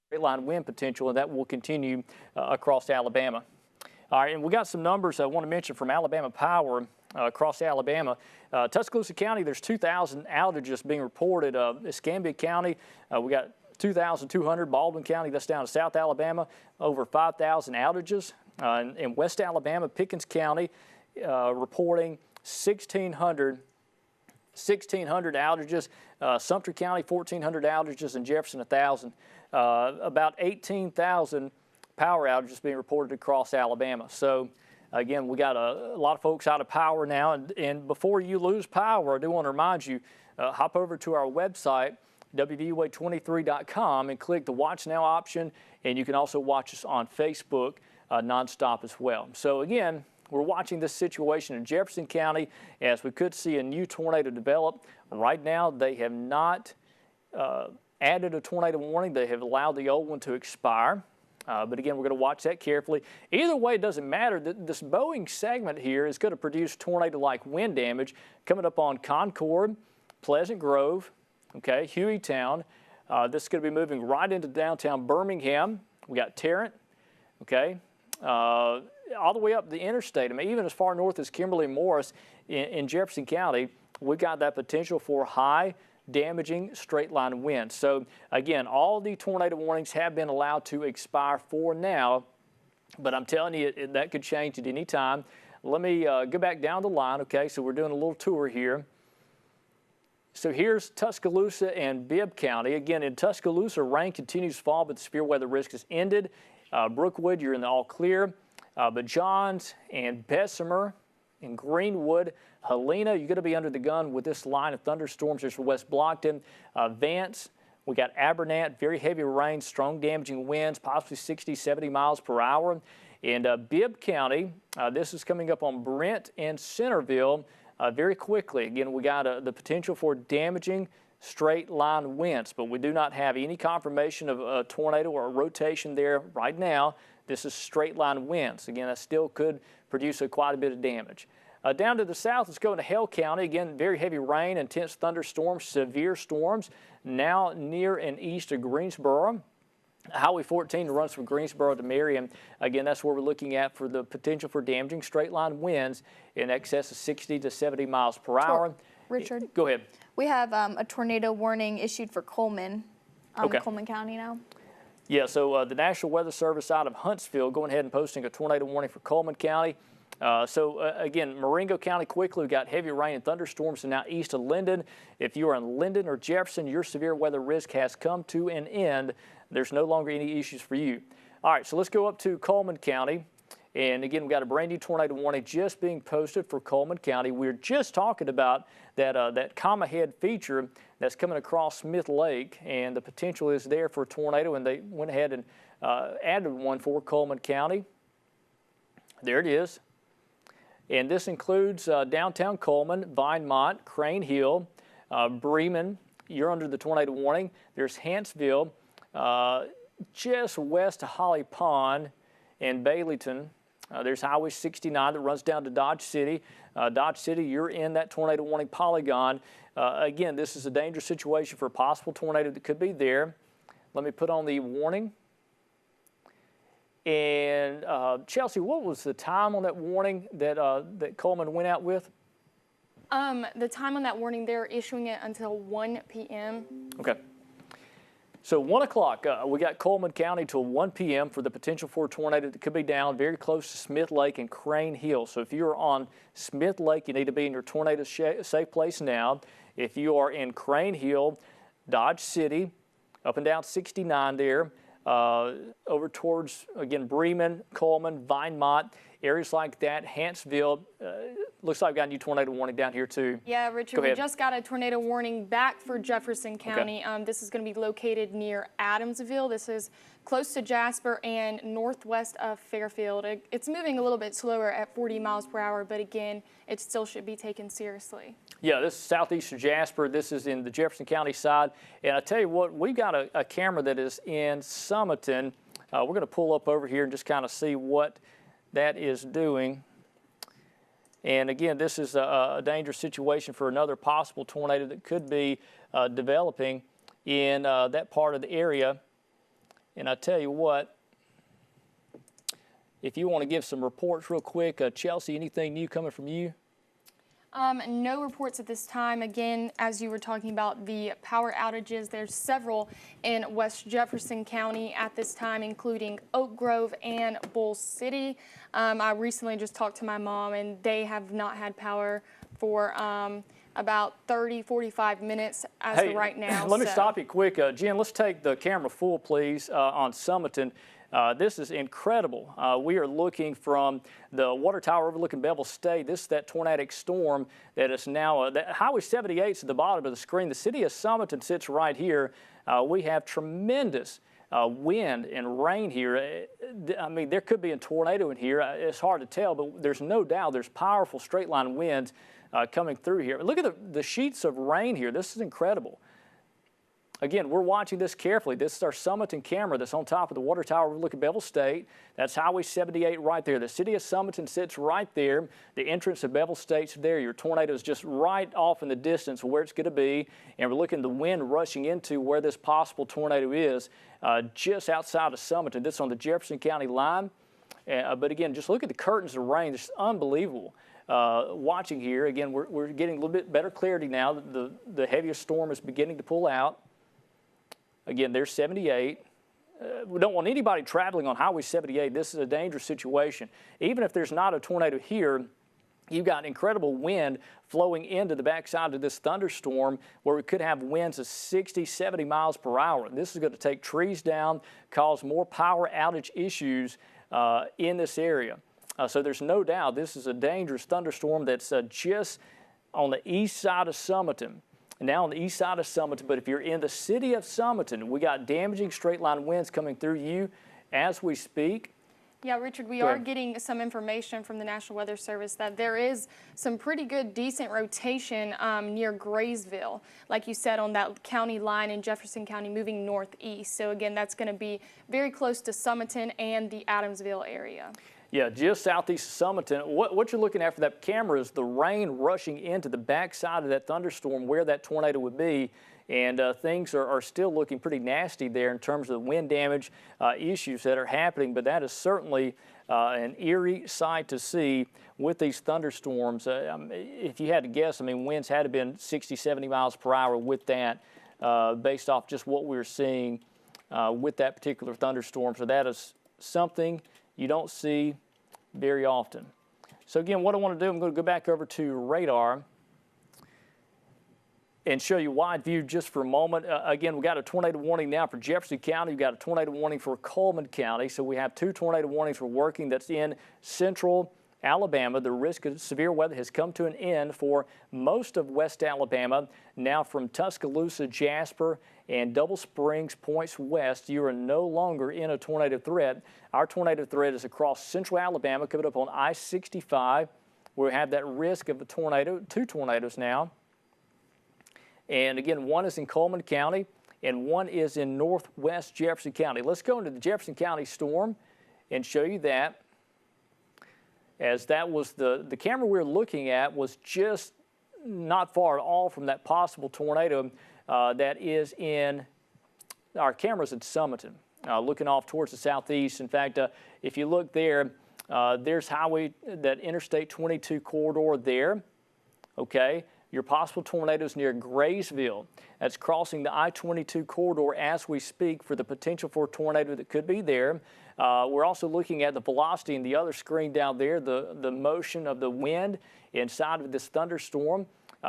straight line wind potential, and that will continue across Alabama. All right, and we got some numbers I want to mention from Alabama Power across Alabama. Tuscaloosa County, there's 2,000 outages being reported. Escambia County, we got 2,200. Baldwin County, that's down to South Alabama, over 5,000 outages. In West Alabama, Pickens County reporting 1,600 outages. Sumter County, 1,400 outages, and Jefferson, 1,000. About 18,000 power outages being reported across Alabama. So, again, we got a lot of folks out of power now. And before you lose power, I do want to remind you, hop over to our website, WVUA23.com, and click the Watch Now option. And you can also watch us on Facebook nonstop as well. So again, we're watching this situation in Jefferson County as we could see a new tornado develop. Right now, they have not added a tornado warning. They have allowed the old one to expire. But again, we're going to watch that carefully. Either way, it doesn't matter. This Boeing segment here is going to produce tornado-like wind damage coming up on Concord, Pleasant Grove, okay, Hueytown. This is going to be moving right into downtown Birmingham. We got Tarrant, okay, all the way up the interstate. I mean, even as far north as Kimberly and Morris in Jefferson County, we've got that potential for high damaging straight line winds. So again, all the tornado warnings have been allowed to expire for now, but I'm telling you that could change at any time. Let me go back down the line, okay, so we're doing a little tour here. So here's Tuscaloosa and Bibb County. Again, in Tuscaloosa, rain continues to fall, but the severe weather risk is ended. Brookwood, you're in the all clear. But Johns and Bessemer and Greenwood, Helena, you're going to be under the gun with this line of thunderstorms. There's for West Blockton. Vance, we got Abernant, very heavy rain, strong damaging winds, possibly 60, 70 miles per hour. And Bibb County, this is coming up on Brent and Centerville very quickly. Again, we got the potential for damaging straight line winds, but we do not have any confirmation of a tornado or a rotation there right now. This is straight line winds. Again, that still could produce quite a bit of damage. Down to the south, let's go into Hale County. Again, very heavy rain, intense thunderstorms, severe storms, now near and east of Greensboro. Highway 14 runs from Greensboro to Marion. Again, that's where we're looking at for the potential for damaging straight line winds in excess of 60 to 70 miles per hour. Richard, go ahead. We have a tornado warning issued for Coleman, Coleman County now. Yeah, so the National Weather Service out of Huntsville going ahead and posting a tornado warning for Coleman County. Again, Marengo County quickly, we got heavy rain and thunderstorms and now east of Linden. If you are in Linden or Jefferson, your severe weather risk has come to an end. There's no longer any issues for you. All right, so let's go up to Coleman County. And again, we've got a brand new tornado warning just being posted for Coleman County. We're just talking about that comma head feature that's coming across Smith Lake, and the potential is there for a tornado, and they went ahead and added one for Coleman County. There it is. And this includes downtown Coleman, Vinemont, Crane Hill, Bremen. You're under the tornado warning. There's Hanceville, just west of Holly Pond, and Baileyton. There's Highway 69 that runs down to Dodge City. Dodge City, you're in that tornado warning polygon. Again, this is a dangerous situation for a possible tornado that could be there. Let me put on the warning. And Chelsea, what was the time on that warning that that Coleman went out with? The time on that warning, they're issuing it until 1 p.m. Okay. So 1 o'clock, we got Coleman County till 1 p.m. for the potential for a tornado that could be down very close to Smith Lake and Crane Hill. So if you're on Smith Lake, you need to be in your tornado safe place now. If you are in Crane Hill, Dodge City, up and down 69 there, over towards, again, Bremen, Coleman, Vinemont, areas like that, Hanceville. Looks like I've got a new tornado warning down here too. Yeah, Richard, we just got a tornado warning back for Jefferson County. Okay. This is going to be located near Adamsville. This is close to Jasper and northwest of Fairfield. It's moving a little bit slower at 40 miles per hour, but again, it still should be taken seriously. Yeah, this is southeast of Jasper. This is in the Jefferson County side. And I tell you what, we've got a camera that is in Summerton. We're going to pull up over here and just kind of see what that is doing. And again, this is a dangerous situation for another possible tornado that could be developing in that part of the area. And I tell you what, if you want to give some reports real quick, Chelsea, anything new coming from you? No reports at this time. Again, as you were talking about the power outages, there's several in West Jefferson County at this time, including Oak Grove and Bull City. I recently just talked to my mom, and they have not had power for about 45 minutes as of right now. Let me stop you quick. Jen, let's take the camera full, please, on Summerton. This is incredible. We are looking from the water tower overlooking Bevel State. This is that tornadic storm that is now, Highway 78 is at the bottom of the screen. The city of Summerton sits right here. We have tremendous wind and rain here. I mean, there could be a tornado in here. It's hard to tell, but there's no doubt there's powerful straight line winds coming through here. Look at the sheets of rain here. This is incredible. Again, we're watching this carefully. This is our Summerton camera that's on top of the water tower overlooking Bevel State. That's Highway 78 right there. The city of Summerton sits right there. The entrance of Bevel State's there. Your tornado is just right off in the distance where it's going to be. And we're looking at the wind rushing into where this possible tornado is, just outside of Summerton. This is on the Jefferson County line. But again, just look at the curtains of rain. It's unbelievable. Watching here, again, we're getting a little bit better clarity now. The heaviest storm is beginning to pull out. Again, there's 78. We don't want anybody traveling on Highway 78. This is a dangerous situation. Even if there's not a tornado here, you've got incredible wind flowing into the backside of this thunderstorm where we could have winds of 60, 70 miles per hour. This is going to take trees down, cause more power outage issues in this area. So there's no doubt this is a dangerous thunderstorm that's just on the east side of Summerton. Now on the east side of Summerton, but if you're in the city of Summerton, we got damaging straight line winds coming through you as we speak. Yeah, Richard, we are getting some information from the National Weather Service that there is some pretty good, decent rotation near Graysville, like you said, on that county line in Jefferson County moving northeast. So again, that's going to be very close to Summerton and the Adamsville area. Yeah, just southeast of Summerton. What you're looking at for that camera is the rain rushing into the backside of that thunderstorm where that tornado would be. And things are still looking pretty nasty there in terms of the wind damage issues that are happening. But that is certainly an eerie sight to see with these thunderstorms. If you had to guess, I mean, winds had to have been 60, 70 miles per hour with that based off just what we were seeing with that particular thunderstorm. So that is something you don't see very often. So again, what I want to do, I'm going to go back over to radar and show you wide view just for a moment. Again, we've got a tornado warning now for Jefferson County. We've got a tornado warning for Coleman County. So we have two tornado warnings for working that's in central Alabama. The risk of severe weather has come to an end for most of West Alabama. Now from Tuscaloosa, Jasper, and Double Springs points west, you are no longer in a tornado threat. Our tornado threat is across central Alabama, coming up on I-65. We have that risk of a tornado, two tornadoes now. And again, one is in Coleman County and one is in northwest Jefferson County. Let's go into the Jefferson County storm and show you that, as that was the camera we were looking at was just not far at all from that possible tornado that is in our cameras at Summerton, looking off towards the southeast. In fact, if you look there, there's that Interstate 22 corridor there, okay? Your possible tornadoes near Graysville. That's crossing the I-22 corridor as we speak for the potential for a tornado that could be there. We're also looking at the velocity in the other screen down there, the motion of the wind inside of this thunderstorm.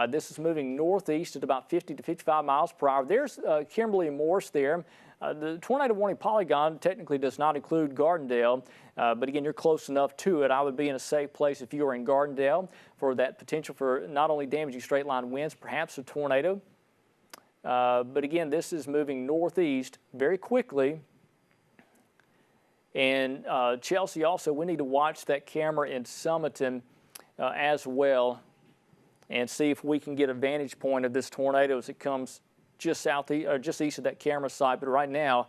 This is moving northeast at about 50 to 55 miles per hour. There's Kimberly and Morse there. The tornado warning polygon technically does not include Gardendale, but again, you're close enough to it. I would be in a safe place if you were in Gardendale for that potential for not only damaging straight line winds, perhaps a tornado. But again, this is moving northeast very quickly. And Chelsea, also, we need to watch that camera in Summerton as well and see if we can get a vantage point of this tornado as it comes just just east of that camera site. But right now,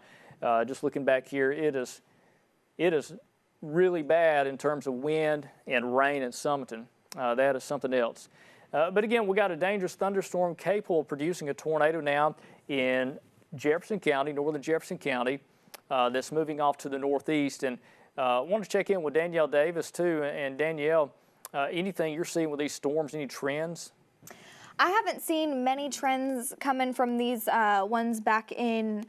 just looking back here, it is really bad in terms of wind and rain in Summerton. That is something else. But again, we got a dangerous thunderstorm capable of producing a tornado now in Jefferson County, northern Jefferson County, that's moving off to the northeast. And I want to check in with Danielle Davis too. And Danielle, anything you're seeing with these storms, any trends? I haven't seen many trends coming from these ones back in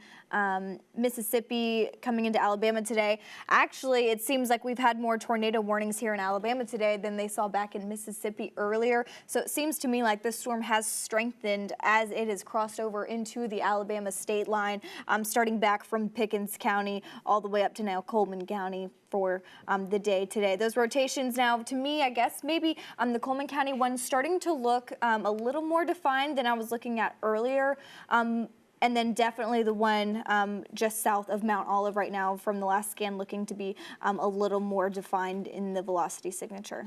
Mississippi coming into Alabama today. Actually, it seems like we've had more tornado warnings here in Alabama today than they saw back in Mississippi earlier. So it seems to me like this storm has strengthened as it has crossed over into the Alabama state line, starting back from Pickens County all the way up to now Coleman County for the day today. Those rotations now, to me, I guess maybe the Coleman County one starting to look a little more defined than I was looking at earlier. And then definitely the one just south of Mount Olive right now from the last scan looking to be a little more defined in the velocity signature.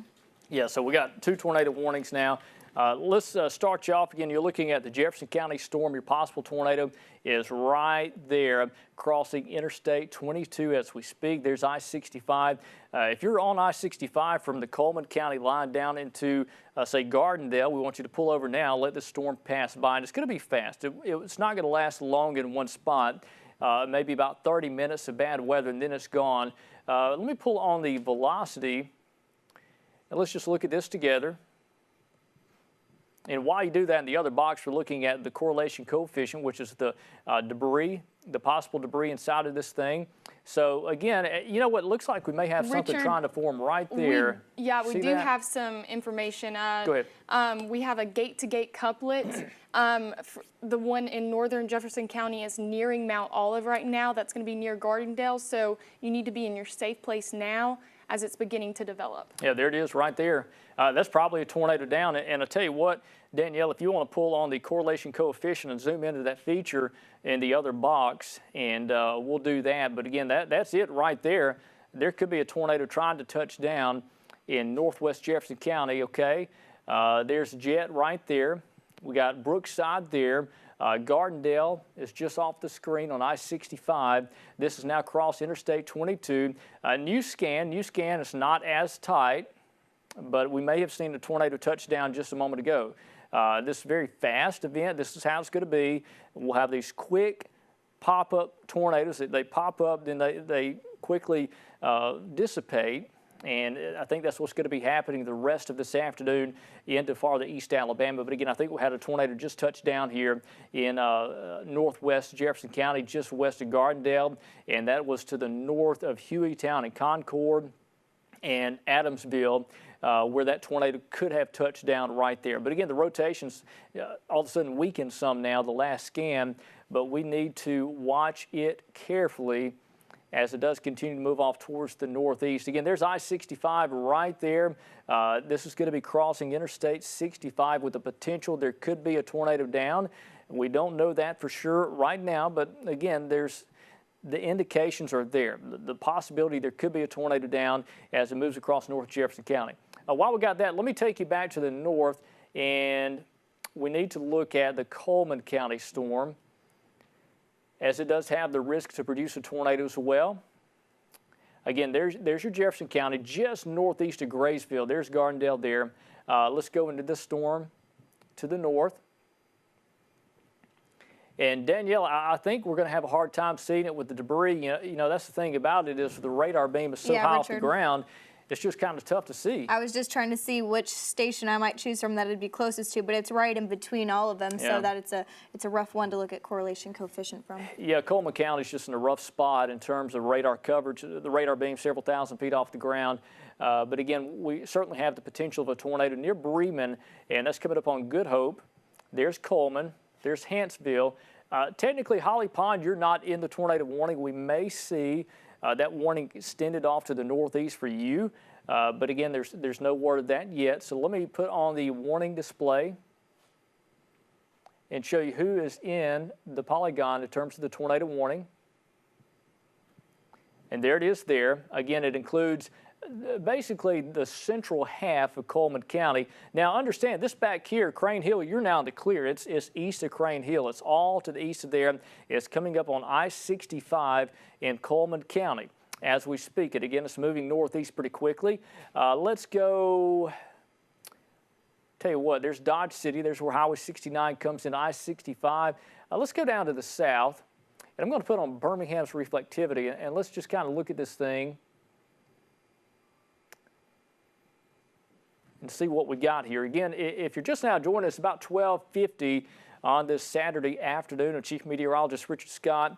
Yeah, so we got 2 tornado warnings now. Let's start you off again. You're looking at the Jefferson County storm. Your possible tornado is right there crossing Interstate 22 as we speak. There's I-65. If you're on I-65 from the Coleman County line down into, say, Gardendale, we want you to pull over now, let the storm pass by. And it's going to be fast. It's not going to last long in one spot, maybe about 30 minutes of bad weather, and then it's gone. Let me pull on the velocity, and let's just look at this together. And while you do that in the other box, we're looking at the correlation coefficient, which is the debris, the possible debris inside of this thing. So again, you know what, it looks like we may have something trying to form right there. We do have some information. Go ahead. We have a gate-to-gate couplet. The one in northern Jefferson County is nearing Mount Olive right now. That's going to be near Gardendale. So you need to be in your safe place now as it's beginning to develop. Yeah, there it is right there. That's probably a tornado down. And I tell you what, Danielle, if you want to pull on the correlation coefficient and zoom into that feature in the other box, and we'll do that. But again, that's it right there. There could be a tornado trying to touch down in northwest Jefferson County, okay? There's Jet right there. We got Brookside there. Gardendale is just off the screen on I-65. This is now cross Interstate 22. New scan is not as tight, but we may have seen a tornado touchdown just a moment ago. This is a very fast event. This is how it's going to be. We'll have these quick pop-up tornadoes. They pop up, then they quickly dissipate. And I think that's what's going to be happening the rest of this afternoon into farther east Alabama. But again, I think we had a tornado just touch down here in northwest Jefferson County, just west of Gardendale. And that was to the north of Hueytown and Concord and Adamsville, where that tornado could have touched down right there. But again, the rotations all of a sudden weakened some now, the last scan. But we need to watch it carefully as it does continue to move off towards the northeast. Again, there's I-65 right there. This is going to be crossing Interstate 65 with the potential there could be a tornado down. We don't know that for sure right now, but again, the indications are there. The possibility there could be a tornado down as it moves across North Jefferson County. While we got that, let me take you back to the north, and we need to look at the Coleman County storm, as it does have the risk to produce a tornado as well. Again, there's your Jefferson County, just northeast of Graysville. There's Gardendale there. Let's go into this storm to the north. And Danielle, I think we're going to have a hard time seeing it with the debris. You know, that's the thing about it is the radar beam is so high off the ground, it's just kind of tough to see. I was just trying to see which station I might choose from that it'd be closest to, but it's right in between all of them, so that it's a rough one to look at correlation coefficient from. Yeah, Coleman County is just in a rough spot in terms of radar coverage. The radar beam several thousand feet off the ground. But again, we certainly have the potential of a tornado near Bremen, and that's coming up on Good Hope. There's Coleman. There's Hanceville. Technically, Holly Pond, you're not in the tornado warning. We may see that warning extended off to the northeast for you. But again, there's no word of that yet. So let me put on the warning display and show you who is in the polygon in terms of the tornado warning. And there it is there. Again, it includes basically the central half of Coleman County. Now understand, this back here, Crane Hill, you're now in the clear. It's east of Crane Hill. It's all to the east of there. It's coming up on I-65 in Coleman County as we speak. It again, it's moving northeast pretty quickly. Let's go, tell you what, there's Dodge City. There's where Highway 69 comes in I-65. Let's go down to the south. And I'm going to put on Birmingham's reflectivity, and let's just kind of look at this thing and see what we got here. Again, if you're just now joining us, about 12:50 on this Saturday afternoon, and Chief Meteorologist Richard Scott.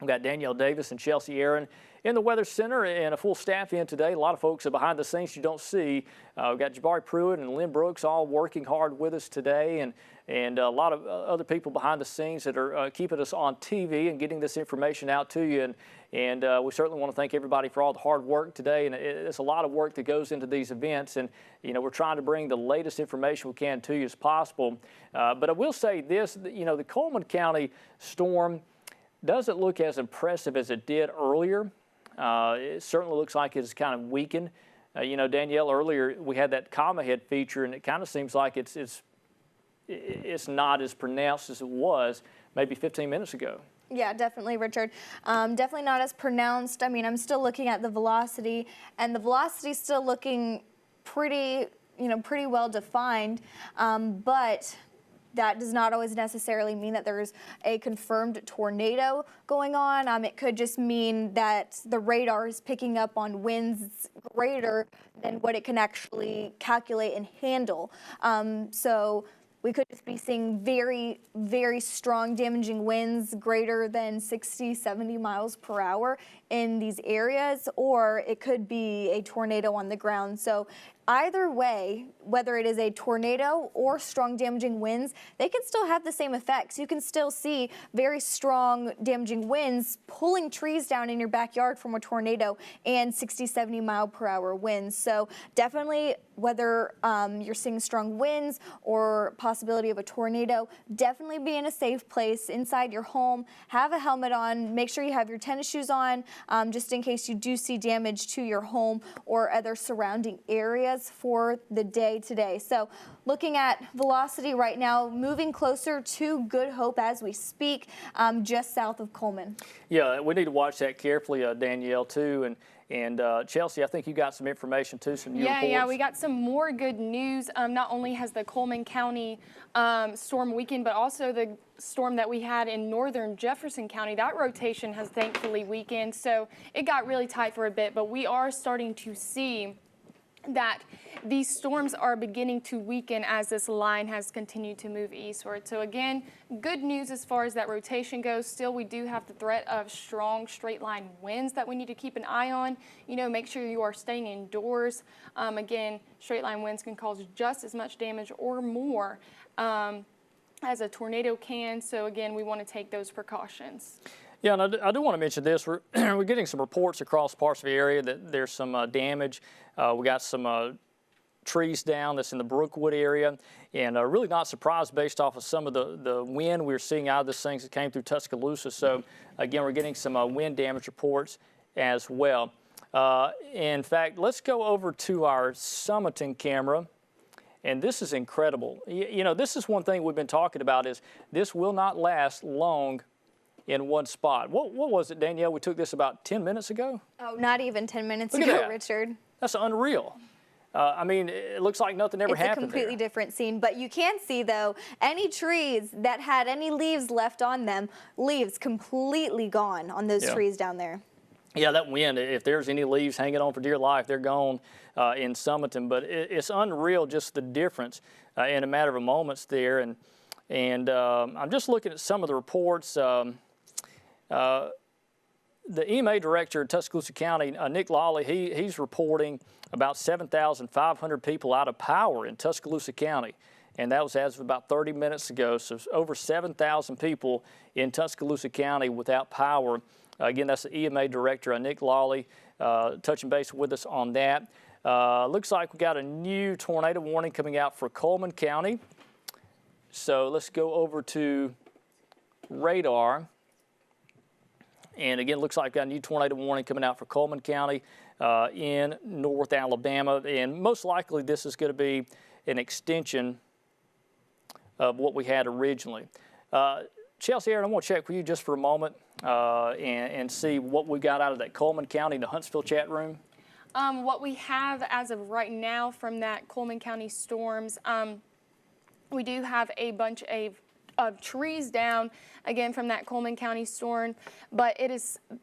We've got Danielle Davis and Chelsea Aaron in the Weather Center and a full staff in today. A lot of folks are behind the scenes you don't see. We've got Jabari Pruitt and Lynn Brooks all working hard with us today, and a lot of other people behind the scenes that are keeping us on TV and getting this information out to you. And we certainly want to thank everybody for all the hard work today. And it's a lot of work that goes into these events. And, you know, we're trying to bring the latest information we can to you as possible. But I will say this, you know, the Coleman County storm doesn't look as impressive as it did earlier. It certainly looks like it's kind of weakened. You know, Danielle, earlier we had that comma head feature, and it kind of seems like it's not as pronounced as it was maybe 15 minutes ago. Yeah, definitely, Richard. Definitely not as pronounced. I mean, I'm still looking at the velocity, and the velocity is still looking pretty well defined, but that does not always necessarily mean that there's a confirmed tornado going on. It could just mean that the radar is picking up on winds greater than what it can actually calculate and handle. So we could just be seeing very, very strong damaging winds greater than 60, 70 miles per hour in these areas, or it could be a tornado on the ground. So either way, whether it is a tornado or strong damaging winds, they can still have the same effects. You can still see very strong damaging winds pulling trees down in your backyard from a tornado and 60, 70 mile per hour winds. So definitely, whether you're seeing strong winds or possibility of a tornado, definitely be in a safe place inside your home. Have a helmet on. Make sure you have your tennis shoes on just in case you do see damage to your home or other surrounding areas for the day today. So looking at velocity right now, moving closer to Good Hope as we speak, just south of Coleman. Yeah, we need to watch that carefully, Danielle, too. And Chelsea, I think you got some information too, some new reports. Yeah, we got some more good news. Not only has the Coleman County storm weakened, but also the storm that we had in northern Jefferson County, that rotation has thankfully weakened. So it got really tight for a bit, but we are starting to see that these storms are beginning to weaken as this line has continued to move eastward. So again, good news as far as that rotation goes. Still, we do have the threat of strong straight line winds that we need to keep an eye on. You know, make sure you are staying indoors. Again, straight line winds can cause just as much damage or more as a tornado can. So again, we want to take those precautions. Yeah, and I do want to mention this. We're getting some reports across parts of the area that there's some damage. We got some trees down that's in the Brookwood area, and really not surprised based off of some of the wind we're seeing out of this thing that came through Tuscaloosa. So again, we're getting some wind damage reports as well. In fact, let's go over to our Summiton camera. And this is incredible. You know, this is one thing we've been talking about is this will not last long in one spot. What was it, Danielle? We took this about 10 minutes ago? Oh, not even 10 minutes Look at ago, that. Richard. That's unreal. I mean, it looks like nothing ever happened. It's a completely there. different scene, but you can see, though, any trees that had any leaves left on them, leaves completely gone on those trees down there. Yeah, that wind, if there's any leaves hanging on for dear life, they're gone in Summerton. But it's unreal just the difference in a matter of moments there. And I'm just looking at some of the reports. The EMA director of Tuscaloosa County, Nick Lawley, he's reporting about 7,500 people out of power in Tuscaloosa County. And that was as of about 30 minutes ago. So over 7,000 people in Tuscaloosa County without power. Again, that's the EMA director, Nick Lawley, touching base with us on that. Looks like we got a new tornado warning coming out for Coleman County. So let's go over to radar. And again, looks like we've got a new tornado warning coming out for Coleman County in North Alabama. And most likely this is going to be an extension of what we had originally. Chelsea, Aaron, I want to check with you just for a moment and see what we got out of that Coleman County, the Huntsville chat room. What we have as of right now from that Coleman County storms, we do have a bunch of trees down again from that Coleman County storm, but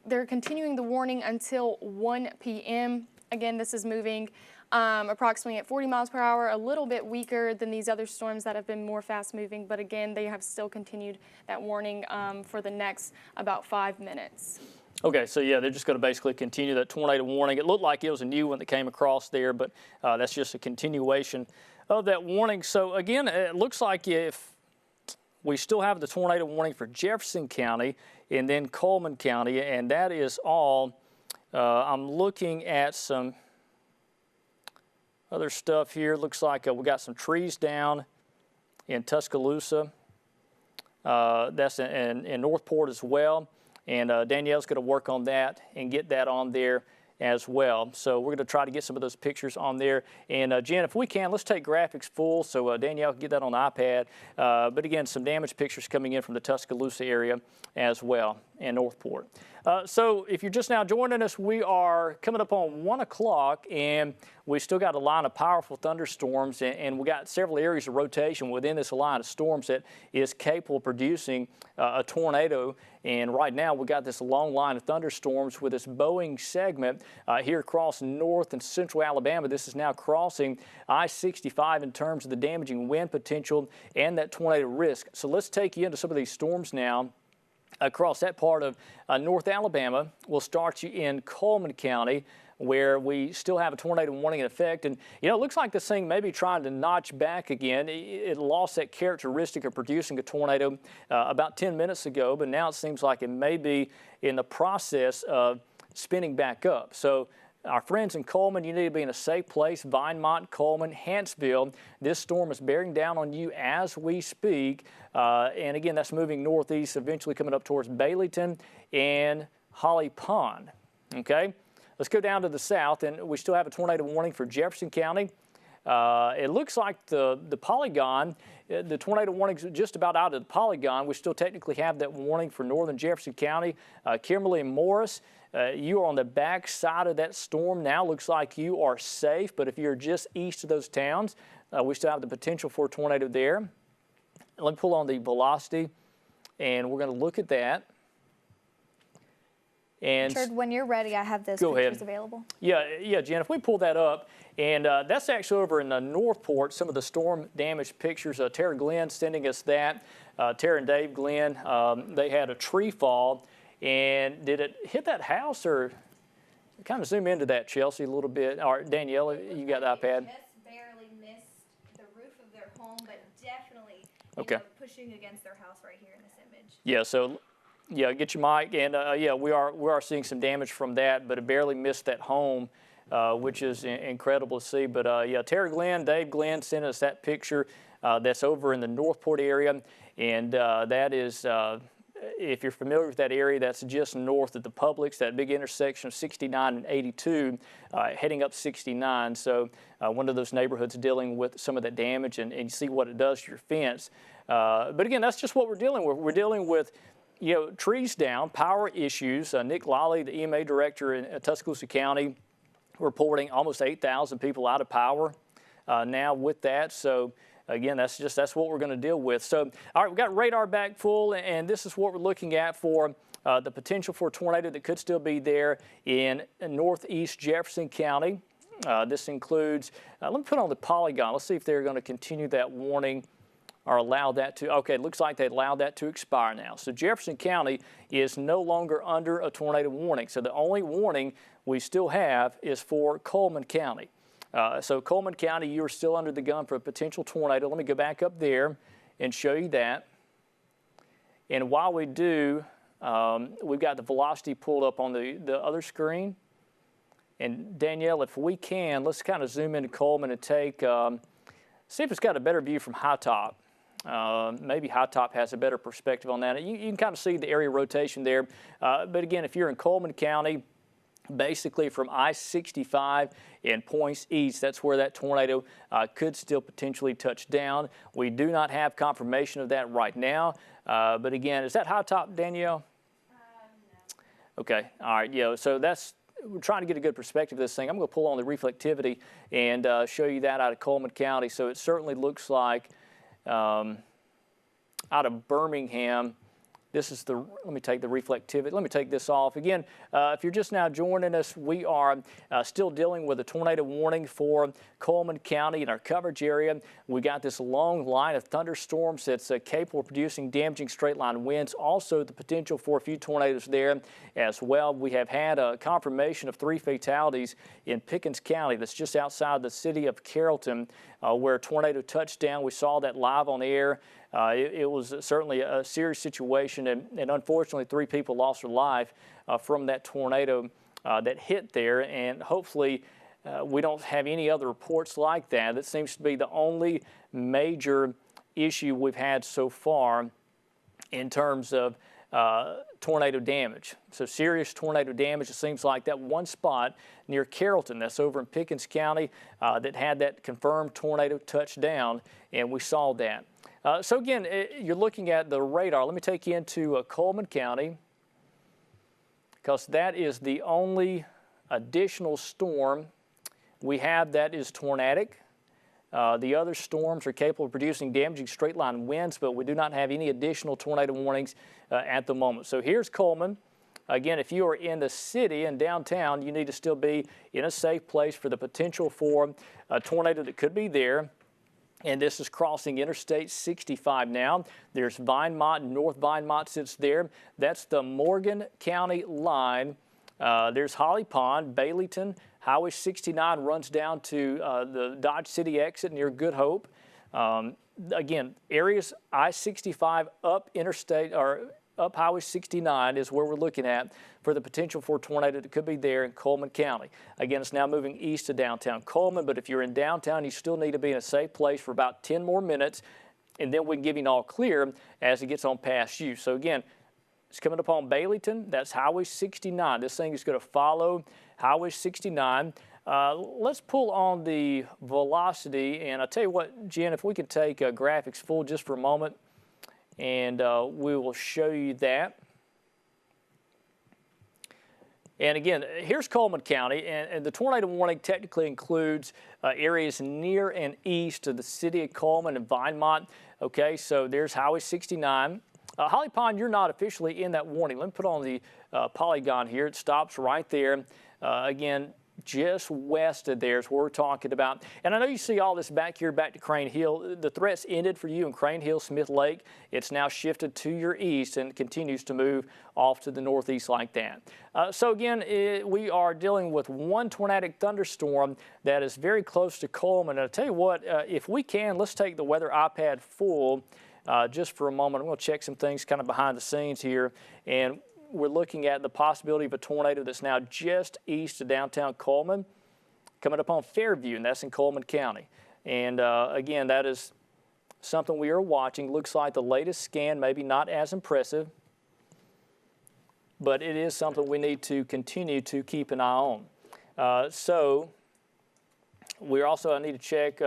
they're continuing the warning until 1 p.m. Again, this is moving approximately at 40 miles per hour, a little bit weaker than these other storms that have been more fast moving, but again, they have still continued that warning for the next about 5 minutes. Okay, so yeah, they're just going to basically continue that tornado warning. It looked like it was a new one that came across there, but that's just a continuation of that warning. So again, it looks like if we still have the tornado warning for Jefferson County and then Coleman County, and that is all. I'm looking at some other stuff here. Looks like we got some trees down in Tuscaloosa. That's in Northport as well. And Danielle's going to work on that and get that on there as well. So we're going to try to get some of those pictures on there. And Jen, if we can, let's take graphics full so Danielle can get that on the iPad. But again, some damage pictures coming in from the Tuscaloosa area as well and Northport. So if you're just now joining us, we are coming up on 1 o'clock and we still got a line of powerful thunderstorms and we got several areas of rotation within this line of storms that is capable of producing a tornado. And right now we got this long line of thunderstorms with this bowing segment here across north and central Alabama. This is now crossing I-65 in terms of the damaging wind potential and that tornado risk. So let's take you into some of these storms now. Across that part of North Alabama, we'll start you in Coleman County, where we still have a tornado warning in effect. And, you know, it looks like this thing may be trying to notch back again. It lost that characteristic of producing a tornado about 10 minutes ago, but now it seems like it may be in the process of spinning back up. So our friends in Coleman, you need to be in a safe place. Vinemont, Coleman, Hanceville. This storm is bearing down on you as we speak. And again, that's moving northeast, eventually coming up towards Baileyton and Holly Pond. Okay, let's go down to the south, and we still have a tornado warning for Jefferson County. It looks like the polygon, the tornado warning is just about out of the polygon. We still technically have that warning for northern Jefferson County. Kimberly and Morris, you are on the back side of that storm now. Looks like you are safe, but if you're just east of those towns, we still have the potential for a tornado there. Let me pull on the velocity, and we're going to look at that. And Richard, when you're ready, I have those pictures available. Yeah, Jen, if we pull that up, and that's actually over in Northport, some of the storm damage pictures. Tara Glenn sending us that. Tara and Dave Glenn, they had a tree fall, and did it hit that house, or kind of zoom into that, Chelsea, a little bit. All right, Danielle, you got the iPad. Just barely missed the roof of their home, but definitely pushing against their house right here in this image. Yeah, so yeah, get your mic, and yeah, we are seeing some damage from that, but it barely missed that home, which is incredible to see. But yeah, Tara Glenn, Dave Glenn sent us that picture. That's over in the Northport area, and that is, if you're familiar with that area, that's just north of the Publix, that big intersection of 69 and 82, heading up 69. So one of those neighborhoods dealing with some of that damage, and you see what it does to your fence. But again, that's just what we're dealing with. We're dealing with, trees down, power issues. Nick Lally, the EMA director in Tuscaloosa County, reporting almost 8,000 people out of power now with that. So again, that's what we're going to deal with. So, all right, we've got radar back full, and this is what we're looking at for the potential for a tornado that could still be there in northeast Jefferson County. This includes, let me put on the polygon. Let's see if they're going to continue that warning or allow that to, okay, it looks like they allowed that to expire now. So Jefferson County is no longer under a tornado warning. So the only warning we still have is for Coleman County. So Coleman County, you're still under the gun for a potential tornado. Let me go back up there and show you that. And while we do, we've got the velocity pulled up on the other screen. And Danielle, if we can, let's kind of zoom into Coleman and take, see if it's got a better view from high top. Maybe high top has a better perspective on that. You can kind of see the area rotation there. But again, if you're in Coleman County, basically from I-65 and points east, that's where that tornado could still potentially touch down. We do not have confirmation of that right now. But again, is that high top, Danielle? No. Okay, all right, so we're trying to get a good perspective of this thing. I'm going to pull on the reflectivity and show you that out of Coleman County. So it certainly looks like out of Birmingham, this is let me take the reflectivity. Let me take this off. Again, if you're just now joining us, we are still dealing with a tornado warning for Coleman County in our coverage area. We got this long line of thunderstorms that's capable of producing damaging straight line winds. Also, the potential for a few tornadoes there as well. We have had a confirmation of 3 fatalities in Pickens County. That's just outside the city of Carrollton, where a tornado touched down. We saw that live on air. It was certainly a serious situation, and unfortunately 3 people lost their life from that tornado that hit there, and hopefully we don't have any other reports like that. That seems to be the only major issue we've had so far in terms of tornado damage. So serious tornado damage. It seems like that one spot near Carrollton, that's over in Pickens County, that had that confirmed tornado touchdown, and we saw that. So again, you're looking at the radar. Let me take you into Coleman County, because that is the only additional storm we have that is tornadic. The other storms are capable of producing damaging straight line winds, but we do not have any additional tornado warnings at the moment. So here's Coleman. Again, if you are in the city and downtown, you need to still be in a safe place for the potential for a tornado that could be there. And this is crossing Interstate 65 now. There's Vinemont, North Vinemont sits there. That's the Morgan County line. There's Holly Pond, Baileyton. Highway 69 runs down to the Dodge City exit near Good Hope. Again, areas I-65 up Interstate or up Highway 69 is where we're looking at for the potential for a tornado that could be there in Coleman County. Again, it's now moving east to downtown Coleman, but if you're in downtown, you still need to be in a safe place for about 10 more minutes, and then we can give you an all clear as it gets on past you. So again, it's coming up on Baileyton. That's Highway 69. This thing is going to follow Highway 69. Let's pull on the velocity, and I'll tell you what, Jen, if we could take graphics full just for a moment, and we will show you that. And again, here's Coleman County, and the tornado warning technically includes areas near and east of the city of Coleman and Vinemont. Okay, so there's Highway 69. Holly Pond, you're not officially in that warning. Let me put on the polygon here. It stops right there. Again, just west of there is where we're talking about. And I know you see all this back here, back to Crane Hill. The threat's ended for you in Crane Hill, Smith Lake. It's now shifted to your east and continues to move off to the northeast like that. So again, we are dealing with one tornadic thunderstorm that is very close to Coleman. And I'll tell you what, if we can, let's take the weather iPad full just for a moment. I'm going to check some things kind of behind the scenes here. And we're looking at the possibility of a tornado that's now just east of downtown Coleman, coming up on Fairview, and that's in Coleman County. And again, that is something we are watching. Looks like the latest scan, maybe not as impressive, but it is something we need to continue to keep an eye on. So we're also, I need to check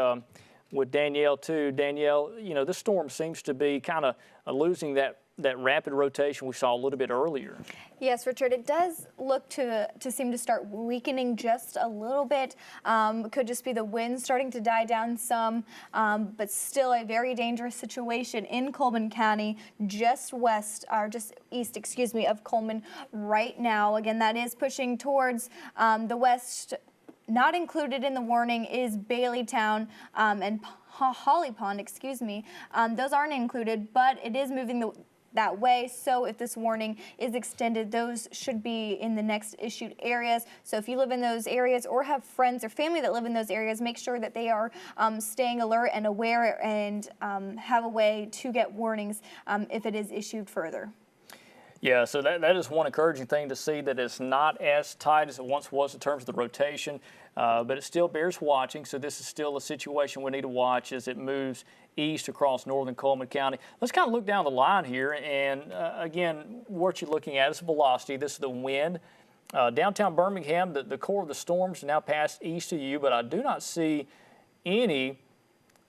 with Danielle too. Danielle, you know, this storm seems to be kind of losing that that rapid rotation we saw a little bit earlier. Yes, Richard, it does look to seem to start weakening just a little bit. Could just be the wind starting to die down some, but still a very dangerous situation in Coleman County, just west, or just east, excuse me, of Coleman right now. Again, that is pushing towards the west. Not included in the warning is Baileytown and Holly Pond, excuse me. Those aren't included, but it is moving that way. So if this warning is extended, those should be in the next issued areas. So if you live in those areas or have friends or family that live in those areas, make sure that they are staying alert and aware and have a way to get warnings if it is issued further. Yeah, so that is one encouraging thing to see, that it's not as tight as it once was in terms of the rotation, but it still bears watching. So this is still a situation we need to watch as it moves east across northern Coleman County. Let's kind of look down the line here, and again, what you're looking at is velocity. This is the wind. Downtown Birmingham, the core of the storms now passed east of you, but I do not see any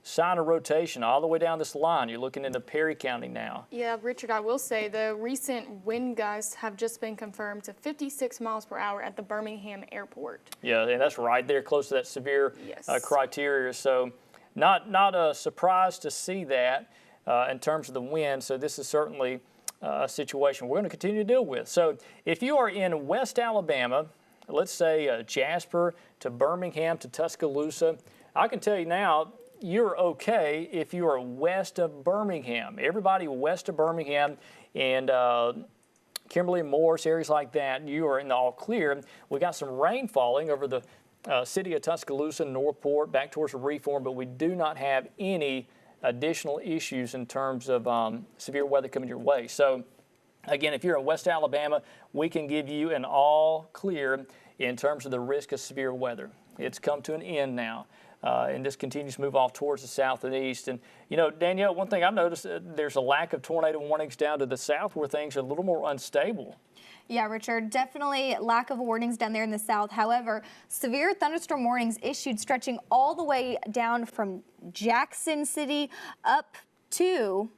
sign of rotation all the way down this line. You're looking into Perry County now. Yeah, Richard, I will say the recent wind gusts have just been confirmed to 56 miles per hour at the Birmingham airport. Yeah, and that's right there close to that severe Yes. criteria. So not a surprise to see that in terms of the wind. So this is certainly a situation we're going to continue to deal with. So if you are in West Alabama, let's say Jasper to Birmingham to Tuscaloosa, I can tell you now, you're okay if you are west of Birmingham. Everybody west of Birmingham and Kimberly, Morris, areas like that, you are in the all clear. We got some rain falling over the city of Tuscaloosa, Northport, back towards the Reform, but we do not have any additional issues in terms of severe weather coming your way. So again, if you're in West Alabama, we can give you an all clear in terms of the risk of severe weather. It's come to an end now. And this continues to move off towards the south and east. And, you know, Danielle, one thing I've noticed, there's a lack of tornado warnings down to the south where things are a little more unstable. Yeah, Richard, definitely lack of warnings down there in the south. However, severe thunderstorm warnings issued stretching all the way down from Jackson City up to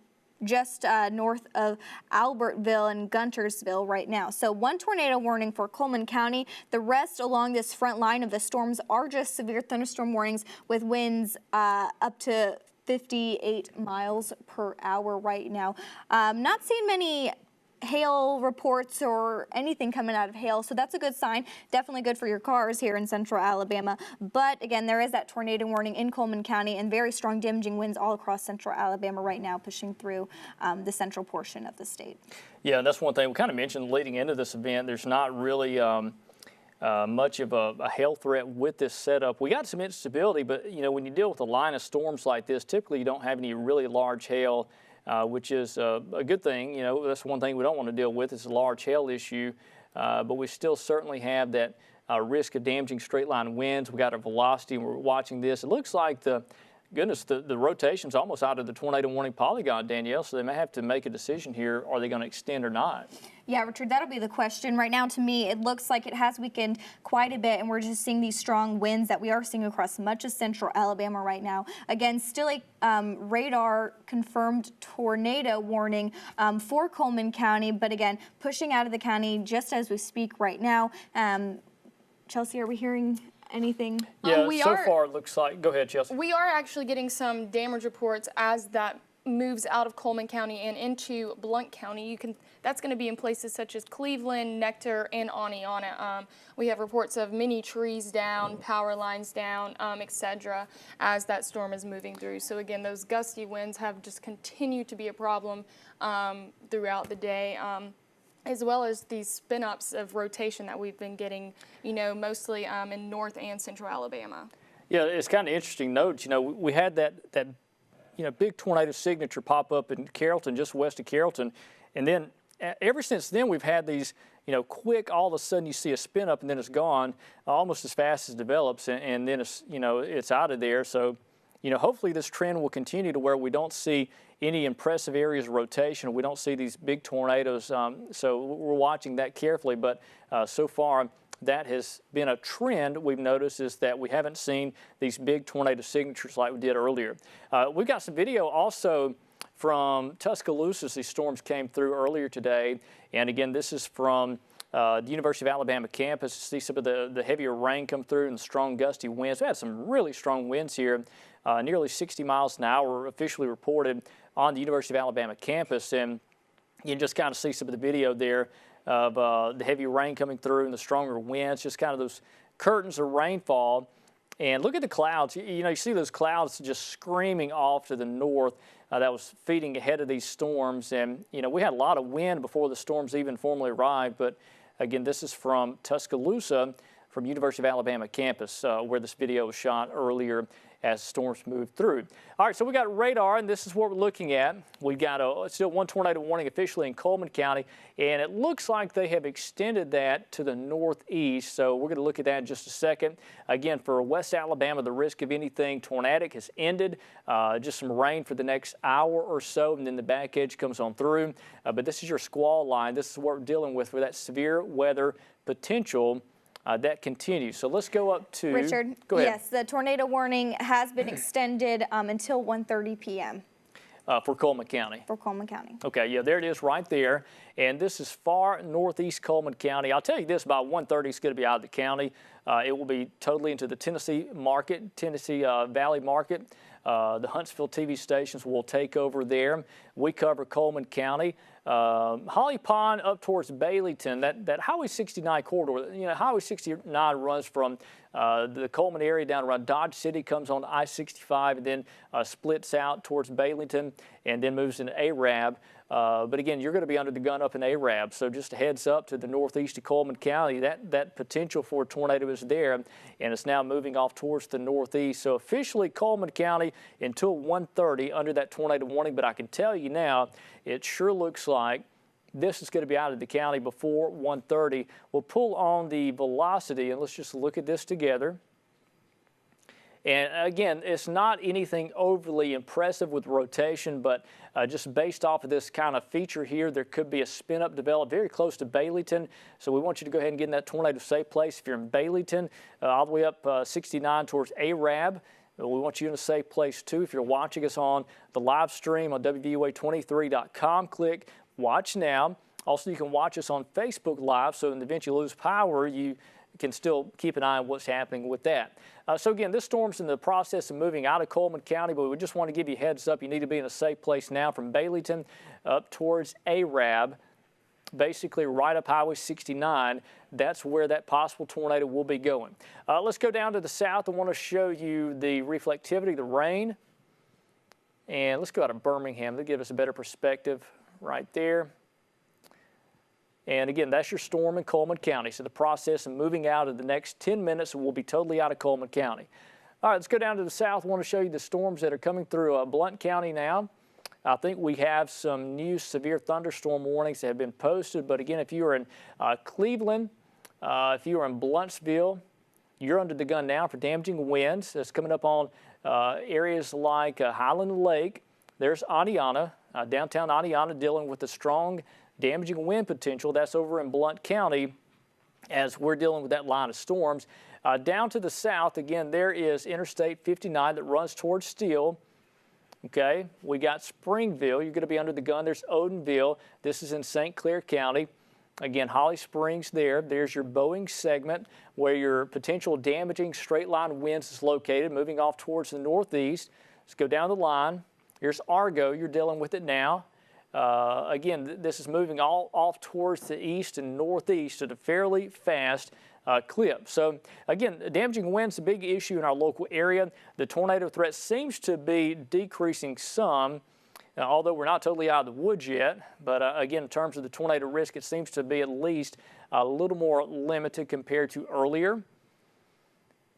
just north of Albertville and Guntersville right now. So one tornado warning for Coleman County. The rest along this front line of the storms are just severe thunderstorm warnings with winds up to 58 miles per hour right now. Not seeing many hail reports or anything coming out of hail, so that's a good sign. Definitely good for your cars here in central Alabama. But again, there is that tornado warning in Coleman County and very strong damaging winds all across central Alabama right now, pushing through the central portion of the state. Yeah, that's one thing we kind of mentioned leading into this event. There's not really much of a hail threat with this setup. We got some instability, but you know, when you deal with a line of storms like this, typically you don't have any really large hail. Which is a good thing. You know, that's one thing we don't want to deal with is a large hail issue, but we still certainly have that risk of damaging straight line winds. We got our velocity and we're watching this. It looks like the rotation's almost out of the tornado warning polygon, Danielle, so they may have to make a decision here. Are they going to extend or not? Yeah, Richard, that'll be the question. Right now, to me, it looks like it has weakened quite a bit, and we're just seeing these strong winds that we are seeing across much of central Alabama right now. Again, still a radar-confirmed tornado warning for Coleman County, but again, pushing out of the county just as we speak right now. Chelsea, are we hearing anything? Yeah, so far it looks like. Go ahead, Chelsea. We are actually getting some damage reports as that moves out of Coleman County and into Blount County. That's going to be in places such as Cleveland, Nectar, and Aniana. We have reports of many trees down, power lines down, etc. as that storm is moving through. So again, those gusty winds have just continued to be a problem throughout the day. As well as these spin-ups of rotation that we've been getting, you know, mostly in North and Central Alabama. Yeah, it's kind of interesting note. You know, we had that big tornado signature pop up in Carrollton, just west of Carrollton, and then ever since then we've had these, quick. All of a sudden you see a spin-up and then it's gone, almost as fast as it develops, and then it's out of there. So, hopefully this trend will continue to where we don't see any impressive areas of rotation. We don't see these big tornadoes, so we're watching that carefully. But so far, that has been a trend we've noticed, is that we haven't seen these big tornado signatures like we did earlier. We've got some video also from Tuscaloosa as these storms came through earlier today. And again, this is from the University of Alabama campus. See some of the heavier rain come through and the strong gusty winds. We had some really strong winds here, nearly 60 miles an hour officially reported on the University of Alabama campus. And you can just kind of see some of the video there of the heavy rain coming through and the stronger winds, just kind of those curtains of rainfall. And look at the clouds. You know, you see those clouds just screaming off to the north. That was feeding ahead of these storms. And, you know, we had a lot of wind before the storms even formally arrived. But, again, this is from Tuscaloosa, from University of Alabama campus, where this video was shot earlier as storms moved through. All right, so we got radar, and this is what we're looking at. We've got still one tornado warning officially in Coleman County, and it looks like they have extended that to the northeast, so we're going to look at that in just a second. Again, for West Alabama, the risk of anything tornadic has ended. Just some rain for the next hour or so, and then the back edge comes on through. But this is your squall line. This is what we're dealing with for that severe weather potential. That continues. So let's go up to Richard. Go ahead. Yes, the tornado warning has been extended until 1:30 p.m. For Coleman County. for Coleman County. Okay, yeah, there it is right there. And this is far northeast Coleman County. I'll tell you this, by 1:30 it's going to be out of the county. It will be totally into the Tennessee market, Tennessee Valley market. The Huntsville TV stations will take over there. We cover Coleman County. Holly Pond up towards Baileyton, that Highway 69 corridor. You know, Highway 69 runs from the Coleman area down around Dodge City, comes on I-65, and then splits out towards Baileyton, and then moves into Arab. But again, you're going to be under the gun up in Arab, so just a heads up to the northeast of Coleman County. That potential for a tornado is there, and it's now moving off towards the northeast. So officially Coleman County until 1:30 under that tornado warning, but I can tell you now, it sure looks like this is going to be out of the county before 1:30. We'll pull on the velocity, and let's just look at this together. And again, it's not anything overly impressive with rotation, but just based off of this kind of feature here, there could be a spin up developed very close to Baileyton. So we want you to go ahead and get in that tornado safe place. If you're in Baileyton, all the way up 69 towards Arab, we want you in a safe place too. If you're watching us on the live stream on WVUA23.com, click Watch Now. Also, you can watch us on Facebook Live, so in the event you lose power, you can still keep an eye on what's happening with that. So again, this storm's in the process of moving out of Coleman County, but we just want to give you a heads up. You need to be in a safe place now from Baileyton up towards Arab, basically right up Highway 69. That's where that possible tornado will be going. Let's go down to the south. I want to show you the reflectivity, the rain. And let's go out of Birmingham. They'll give us a better perspective right there. And again, that's your storm in Coleman County. So the process of moving out in the next 10 minutes will be totally out of Coleman County. All right, let's go down to the south. I want to show you the storms that are coming through Blount County now. I think we have some new severe thunderstorm warnings that have been posted. But again, if you are in Cleveland, if you are in Blountsville, you're under the gun now for damaging winds. That's coming up on areas like Highland Lake. There's Adiana, downtown Adiana, dealing with the strong damaging wind potential. That's over in Blount County as we're dealing with that line of storms. Down to the south, again, there is Interstate 59 that runs towards Steele. Okay, we got Springville. You're going to be under the gun. There's Odenville. This is in St. Clair County. Again, Holly Springs there. There's your Boeing segment where your potential damaging straight line winds is located, moving off towards the northeast. Let's go down the line. Here's Argo. You're dealing with it now. Again, this is moving all off towards the east and northeast at a fairly fast clip. So again, damaging winds is a big issue in our local area. The tornado threat seems to be decreasing some, although we're not totally out of the woods yet. But again, in terms of the tornado risk, it seems to be at least a little more limited compared to earlier.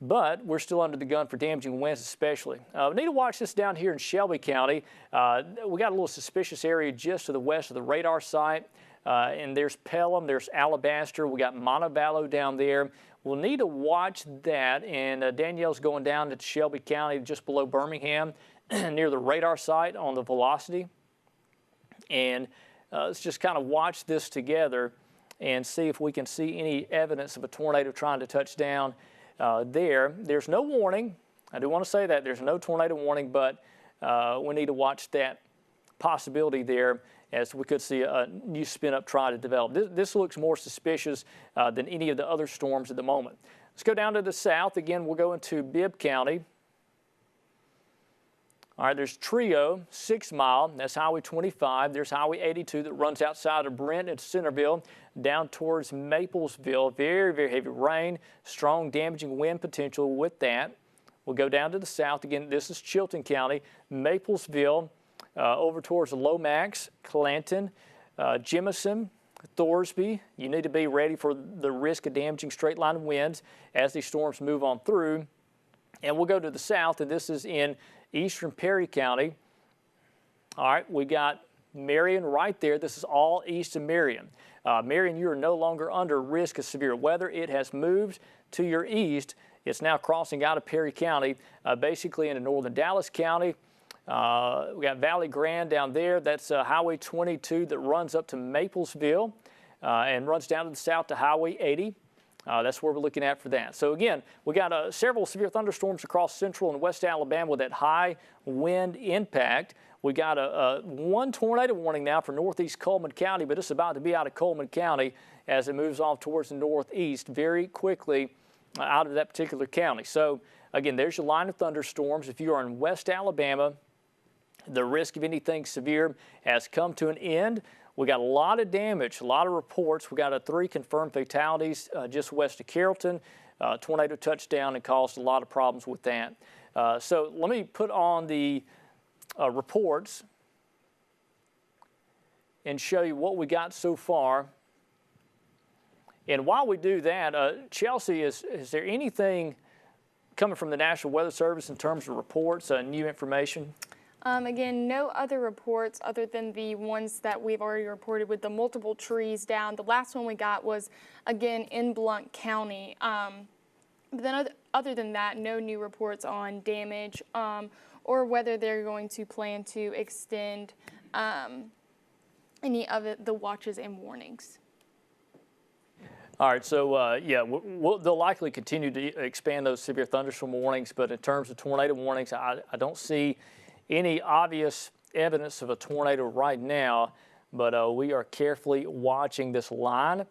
But we're still under the gun for damaging winds especially. We need to watch this down here in Shelby County. We got a little suspicious area just to the west of the radar site. And there's Pelham, there's Alabaster. We got Montevallo down there. We'll need to watch that. And Danielle's going down to Shelby County just below Birmingham near the radar site on the velocity. And let's just kind of watch this together and see if we can see any evidence of a tornado trying to touch down there. There's no warning. I do want to say that there's no tornado warning, but we need to watch that possibility there, as we could see a new spin-up try to develop. This looks more suspicious than any of the other storms at the moment. Let's go down to the south. Again, we'll go into Bibb County. All right, there's Trio, 6 Mile. That's Highway 25. There's Highway 82 that runs outside of Brent and Centerville down towards Maplesville. Very, very heavy rain, strong damaging wind potential with that. We'll go down to the south. Again, this is Chilton County, Maplesville, over towards Lomax, Clanton, Jefferson, Thorsby. You need to be ready for the risk of damaging straight line winds as these storms move on through. And we'll go to the south, and this is in eastern Perry County. All right, we got Marion right there. This is all east of Marion. Marion, you are no longer under risk of severe weather. It has moved to your east. It's now crossing out of Perry County, basically into northern Dallas County. We got Valley Grande down there. That's Highway 22 that runs up to Maplesville and runs down to the south to Highway 80. That's where we're looking at for that. So again, we got several severe thunderstorms across central and west Alabama with that high wind impact. We got one tornado warning now for northeast Coleman County, but it's about to be out of Coleman County as it moves off towards the northeast very quickly out of that particular county. So again, there's your line of thunderstorms. If you are in west Alabama, the risk of anything severe has come to an end. We got a lot of damage, a lot of reports. We got 3 confirmed fatalities just west of Carrollton. Tornado touchdown and caused a lot of problems with that. So let me put on the reports and show you what we got so far. And while we do that, Chelsea, is there anything coming from the National Weather Service in terms of reports, new information? Again, no other reports other than the ones that we've already reported with the multiple trees down. The last one we got was, again, in Blount County. But then other than that, no new reports on damage or whether they're going to plan to extend any of the watches and warnings. All right, so yeah, they'll likely continue to expand those severe thunderstorm warnings, but in terms of tornado warnings, I don't see any obvious evidence of a tornado right now, but we are carefully watching this line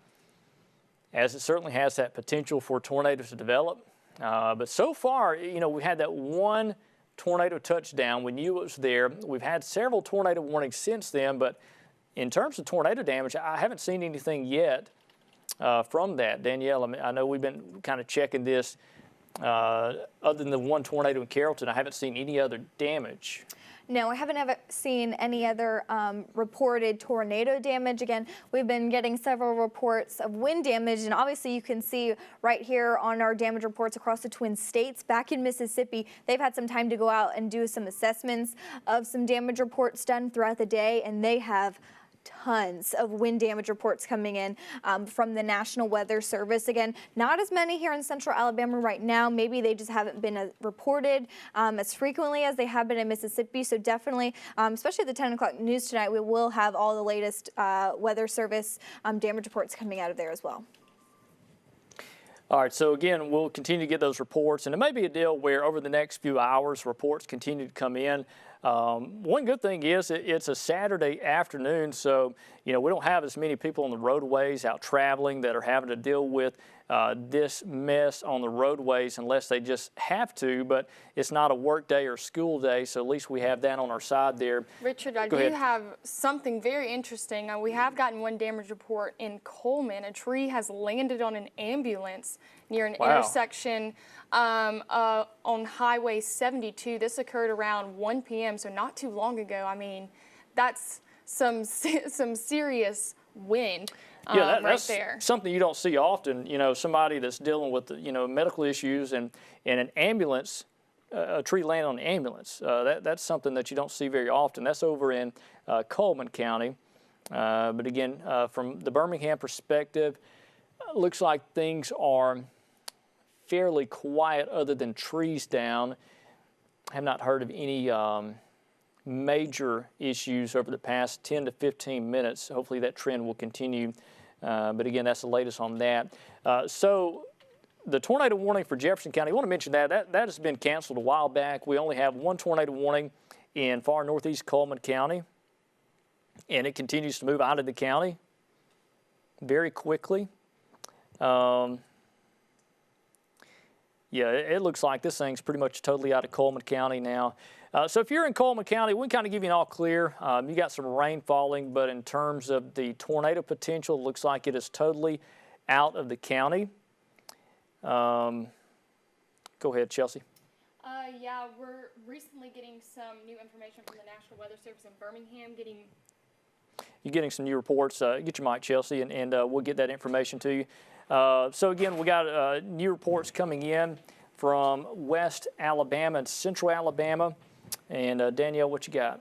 as it certainly has that potential for tornadoes to develop. But so far, you know, we had that one tornado touchdown. We knew it was there. We've had several tornado warnings since then, but in terms of tornado damage, I haven't seen anything yet from that. Danielle, I know we've been kind of checking this. Other than the one tornado in Carrollton, I haven't seen any other damage. No, I haven't ever seen any other reported tornado damage. Again, we've been getting several reports of wind damage, and obviously you can see right here on our damage reports across the Twin States. Back in Mississippi, they've had some time to go out and do some assessments of some damage reports done throughout the day, and they have tons of wind damage reports coming in from the National Weather Service. Again, not as many here in central Alabama right now. Maybe they just haven't been reported as frequently as they have been in Mississippi. So definitely, especially at the 10 o'clock news tonight, we will have all the latest Weather Service damage reports coming out of there as well. All right, so again, we'll continue to get those reports, and it may be a deal where over the next few hours, reports continue to come in. One good thing is it's a Saturday afternoon, so you know we don't have as many people on the roadways out traveling that are having to deal with this mess on the roadways unless they just have to, but it's not a work day or school day, so at least we have that on our side there. Richard, I do have something very interesting. We have gotten one damage report in Coleman. A tree has landed on an ambulance near an intersection on Highway 72. This occurred around 1 p.m., so not too long ago. I mean, that's some serious wind. Yeah, that's there. Something you don't see often. You know, somebody that's dealing with medical issues and an ambulance, a tree landing on an ambulance. That's something that you don't see very often. That's over in Coleman County. But again, from the Birmingham perspective, looks like things are fairly quiet other than trees down. I have not heard of any major issues over the past 10 to 15 minutes. Hopefully that trend will continue. But again, that's the latest on that. So the tornado warning for Jefferson County, I want to mention that has been canceled a while back. We only have one tornado warning in far northeast Coleman County. and it continues to move out of the county very quickly. Yeah, it looks like this thing's pretty much totally out of Coleman County now. So if you're in Coleman County, we can kind of give you an all clear. You got some rain falling, but in terms of the tornado potential, it looks like it is totally out of the county. Go ahead, Chelsea. Yeah, we're recently getting some new information from the National Weather Service in Birmingham. You're getting some new reports. Get your mic, Chelsea, and we'll get that information to you. So again, we got new reports coming in from West Alabama and Central Alabama. And Danielle, what you got?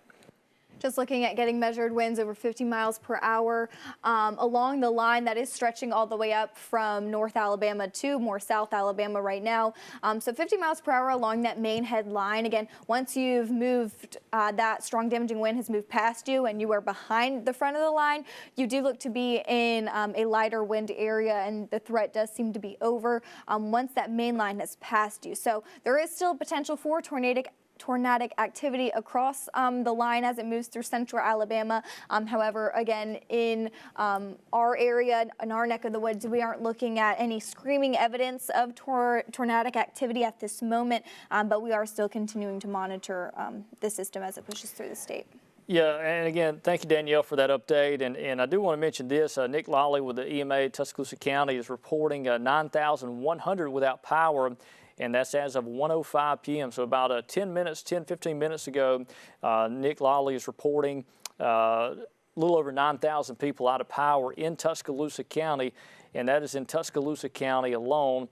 Just looking at getting measured winds over 50 miles per hour along the line that is stretching all the way up from North Alabama to more South Alabama right now. So 50 miles per hour along that main head line. Again, once you've moved, that strong damaging wind has moved past you and you are behind the front of the line, you do look to be in a lighter wind area, and the threat does seem to be over once that main line has passed you. So there is still potential for tornadic activity across the line as it moves through central Alabama. However, again, in our area, in our neck of the woods, we aren't looking at any screaming evidence of tornadic activity at this moment, but we are still continuing to monitor the system as it pushes through the state. Yeah, and again, thank you, Danielle, for that update. And I do want to mention this. Nick Lawley with the EMA Tuscaloosa County is reporting 9,100 without power. And that's as of 1:05 p.m. So about 10 minutes, 10, 15 minutes ago, Nick Lawley is reporting a little over 9,000 people out of power in Tuscaloosa County, and that is in Tuscaloosa County alone.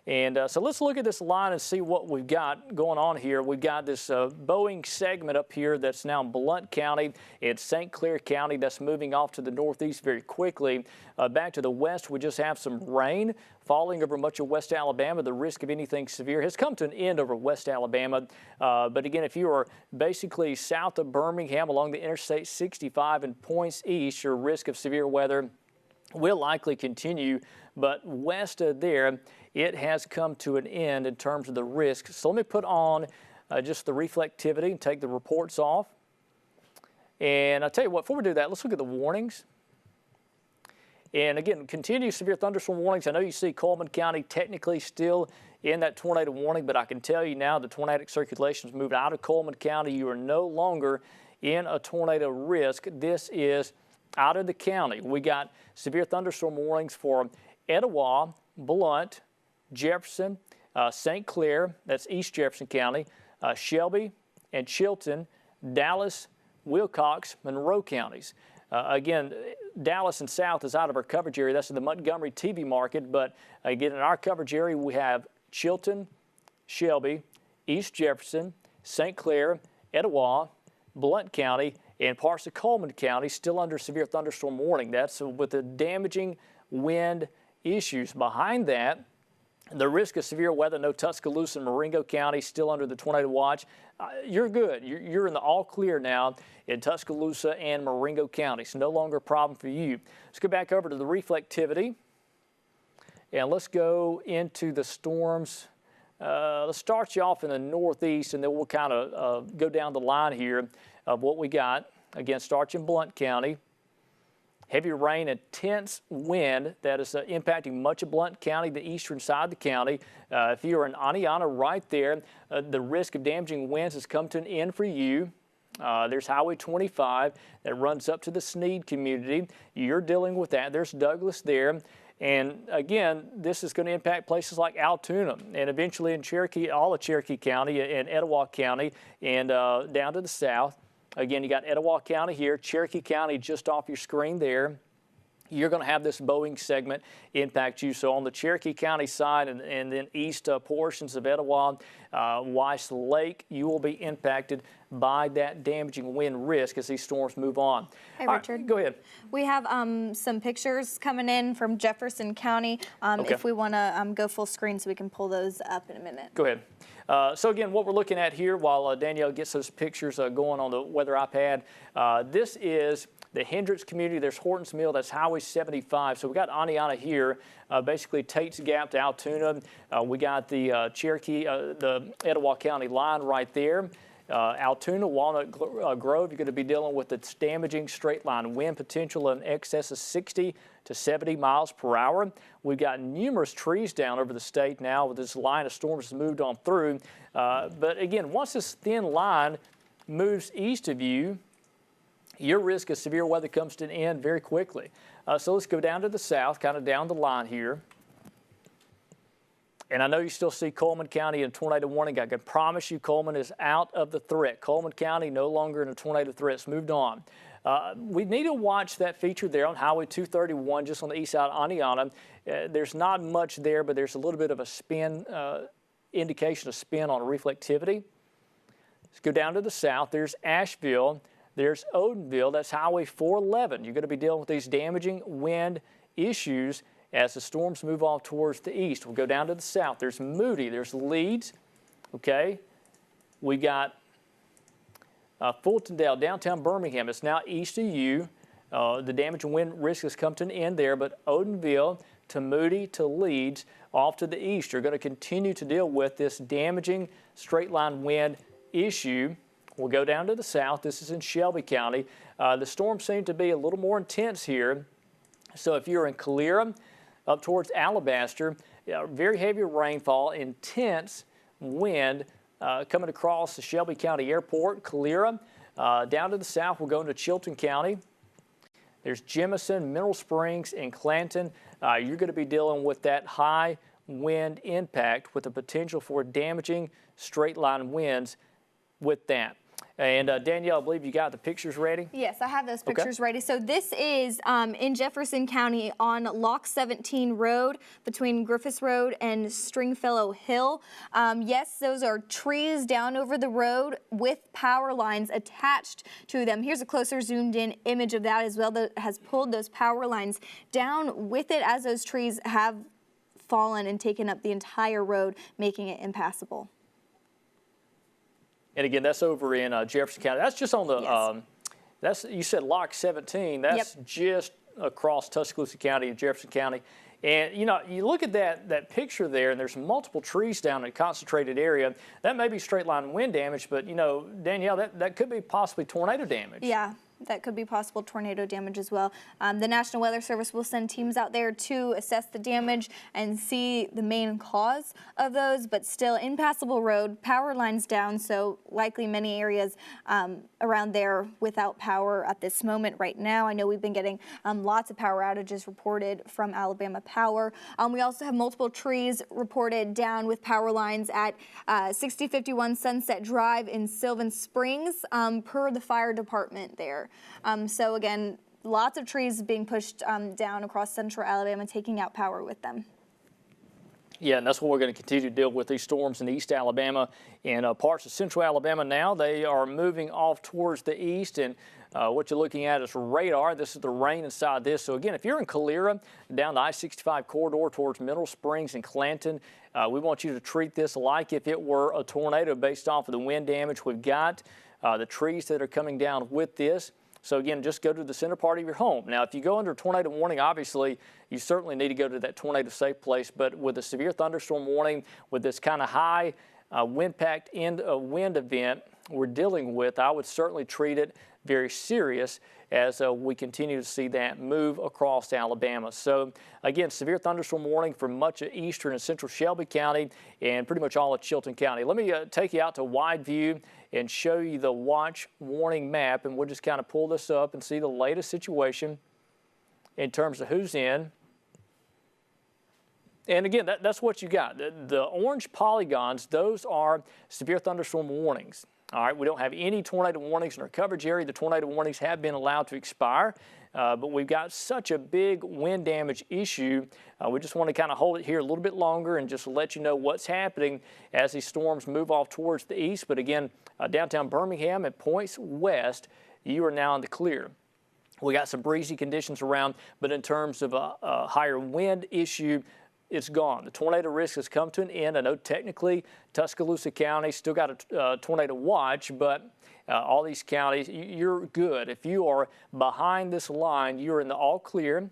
And so let's look at this line and see what we've got going on here. We've got this Boeing segment up here that's now in Blount County. It's St. Clair County that's moving off to the northeast very quickly. Back to the west, we just have some rain falling over much of West Alabama. The risk of anything severe has come to an end over West Alabama. But again, if you are basically south of Birmingham along the Interstate 65 and points east, your risk of severe weather will likely continue. But west of there, it has come to an end in terms of the risk. So let me put on just the reflectivity and take the reports off. And I'll tell you what, before we do that, let's look at the warnings. And again, continued severe thunderstorm warnings. I know you see Coleman County technically still in that tornado warning, but I can tell you now the tornadic circulation has moved out of Coleman County. You are no longer in a tornado risk. This is out of the county. We got severe thunderstorm warnings for Etowah, Blount, Jefferson, St. Clair, that's East Jefferson County, Shelby and Chilton, Dallas, Wilcox, Monroe counties. Again, Dallas and South is out of our coverage area. That's in the Montgomery TV market. But again, in our coverage area, we have Chilton, Shelby, East Jefferson, St. Clair, Etowah, Blount County, and parts of Coleman County still under severe thunderstorm warning. That's with the damaging wind issues. Behind that, the risk of severe weather, no Tuscaloosa and Marengo County still under the tornado watch. You're good. You're in the all clear now in Tuscaloosa and Marengo County. So no longer a problem for you. Let's go back over to the reflectivity. And let's go into the storms. Let's start you off in the northeast, and then we'll kind of go down the line here of what we got. Again, start in Blount County. Heavy rain, intense wind that is impacting much of Blount County, the eastern side of the county. If you're in Aniana right there, the risk of damaging winds has come to an end for you. There's Highway 25 that runs up to the Sneed community. You're dealing with that. There's Douglas there. And again, this is going to impact places like Altoona and eventually in Cherokee, all of Cherokee County and Etowah County and down to the south. Again, you got Etowah County here, Cherokee County just off your screen there. You're going to have this Boeing segment impact you. So on the Cherokee County side and then east portions of Etowah, Weiss Lake, you will be impacted by that damaging wind risk as these storms move on. Hey, Richard. Right, go ahead. We have some pictures coming in from Jefferson County. Okay. If we want to go full screen so we can pull those up in a minute. Go ahead. So again, what we're looking at here while Danielle gets those pictures going on the weather iPad, this is the Hendricks community. There's Hortons Mill. That's Highway 75. So we got Aniana here, basically Tate's Gap to Altoona. We got the Cherokee, the Etowah County line right there. Altoona, Walnut Grove, you're going to be dealing with this damaging straight line wind potential in excess of 60 to 70 miles per hour. We've got numerous trees down over the state now with this line of storms has moved on through. But again, once this thin line moves east of you, your risk of severe weather comes to an end very quickly. So let's go down to the south, kind of down the line here. And I know you still see Coleman County in tornado warning. I can promise you Coleman is out of the threat. Coleman County no longer in a tornado threat. It's moved on. We need to watch that feature there on Highway 231 just on the east side of Aniana. There's not much there, but there's a little bit of a spin, indication of spin on reflectivity. Let's go down to the south. There's Asheville. There's Odenville. That's Highway 411. You're going to be dealing with these damaging wind issues as the storms move off towards the east. We'll go down to the south. There's Moody. There's Leeds. Okay. We got Fultondale, downtown Birmingham. It's now east of you. The damage and wind risk has come to an end there, but Odenville to Moody to Leeds off to the east are going to continue to deal with this damaging straight line wind issue. We'll go down to the south. This is in Shelby County. The storms seem to be a little more intense here. So if you're in Calera, up towards Alabaster, very heavy rainfall, intense wind coming across the Shelby County Airport, Calera. Down to the south, we'll go into Chilton County. There's Jefferson, Mineral Springs, and Clanton. You're going to be dealing with that high wind impact with the potential for damaging straight line winds with that. And Danielle, I believe you got the pictures ready? Yes, I have those pictures ready. So this is in Jefferson County on Lock 17 Road between Griffiths Road and Stringfellow Hill. Yes, those are trees down over the road with power lines attached to them. Here's a closer zoomed in image of that as well that has pulled those power lines down with it as those trees have fallen and taken up the entire road, making it impassable. And again, that's over in Jefferson County. That's just on the, that's, you said Lock 17. That's just across Tuscaloosa County and Jefferson County. And, you know, you look at that picture there, and there's multiple trees down in a concentrated area. That may be straight line wind damage, but, you know, Danielle, that could be possibly tornado damage. Yeah. That could be possible tornado damage as well. The National Weather Service will send teams out there to assess the damage and see the main cause of those, but still impassable road, power lines down, so likely many areas around there without power at this moment right now. I know we've been getting lots of power outages reported from Alabama Power. We also have multiple trees reported down with power lines at 6051 Sunset Drive in Sylvan Springs per the fire department there. So again, lots of trees being pushed down across central Alabama, taking out power with them. Yeah, and that's what we're going to continue to deal with, these storms in East Alabama and parts of central Alabama now. They are moving off towards the east, and what you're looking at is radar. This is the rain inside this. So again, if you're in Calera, down the I-65 corridor towards Mineral Springs and Clanton, we want you to treat this like if it were a tornado based off of the wind damage we've got, the trees that are coming down with this. So again, just go to the center part of your home. Now, if you go under a tornado warning, obviously, you certainly need to go to that tornado safe place. But with a severe thunderstorm warning, with this kind of high wind-packed wind event we're dealing with, I would certainly treat it very serious as we continue to see that move across Alabama. So again, severe thunderstorm warning for much of eastern and central Shelby County and pretty much all of Chilton County. Let me take you out to wide view and show you the watch warning map, and we'll just kind of pull this up and see the latest situation in terms of who's in. And again, that's what you got. The orange polygons, those are severe thunderstorm warnings. All right, we don't have any tornado warnings in our coverage area. The tornado warnings have been allowed to expire, but we've got such a big wind damage issue. We just want to kind of hold it here a little bit longer and just let you know what's happening as these storms move off towards the east. But again, downtown Birmingham and points west, you are now in the clear. We got some breezy conditions around, but in terms of a higher wind issue, it's gone. The tornado risk has come to an end. I know technically Tuscaloosa County still got a tornado watch, but all these counties, you're good. If you are behind this line, you're in the all clear.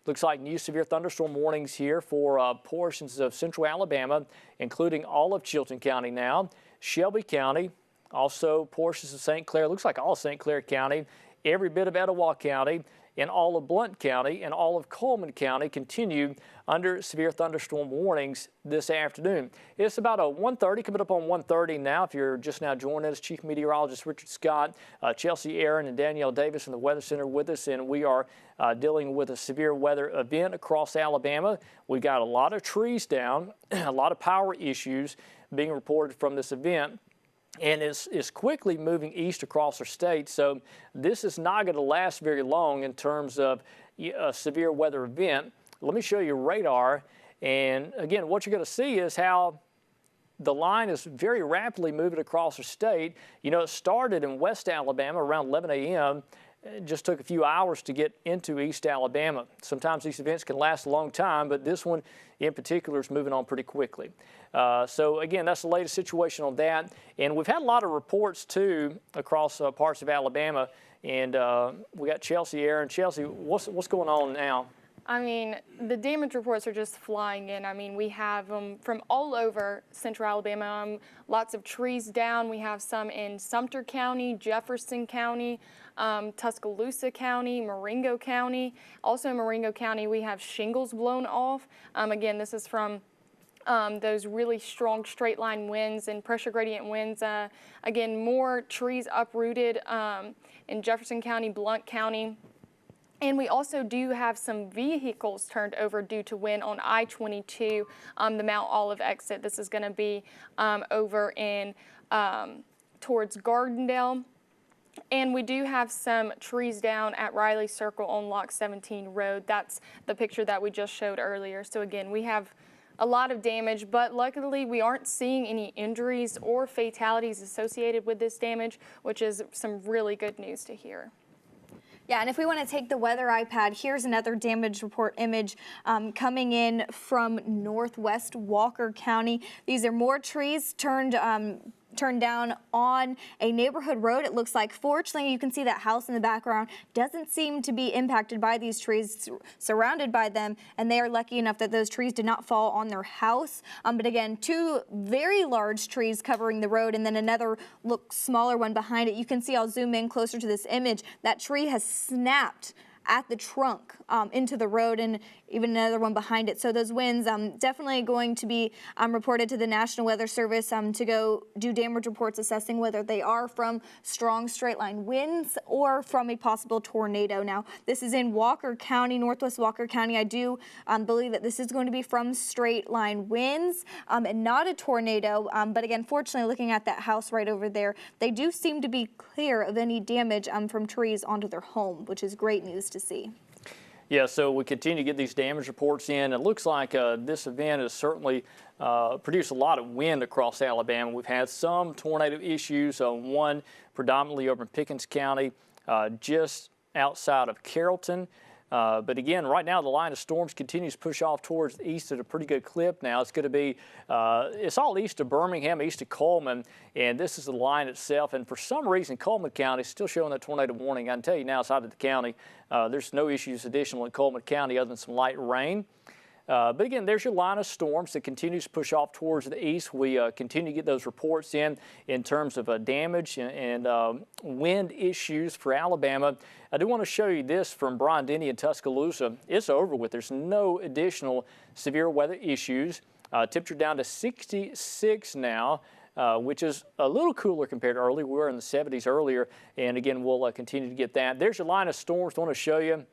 Looks like new severe thunderstorm warnings here for portions of central Alabama, including all of Chilton County now, Shelby County, also portions of St. Clair, looks like all of St. Clair County, every bit of Etowah County, and all of Blount County and all of Coleman County continue under severe thunderstorm warnings this afternoon. It's about a 1:30, coming up on 1:30 now. If you're just now joining us, Chief Meteorologist Richard Scott, Chelsea Aaron, and Danielle Davis from the Weather Center with us, and we are dealing with a severe weather event across Alabama. We've got a lot of trees down, a lot of power issues being reported from this event. And it's quickly moving east across our state, so this is not going to last very long in terms of a severe weather event. Let me show you radar, and again, what you're going to see is how the line is very rapidly moving across our state. You know, it started in West Alabama around 11 a.m., It just took a few hours to get into East Alabama. Sometimes these events can last a long time, but this one in particular is moving on pretty quickly. So again, that's the latest situation on that. And we've had a lot of reports too across parts of Alabama. And we got Chelsea Aaron. Chelsea, what's going on now? I mean, the damage reports are just flying in. I mean, we have them from all over central Alabama. Lots of trees down. We have some in Sumter County, Jefferson County, Tuscaloosa County, Marengo County. Also in Marengo County, we have shingles blown off. Again, this is from those really strong straight line winds and pressure gradient winds. Again, more trees uprooted in Jefferson County, Blount County. And we also do have some vehicles turned over due to wind on I-22, the Mount Olive exit. This is going to be over in towards Gardendale. And we do have some trees down at Riley Circle on Lock 17 Road. That's the picture that we just showed earlier. So again, we have a lot of damage, but luckily we aren't seeing any injuries or fatalities associated with this damage, which is some really good news to hear. Yeah, and if we want to take the weather iPad, here's another damage report image coming in from northwest Walker County. These are more trees turned down on a neighborhood road. It looks like, fortunately, you can see that house in the background doesn't seem to be impacted by these trees, surrounded by them, and they are lucky enough that those trees did not fall on their house. But again, two very large trees covering the road, and then another smaller one behind it. You can see, I'll zoom in closer to this image, that tree has snapped at the trunk into the road, and even another one behind it. So those winds definitely going to be reported to the National Weather Service to go do damage reports assessing whether they are from strong straight line winds or from a possible tornado. Now, this is in Walker County, northwest Walker County. I do believe that this is going to be from straight line winds and not a tornado. But again, fortunately, looking at that house right over there, they do seem to be clear of any damage from trees onto their home, which is great news to see. Yeah, so we continue to get these damage reports in. It looks like this event has certainly produced a lot of wind across Alabama. We've had some tornado issues, one predominantly over in Pickens County, just outside of Carrollton. But again, right now the line of storms continues to push off towards the east at a pretty good clip. Now it's going to be, it's all east of Birmingham, east of Coleman, and this is the line itself. And for some reason, Coleman County is still showing that tornado warning. I can tell you now, outside of the county, there's no issues additional in Coleman County other than some light rain. But again, there's your line of storms that continues to push off towards the east. We continue to get those reports in terms of damage and wind issues for Alabama. I do want to show you this from Brian Denny in Tuscaloosa. It's over with. There's no additional severe weather issues. Temperature down to 66 now. Which is a little cooler compared to earlier. We were in the 70s earlier, and again, we'll continue to get that. There's your line of storms. I want to show you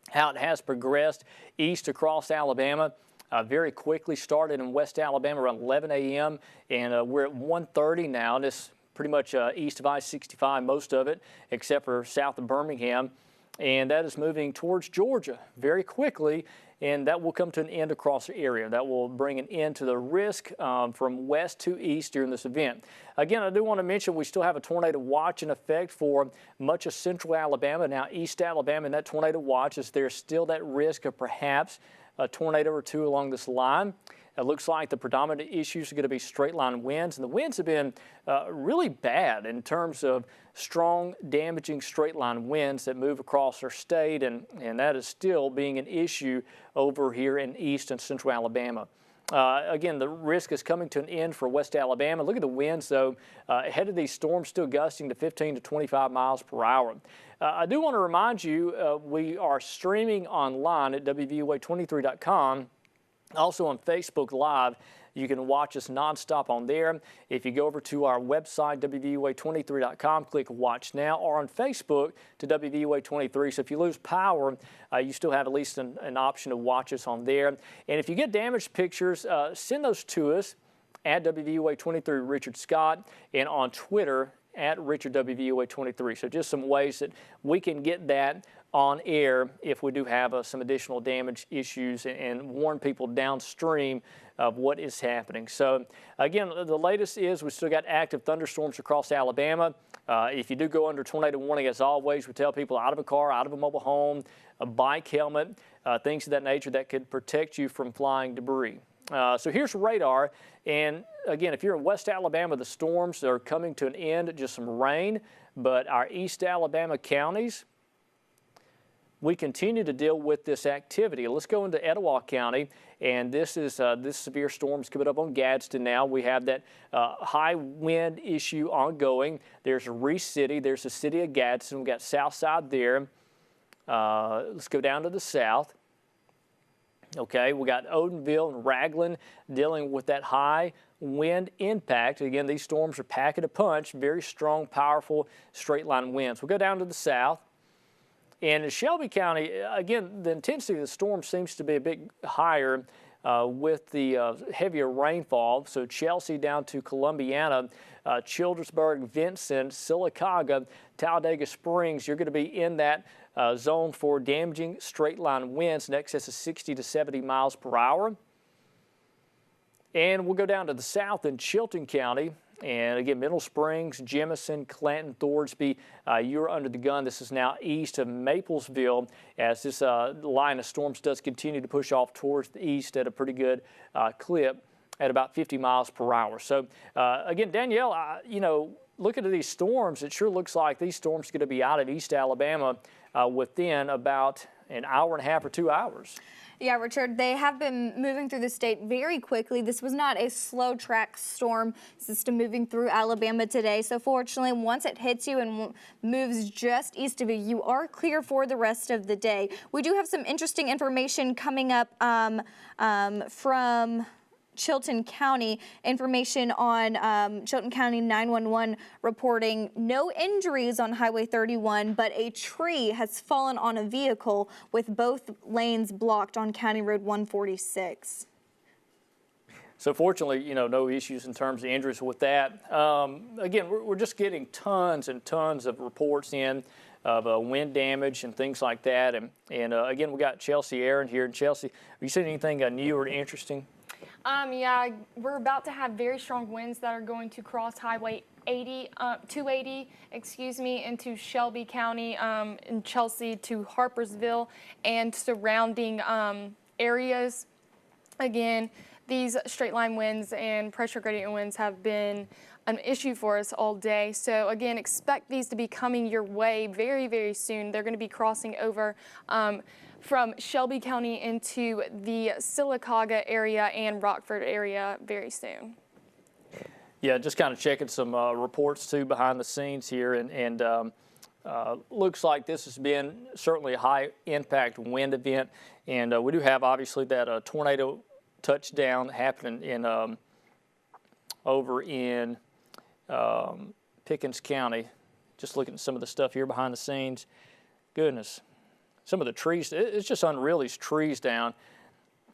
how it has progressed east across Alabama. Very quickly started in West Alabama around 11 a.m. and we're at 1:30 now. And it's pretty much east of I-65, most of it, except for south of Birmingham. And that is moving towards Georgia very quickly, and that will come to an end across the area. That will bring an end to the risk from west to east during this event. Again, I do want to mention we still have a tornado watch in effect for much of central Alabama. Now, East Alabama, and that tornado watch is there's still that risk of perhaps a tornado or two along this line. It looks like the predominant issues are going to be straight line winds, and the winds have been really bad in terms of strong, damaging straight line winds that move across our state, and that is still being an issue over here in east and central Alabama. Again, the risk is coming to an end for West Alabama. Look at the winds, though. Ahead of these storms, still gusting to 15 to 25 miles per hour. I do want to remind you, we are streaming online at WVUA23.com, also on Facebook Live. You can watch us nonstop on there. If you go over to our website, WVUA23.com, click Watch Now, or on Facebook to WVUA23. So if you lose power, you still have at least an option to watch us on there. And if you get damaged pictures, send those to us at WVUA23 Richard Scott, and on Twitter at Richard WVUA23. So just some ways that we can get that on air if we do have some additional damage issues, and warn people downstream of what is happening. So again, the latest is we still got active thunderstorms across Alabama. If you do go under tornado warning, as always, we tell people out of a car, out of a mobile home, a bike helmet, things of that nature that could protect you from flying debris. So here's radar, and again, if you're in West Alabama, the storms are coming to an end, just some rain, but our East Alabama counties, we continue to deal with this activity. Let's go into Etowah County, and this is this severe storm is coming up on Gadsden now. We have that high wind issue ongoing. There's Reese City, there's the city of Gadsden. We've got Southside there. Let's go down to the south. Okay, we got Odenville and Raglan dealing with that high wind impact. Again, these storms are packing a punch, very strong, powerful straight line winds. We'll go down to the south. And in Shelby County, again, the intensity of the storm seems to be a bit higher with the heavier rainfall. So Chelsea down to Columbiana, Childersburg, Vincent, Sylacauga, Talladega Springs, you're going to be in that zone for damaging straight line winds in excess of 60 to 70 miles per hour. And we'll go down to the south in Chilton County. And again, Middle Springs, Jemison, Clanton, Thorsby, you're under the gun. This is now east of Maplesville as this line of storms does continue to push off towards the east at a pretty good clip at about 50 miles per hour. So again, Danielle, you know, looking at these storms, it sure looks like these storms are going to be out of East Alabama within about an hour and a half or 2 hours. Yeah, Richard, they have been moving through the state very quickly. This was not a slow track storm system moving through Alabama today. So fortunately, once it hits you and moves just east of you, you are clear for the rest of the day. We do have some interesting information coming up from Chilton County. Information on Chilton County 911 reporting no injuries on Highway 31, but a tree has fallen on a vehicle with both lanes blocked on County Road 146. So fortunately, you know, no issues in terms of injuries with that. Again, we're just getting tons and tons of reports in of wind damage and things like that. And again, we got Chelsea Aaron here. And Chelsea, have you seen anything new or interesting? Yeah, we're about to have very strong winds that are going to cross Highway 280, into Shelby County, in Chelsea to Harpersville and surrounding areas. Again, these straight line winds and pressure gradient winds have been an issue for us all day. So again, expect these to be coming your way very, very soon. They're going to be crossing over from Shelby County into the Sylacauga area and Rockford area very soon. Yeah, just kind of checking some reports too behind the scenes here, and looks like this has been certainly a high impact wind event, and we do have obviously that tornado touchdown happening in over in Pickens County. Just looking at some of the stuff here behind the scenes. Goodness. Some of the trees, it's just unreal, these trees down.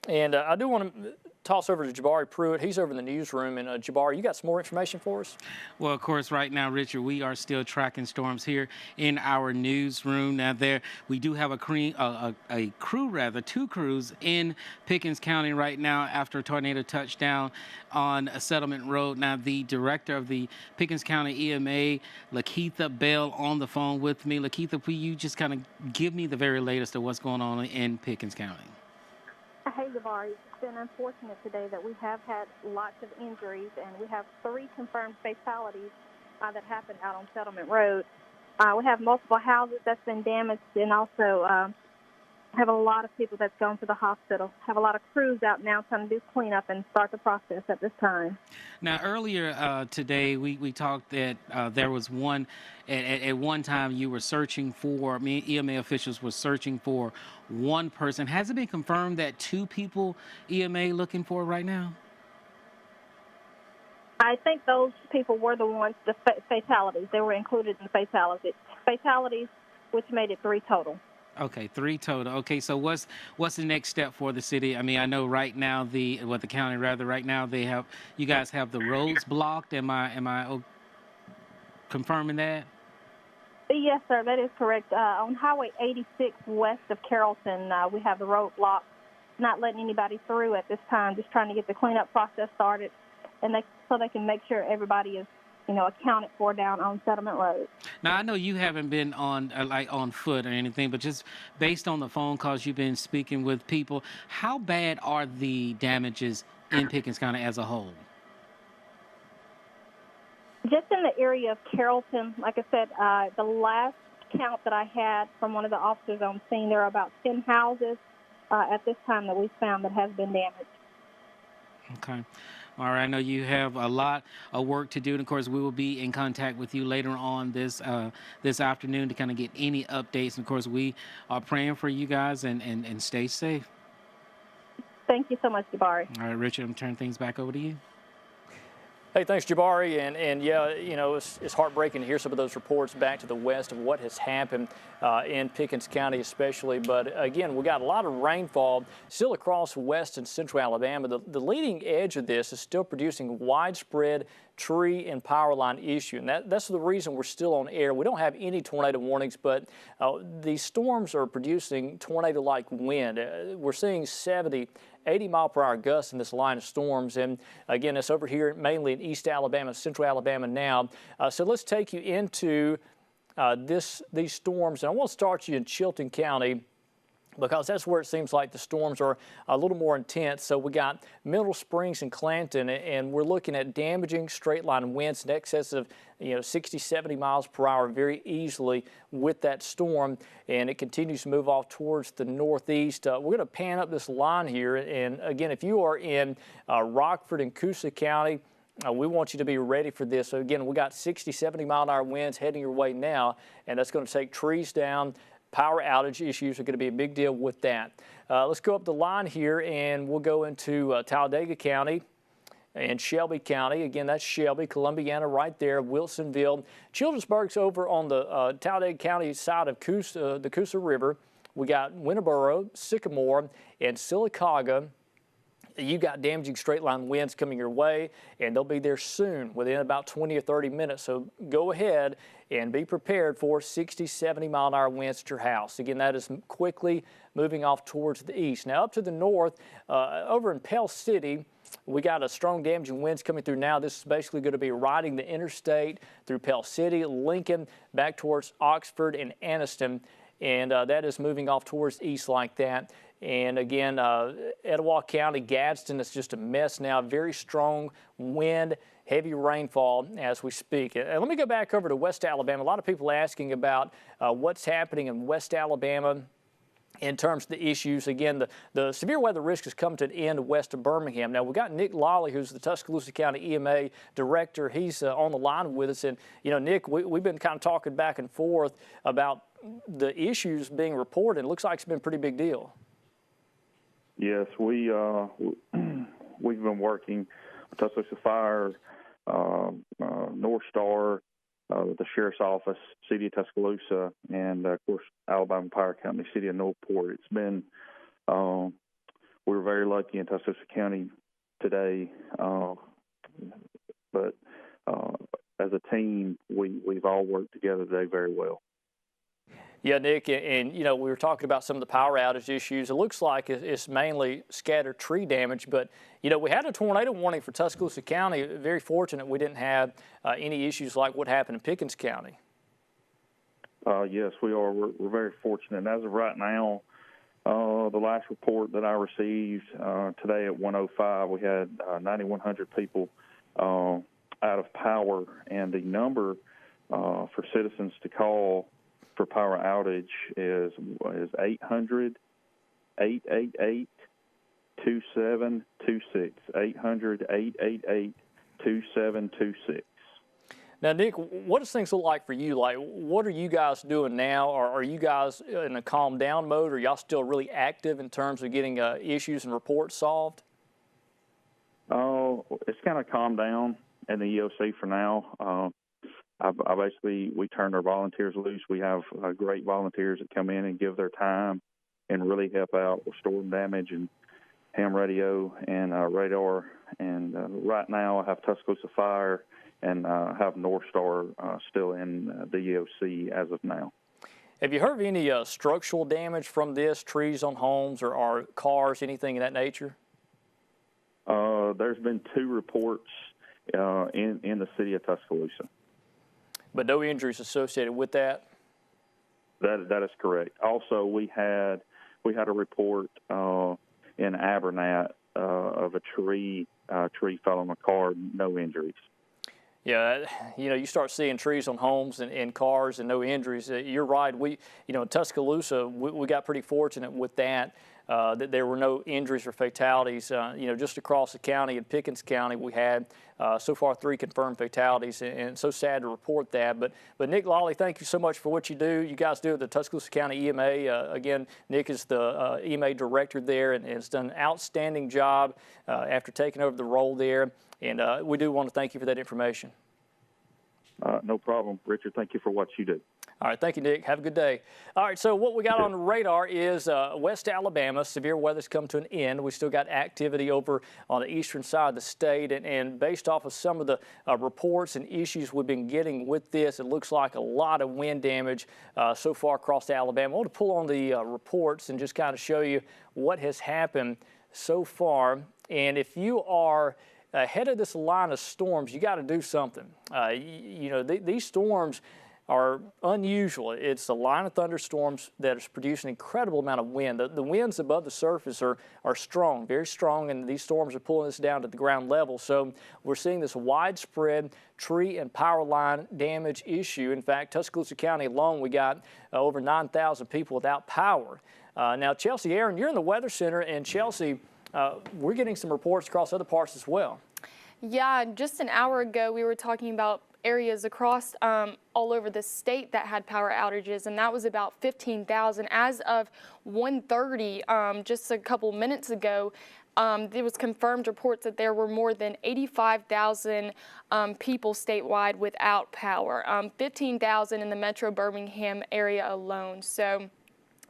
And I do want to toss over to Jabari Pruitt. He's over in the newsroom. And Jabari, you got some more information for us? Well, of course, right now, Richard, we are still tracking storms here in our newsroom. Now, we do have two crews in Pickens County right now after a tornado touchdown on a Settlement Road. Now, the director of the Pickens County EMA, Lakeitha Bell, on the phone with me. Lakeitha, will you just kind of give me the very latest of what's going on in Pickens County? Hey, Jabari, it's been unfortunate today that we have had lots of injuries, and we have 3 confirmed fatalities that happened out on Settlement Road. We have multiple houses that's been damaged, and also have a lot of people that's gone to the hospital. Have a lot of crews out now trying to do cleanup and start the process at this time. Now, earlier today, we talked that there was one, at one time you were searching for, EMA officials were searching for one person. Has it been confirmed that 2 people EMA looking for right now? I think those people were the ones, the fatalities. They were included in fatalities, which made it 3 total. Okay, 3 total. Okay, so what's the next step for the city? I mean, I know right now the county rather right now you guys have the roads blocked. Am I confirming that? Yes, sir, that is correct. On Highway 86 west of Carrollton, we have the road blocked, not letting anybody through at this time, just trying to get the cleanup process started, and so they can make sure everybody is, accounted for down on Settlement Road. Now, I know you haven't been on on foot or anything, but just based on the phone calls you've been speaking with people, how bad are the damages in Pickens County as a whole? Just in the area of Carrollton, like I said, the last count that I had from one of the officers on scene, there are about 10 houses at this time that we found that has been damaged. Okay. All right. I know you have a lot of work to do, and of course, we will be in contact with you later on this afternoon to kind of get any updates. And of course, we are praying for you guys and stay safe. Thank you so much, Jabari. All right, Richard, I'm turning things back over to you. Hey, thanks, Jabari. And yeah, it's heartbreaking to hear some of those reports back to the west of what has happened in Pickens County especially. But again, we got a lot of rainfall still across west and central Alabama. The leading edge of this is still producing widespread tree and power line issue. And that's the reason we're still on air. We don't have any tornado warnings, but these storms are producing tornado-like wind. We're seeing 70, 80-mile-per-hour gusts in this line of storms. And again, it's over here mainly in East Alabama, Central Alabama now. So let's take you into these storms. And I want to start you in Chilton County, because that's where it seems like the storms are a little more intense. So we got Mineral Springs and Clanton, and we're looking at damaging straight line winds in excess of 60, 70 miles per hour very easily with that storm, and it continues to move off towards the northeast. We're going to pan up this line here, and again, if you are in Rockford and Coosa County, we want you to be ready for this. So again, we got 60, 70 mile an hour winds heading your way now, and that's going to take trees down. Power outage issues are going to be a big deal with that. Let's go up the line here, and we'll go into Talladega County and Shelby County. Again, that's Shelby, Columbiana right there, Wilsonville. Childersburg's over on the Talladega County side of the Coosa River. We got Winterboro, Sycamore, and Sylacauga. You got damaging straight line winds coming your way, and they'll be there soon, within about 20 or 30 minutes. So go ahead and be prepared for 60, 70 mile an hour winds at your house. Again, that is quickly moving off towards the east. Now up to the north, over in Pell City, we got a strong damaging winds coming through now. This is basically going to be riding the interstate through Pell City, Lincoln, back towards Oxford and Anniston. And that is moving off towards the east like that. And again, Etowah County, Gadsden, it's just a mess now. Very strong wind, heavy rainfall as we speak. And let me go back over to West Alabama. A lot of people asking about what's happening in West Alabama in terms of the issues. Again, the severe weather risk has come to an end west of Birmingham. Now, we've got Nick Lawley, who's the Tuscaloosa County EMA director. He's on the line with us. And, Nick, we've been kind of talking back and forth about the issues being reported. It looks like it's been a pretty big deal. Yes, we've been working with Tuscaloosa Fire, North Star, the Sheriff's Office, City of Tuscaloosa, and, of course, Alabama Power Company, City of Northport. It's been we were very lucky in Tuscaloosa County today, but as a team, we've all worked together today very well. Yeah, Nick, and we were talking about some of the power outage issues. It looks like it's mainly scattered tree damage, but we had a tornado warning for Tuscaloosa County. Very fortunate we didn't have any issues like what happened in Pickens County. Yes, we are. We're very fortunate. And as of right now, the last report that I received today at 1:05, we had 9,100 people out of power, and the number for citizens to call for power outage is 800, 888-2726. 800-888-2726. Now, Nick, what does things look like for you? Like, what are you guys doing now? Are you guys in a calm down mode? Or are y'all still really active in terms of getting issues and reports solved? Oh, it's kind of calmed down in the EOC for now. We turned our volunteers loose. We have great volunteers that come in and give their time and really help out with storm damage and ham radio and radar. And right now I have Tuscaloosa Fire and have North Star still in the EOC as of now. Have you heard of any structural damage from this, trees on homes or cars, anything of that nature? There's been 2 reports in the city of Tuscaloosa. But no injuries associated with that? That is correct. Also, we had a report in Abernat of a tree fell on a car, no injuries. Yeah, you start seeing trees on homes and cars and no injuries. You're right. In Tuscaloosa, we got pretty fortunate with that. That there were no injuries or fatalities. Just across the county in Pickens County, we had so far 3 confirmed fatalities, and so sad to report that. But Nick Lawley, thank you so much for what you do. You guys do at the Tuscaloosa County EMA. Again, Nick is the EMA director there and has done an outstanding job after taking over the role there. And we do want to thank you for that information. No problem, Richard. Thank you for what you do. All right, thank you, Nick. Have a good day. All right, so what we got on the radar is West Alabama. Severe weather's come to an end. We still got activity over on the eastern side of the state, and based off of some of the reports and issues we've been getting with this, it looks like a lot of wind damage so far across Alabama. I want to pull on the reports and just kind of show you what has happened so far. And if you are ahead of this line of storms, you got to do something. These storms are unusual. It's a line of thunderstorms that is producing an incredible amount of wind. The winds above the surface are strong, very strong, and these storms are pulling us down to the ground level. So we're seeing this widespread tree and power line damage issue. In fact, Tuscaloosa County alone, we got over 9,000 people without power. Now, Chelsea Aaron, you're in the Weather Center, and Chelsea, we're getting some reports across other parts as well. Yeah, just an hour ago, we were talking about areas across all over the state that had power outages, and that was about 15,000. As of 1:30, just a couple minutes ago, there was confirmed reports that there were more than 85,000 people statewide without power, 15,000 in the metro Birmingham area alone. So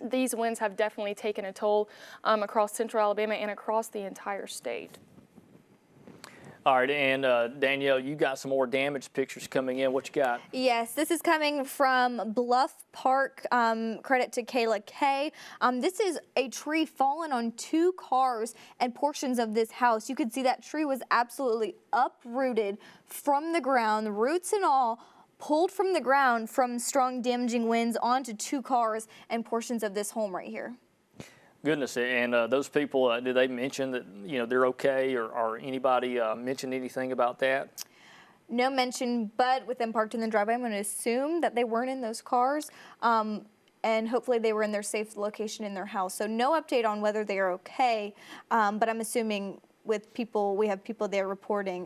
these winds have definitely taken a toll across central Alabama and across the entire state. All right, and Danielle, you got some more damage pictures coming in. What you got? Yes, this is coming from Bluff Park. Credit to Kayla K. This is a tree fallen on 2 cars and portions of this house. You could see that tree was absolutely uprooted from the ground, roots and all, pulled from the ground from strong damaging winds onto 2 cars and portions of this home right here. Goodness, and those people, did they mention that they're okay, or anybody mention anything about that? No mention, but with them parked in the driveway, I'm going to assume that they weren't in those cars, and hopefully they were in their safe location in their house. So no update on whether they are okay, but I'm assuming with people, we have people there reporting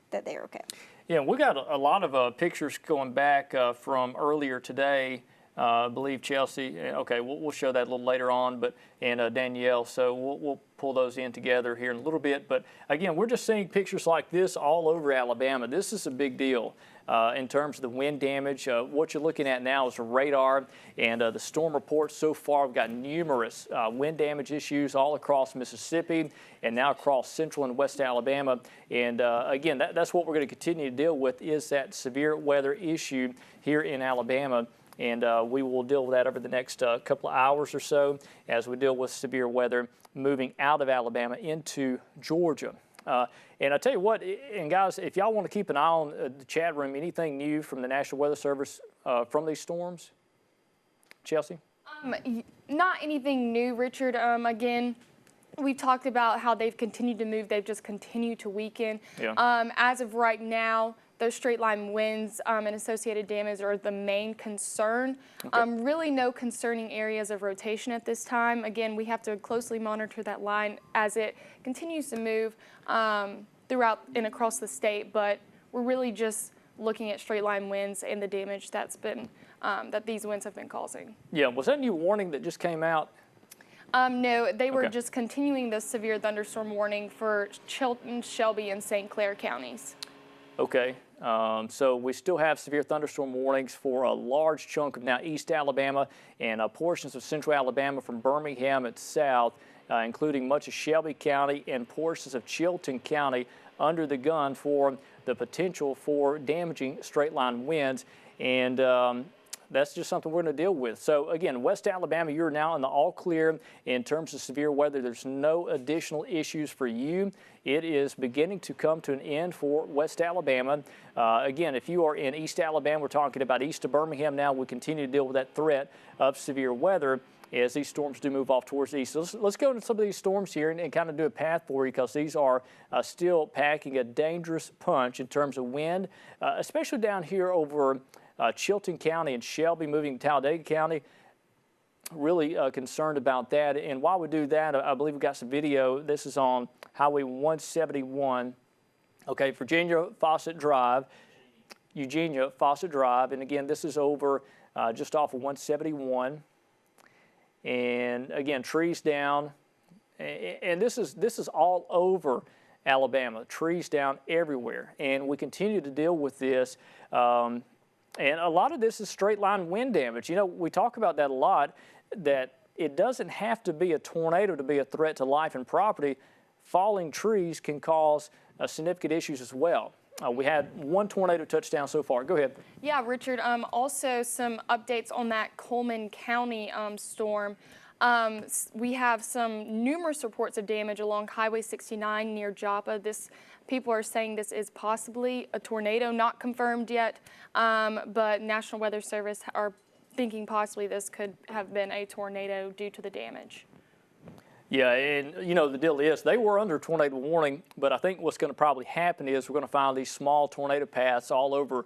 that they are okay. Yeah, we got a lot of pictures going back from earlier today. I believe Chelsea. Okay, we'll show that a little later on, and Danielle. So we'll pull those in together here in a little bit. But again, we're just seeing pictures like this all over Alabama. This is a big deal in terms of the wind damage. What you're looking at now is radar, and the storm reports so far. We've got numerous wind damage issues all across Mississippi and now across central and west Alabama. And again, that's what we're going to continue to deal with, is that severe weather issue here in Alabama. And we will deal with that over the next couple of hours or so as we deal with severe weather moving out of Alabama into Georgia. And I tell you what, and guys, if y'all want to keep an eye on the chat room, anything new from the National Weather Service from these storms? Chelsea? Not anything new, Richard. Again, we've talked about how they've continued to move. They've just continued to weaken. Yeah. As of right now, those straight line winds and associated damage are the main concern. Okay. Really no concerning areas of rotation at this time. Again, we have to closely monitor that line as it continues to move throughout and across the state, but we're really just looking at straight line winds and the damage that's been, that these winds have been causing. Yeah, was that new warning that just came out? No, they were Okay. just continuing the severe thunderstorm warning for Chilton, Shelby, and St. Clair counties. Okay, so we still have severe thunderstorm warnings for a large chunk of now East Alabama and portions of Central Alabama from Birmingham and south, including much of Shelby County and portions of Chilton County under the gun for the potential for damaging straight line winds. And that's just something we're going to deal with. So again, West Alabama, you're now in the all clear in terms of severe weather. There's no additional issues for you. It is beginning to come to an end for West Alabama. Again, if you are in East Alabama, we're talking about east of Birmingham now. We continue to deal with that threat of severe weather as these storms do move off towards the east. So let's go into some of these storms here and kind of do a path for you, because these are still packing a dangerous punch in terms of wind, especially down here over Chilton County and Shelby, moving to Talladega County. Really concerned about that. And while we do that, I believe we've got some video. This is on Highway 171. Okay, Eugenia Fawcett Drive. And again, this is over just off of 171. And again, trees down. And this is all over Alabama. Trees down everywhere. And we continue to deal with this. And a lot of this is straight line wind damage. You know, we talk about that a lot, that it doesn't have to be a tornado to be a threat to life and property. Falling trees can cause significant issues as well. We had one tornado touchdown so far. Go ahead. Yeah, Richard, also some updates on that Coleman County storm. We have some numerous reports of damage along Highway 69 near Joppa. People are saying this is possibly a tornado, not confirmed yet, but National Weather Service are thinking possibly this could have been a tornado due to the damage. Yeah, and you know, the deal is they were under tornado warning, but I think what's going to probably happen is we're going to find these small tornado paths all over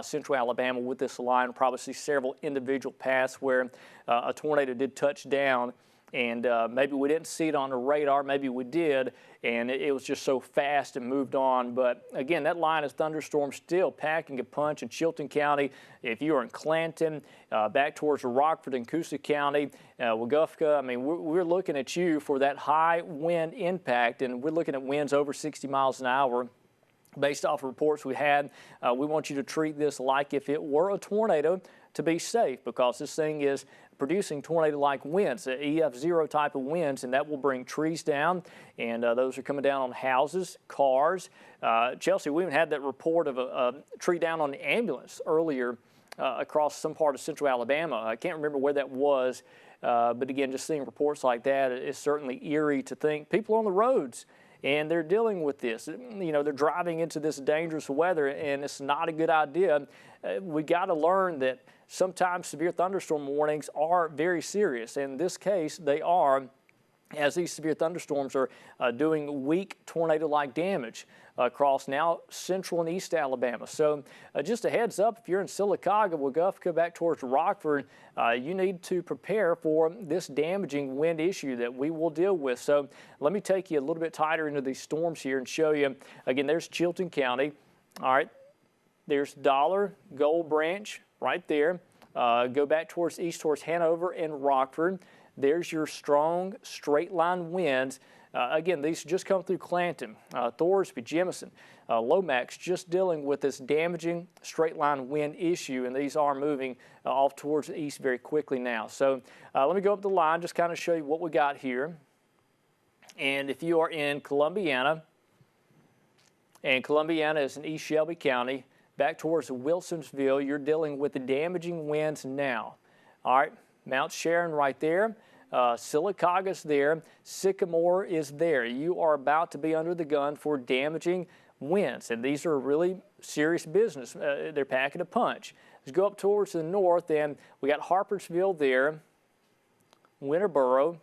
central Alabama with this line. We'll probably see several individual paths where a tornado did touch down, and maybe we didn't see it on the radar, maybe we did, and it was just so fast and moved on. But again, that line of thunderstorm still packing a punch in Chilton County. If you are in Clanton, back towards Rockford and Coosa County, Weguffka, I mean, we're looking at you for that high wind impact, and we're looking at winds over 60 miles an hour. Based off of reports we had, we want you to treat this like if it were a tornado to be safe, because this thing is producing tornado-like winds, EF0 type of winds, and that will bring trees down, and those are coming down on houses, cars. Chelsea, we even had that report of a tree down on the ambulance earlier across some part of central Alabama. I can't remember where that was, but again, just seeing reports like that is certainly eerie to think. People on the roads, and they're dealing with this. You know, they're driving into this dangerous weather, and it's not a good idea. We got to learn that sometimes severe thunderstorm warnings are very serious. In this case, they are, as these severe thunderstorms are doing weak tornado-like damage across now central and east Alabama. So just a heads up, if you're in Sylacauga, Weguffka, back towards Rockford, you need to prepare for this damaging wind issue that we will deal with. So let me take you a little bit tighter into these storms here and show you. Again, there's Chilton County. All right, there's Dollar, Gold Branch right there. Go back towards east towards Hanover and Rockford. There's your strong straight line winds. Again, these just come through Clanton, Thorsby, Jefferson, Lomax, just dealing with this damaging straight line wind issue, and these are moving off towards the east very quickly now. So let me go up the line, just kind of show you what we got here. And if you are in Columbiana, and Columbiana is in East Shelby County, back towards Wilsonsville, you're dealing with the damaging winds now. All right, Mount Sharon right there. Sylacauga's there. Sycamore is there. You are about to be under the gun for damaging winds, and these are really serious business. They're packing a punch. Let's go up towards the north, and we got Harpersville there, Winterboro.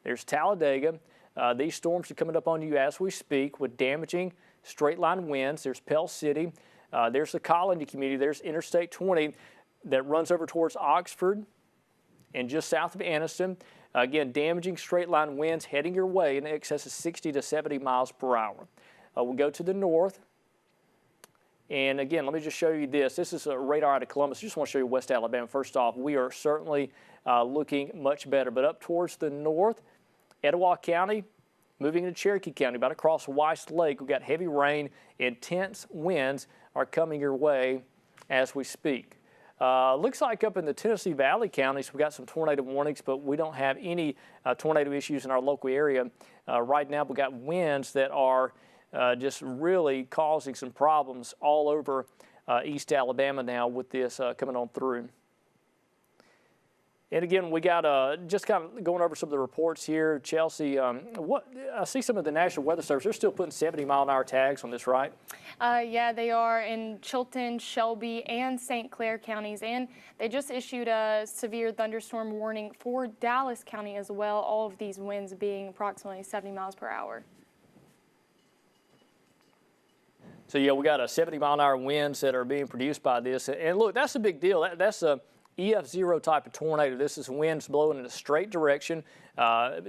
There's Talladega. These storms are coming up on you as we speak with damaging straight line winds. There's Pell City. There's the Colony community. There's Interstate 20 that runs over towards Oxford and just south of Anniston. Again, damaging straight line winds heading your way in excess of 60 to 70 miles per hour. We'll go to the north. And again, let me just show you this. This is a radar out of Columbus. I just want to show you West Alabama. First off, we are certainly looking much better. But up towards the north, Etowah County, moving into Cherokee County, about across Weiss Lake, we've got heavy rain. Intense winds are coming your way as we speak. Looks like up in the Tennessee Valley counties, we've got some tornado warnings, but we don't have any tornado issues in our local area. Right now, we've got winds that are just really causing some problems all over East Alabama now with this coming on through. And again, we got just kind of going over some of the reports here. Chelsea, what I see some of the National Weather Service, they're still putting 70-mile-an-hour tags on this, right? Yeah, they are in Chilton, Shelby, and St. Clair counties. And they just issued a severe thunderstorm warning for Dallas County as well, all of these winds being approximately 70 miles per hour. So, yeah, we got 70-mile-an-hour winds that are being produced by this. And look, that's a big deal. That's a EF0 type of tornado. This is winds blowing in a straight direction.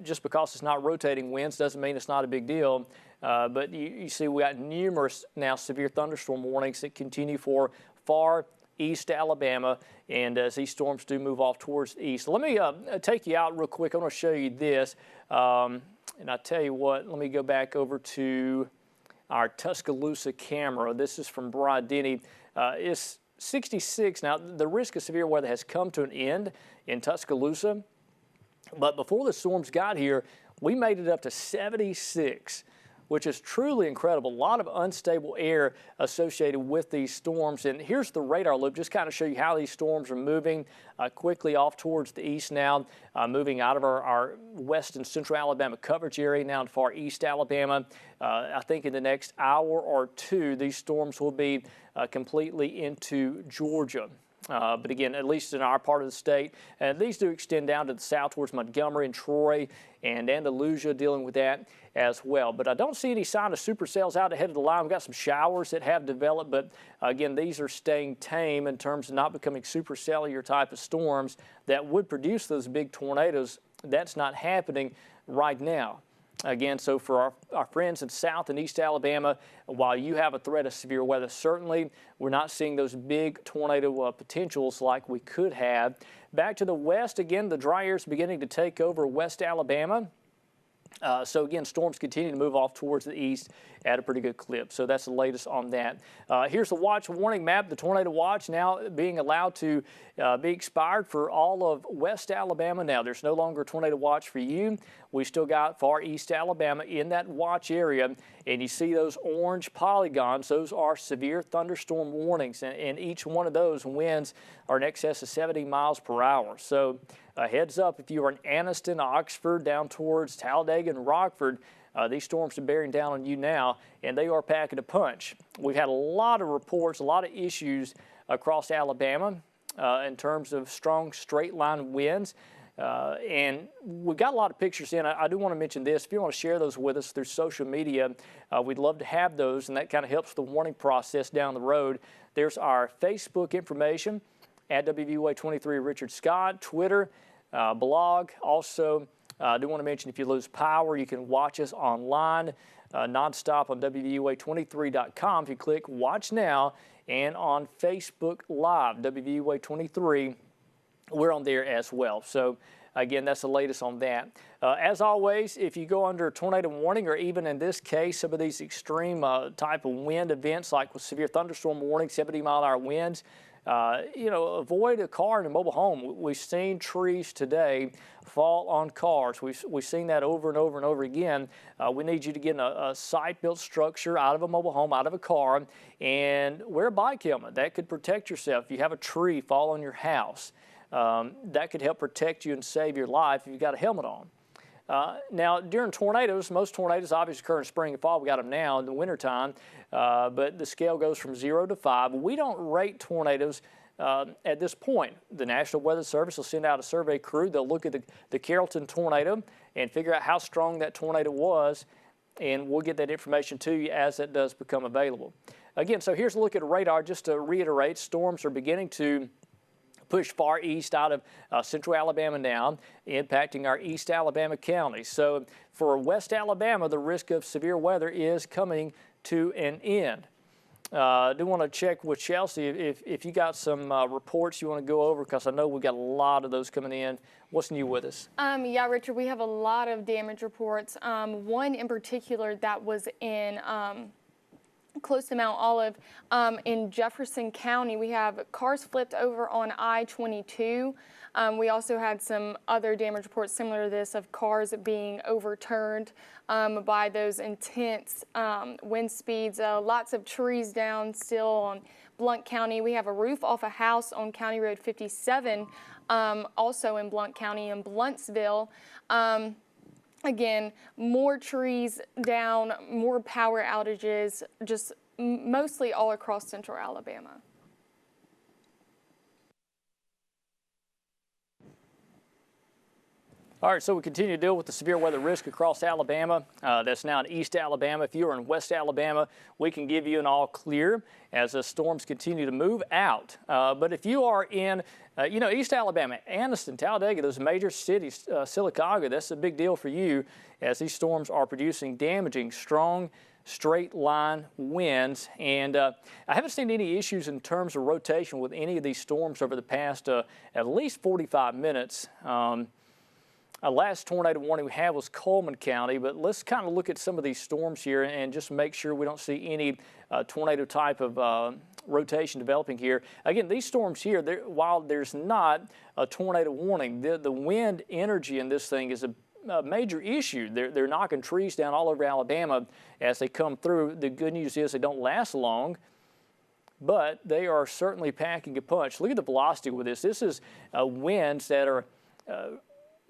Just because it's not rotating winds doesn't mean it's not a big deal. But you see we got numerous now severe thunderstorm warnings that continue for far east Alabama, and as these storms do move off towards the east. Let me take you out real quick. I want to show you this. And I tell you what, let me go back over to our Tuscaloosa camera. This is from Brian Denny. It's 66. Now, the risk of severe weather has come to an end in Tuscaloosa, but before the storms got here, we made it up to 76, which is truly incredible. A lot of unstable air associated with these storms. And here's the radar loop, just kind of show you how these storms are moving quickly off towards the east now, moving out of our west and central Alabama coverage area now to far east Alabama. I think in the next hour or two, these storms will be completely into Georgia. But again, at least in our part of the state, these do extend down to the south towards Montgomery and Troy and Andalusia, dealing with that as well. But I don't see any sign of supercells out ahead of the line. We've got some showers that have developed, but again, these are staying tame in terms of not becoming supercellular type of storms that would produce those big tornadoes. That's not happening right now. Again, so for our friends in South and East Alabama, while you have a threat of severe weather, certainly we're not seeing those big tornado potentials like we could have. Back to the west, again, the dry air is beginning to take over West Alabama. So again, storms continue to move off towards the east at a pretty good clip. So that's the latest on that. Here's the watch warning map. The tornado watch now being allowed to be expired for all of West Alabama now. There's no longer a tornado watch for you. We still got far east Alabama in that watch area. And you see those orange polygons. Those are severe thunderstorm warnings. And each one of those winds are in excess of 70 miles per hour. So heads up if you are in Anniston, Oxford, down towards Talladega and Rockford. These storms are bearing down on you now, and they are packing a punch. We've had a lot of reports, a lot of issues across Alabama in terms of strong straight line winds. And we've got a lot of pictures in. I do want to mention this. If you want to share those with us through social media, we'd love to have those, and that kind of helps the warning process down the road. There's our Facebook information at WVUA23 Richard Scott, Twitter, blog. Also, I do want to mention if you lose power, you can watch us online nonstop on WVUA23.com. If you click Watch Now, and on Facebook Live, WVUA23, we're on there as well. So again, that's the latest on that. As always, if you go under a tornado warning, or even in this case, some of these extreme type of wind events like with severe thunderstorm warning, 70-mile-an-hour winds, avoid a car in a mobile home. We've seen trees today fall on cars. We've seen that over and over and over again. We need you to get in a site-built structure out of a mobile home, out of a car, and wear a bike helmet. That could protect yourself. If you have a tree fall on your house, that could help protect you and save your life if you've got a helmet on. Now, during tornadoes, most tornadoes obviously occur in spring and fall. We got them now in the wintertime, but the scale goes from 0 to 5. We don't rate tornadoes at this point. The National Weather Service will send out a survey crew. They'll look at the Carrollton tornado and figure out how strong that tornado was, and we'll get that information to you as it does become available. again, so here's a look at radar. Just to reiterate, storms are beginning to push far east out of central Alabama now, impacting our East Alabama counties. So for West Alabama, the risk of severe weather is coming to an end. I do want to check with Chelsea if you got some reports you want to go over, because I know we've got a lot of those coming in. What's new with us? Yeah, Richard, we have a lot of damage reports. One in particular that was in close to Mount Olive in Jefferson County. We have cars flipped over on I-22. We also had some other damage reports similar to this of cars being overturned by those intense wind speeds. Lots of trees down still on Blount County. We have a roof off a house on County Road 57, also in Blount County in Blountsville. Again, more trees down, more power outages, just mostly all across central Alabama. All right, so we continue to deal with the severe weather risk across Alabama. That's now in East Alabama. If you are in West Alabama, we can give you an all clear as the storms continue to move out. But if you are in, East Alabama, Anniston, Talladega, those major cities, Sylacauga, that's a big deal for you as these storms are producing damaging, strong, straight line winds. And I haven't seen any issues in terms of rotation with any of these storms over the past at least 45 minutes. Last tornado warning we had was Coleman County, but let's kind of look at some of these storms here and just make sure we don't see any tornado type of rotation developing here. Again, these storms here, while there's not a tornado warning, the wind energy in this thing is a major issue. They're knocking trees down all over Alabama as they come through. The good news is they don't last long, but they are certainly packing a punch. Look at the velocity with this. This is winds that are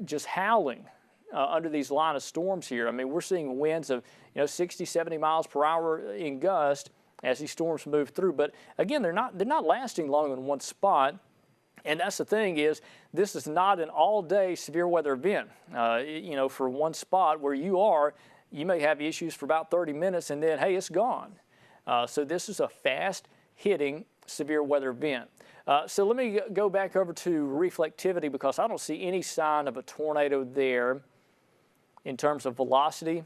just howling under these line of storms here. I mean, we're seeing winds of 60, 70 miles per hour in gust as these storms move through. But again, they're not lasting long in one spot. And that's the thing is, this is not an all-day severe weather event. For one spot where you are, you may have issues for about 30 minutes and then, hey, it's gone. So this is a fast-hitting severe weather event. So let me go back over to reflectivity, because I don't see any sign of a tornado there in terms of velocity.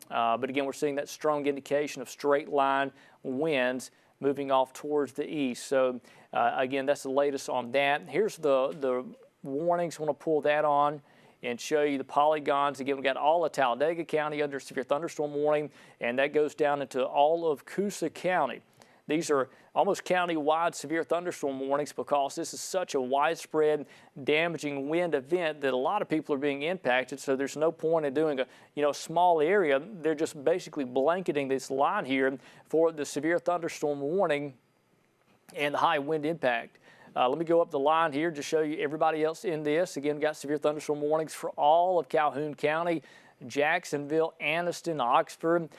But again, we're seeing that strong indication of straight line winds moving off towards the east. So again, that's the latest on that. Here's the warnings. I want to pull that on and show you the polygons. Again, we got all of Talladega County under severe thunderstorm warning, and that goes down into all of Coosa County. These are almost county-wide severe thunderstorm warnings because this is such a widespread damaging wind event that a lot of people are being impacted. So there's no point in doing a small area. They're just basically blanketing this line here for the severe thunderstorm warning and the high wind impact. Let me go up the line here to show you everybody else in this. Again, got severe thunderstorm warnings for all of Calhoun County, Jacksonville, Anniston, Oxford,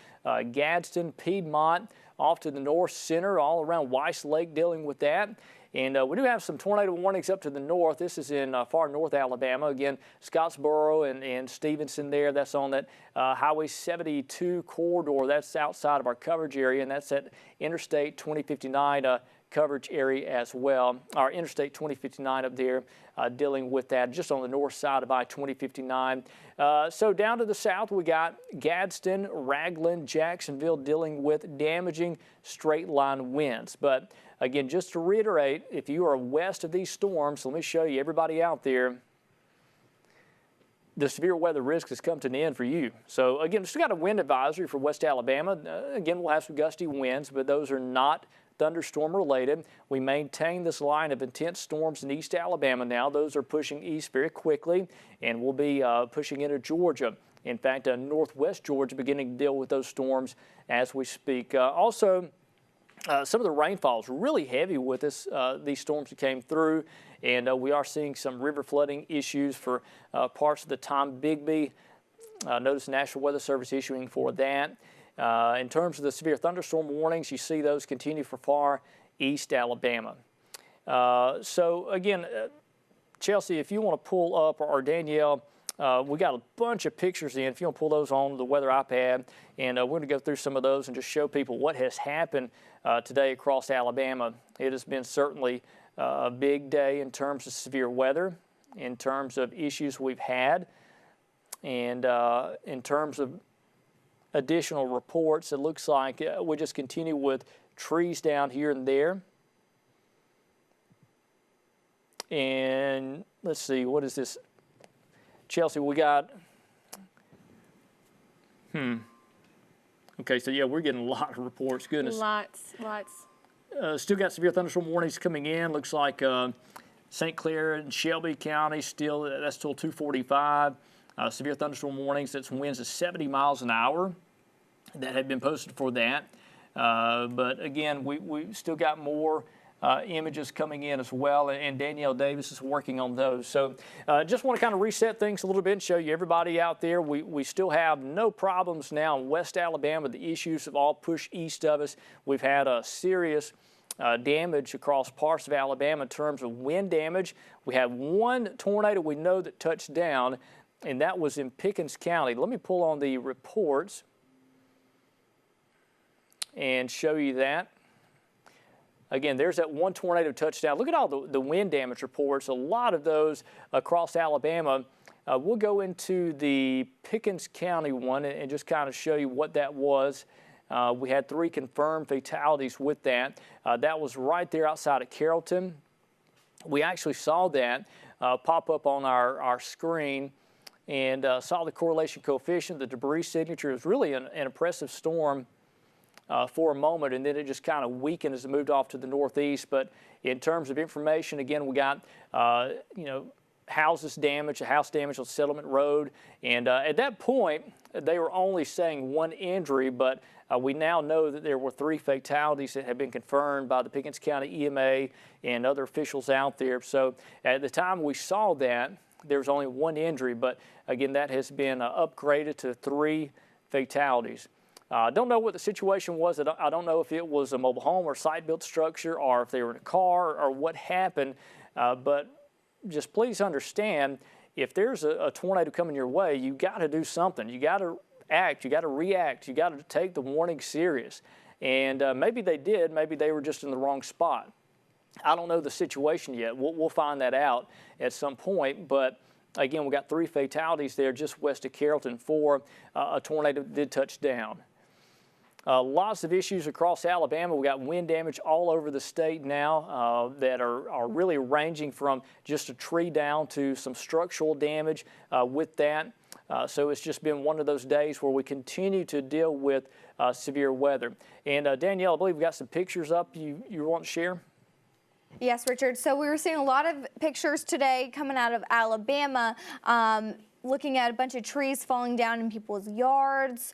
Gadsden, Piedmont, off to the north center, all around Weiss Lake dealing with that. And we do have some tornado warnings up to the north. This is in far north Alabama. Again, Scottsboro and Stevenson there. That's on that Highway 72 corridor. That's outside of our coverage area, and that's at Interstate 2059 coverage area as well. Our Interstate 2059 up there dealing with that just on the north side of I-2059. So down to the south, we got Gadsden, Ragland, Jacksonville dealing with damaging straight line winds. But again, just to reiterate, if you are west of these storms, let me show you everybody out there. The severe weather risk has come to an end for you. So again, we've still got a wind advisory for West Alabama. Again, we'll have some gusty winds, but those are not thunderstorm related. We maintain this line of intense storms in East Alabama now. Those are pushing east very quickly, and we'll be pushing into Georgia. In fact, northwest Georgia beginning to deal with those storms as we speak. Also, some of the rainfall is really heavy with us, these storms that came through, and we are seeing some river flooding issues for parts of the Tom-Bigby. Notice the National Weather Service issuing for that. In terms of the severe thunderstorm warnings, you see those continue for far east Alabama. So again, Chelsea, if you want to pull up, or Danielle, We got a bunch of pictures in. If you want to pull those on the weather iPad, and we're going to go through some of those and just show people what has happened today across Alabama. It has been certainly a big day in terms of severe weather, in terms of issues we've had, and in terms of additional reports. It looks like we just continue with trees down here and there. And let's see, what is this? Chelsea, we got, okay, so yeah, we're getting a lot of reports, goodness. Lots. Still got severe thunderstorm warnings coming in. Looks like St. Clair and Shelby County that's till 2:45. Severe thunderstorm warnings, that's winds of 70 miles an hour that had been posted for that. But again, we still got more images coming in as well, and Danielle Davis is working on those. So just want to kind of reset things a little bit and show you everybody out there. We still have no problems now in West Alabama. The issues have all pushed east of us. We've had a serious damage across parts of Alabama in terms of wind damage. We have one tornado we know that touched down, and that was in Pickens County. Let me pull on the reports and show you that. Again, there's that one tornado touchdown. Look at all the wind damage reports, a lot of those across Alabama. We'll go into the Pickens County one and just kind of show you what that was. We had 3 confirmed fatalities with that. That was right there outside of Carrollton. We actually saw that pop up on our screen and saw the correlation coefficient. The debris signature is really an impressive storm for a moment, and then it just kind of weakened as it moved off to the northeast. But in terms of information, again, we got houses damaged, a house damage on Settlement Road, and at that point they were only saying 1 injury, but we now know that there were 3 fatalities that have been confirmed by the Pickens County EMA and other officials out there. So at the time we saw that, there was only 1 injury, but again, that has been upgraded to 3 fatalities. I don't know what the situation was. I don't know if it was a mobile home or site-built structure, or if they were in a car, or what happened. But just please understand, if there's a tornado coming your way, you got to do something. You got to act. You got to react. You got to take the warning serious. And maybe they did. Maybe they were just in the wrong spot. I don't know the situation yet. We'll find that out at some point. But again, we got 3 fatalities there just west of Carrollton for a tornado that did touch down. Lots of issues across Alabama. We got wind damage all over the state now that are really ranging from just a tree down to some structural damage with that. So it's just been one of those days where we continue to deal with severe weather. And Danielle, I believe we got some pictures up you want to share? Yes, Richard. So we were seeing a lot of pictures today coming out of Alabama. Looking at a bunch of trees falling down in people's yards.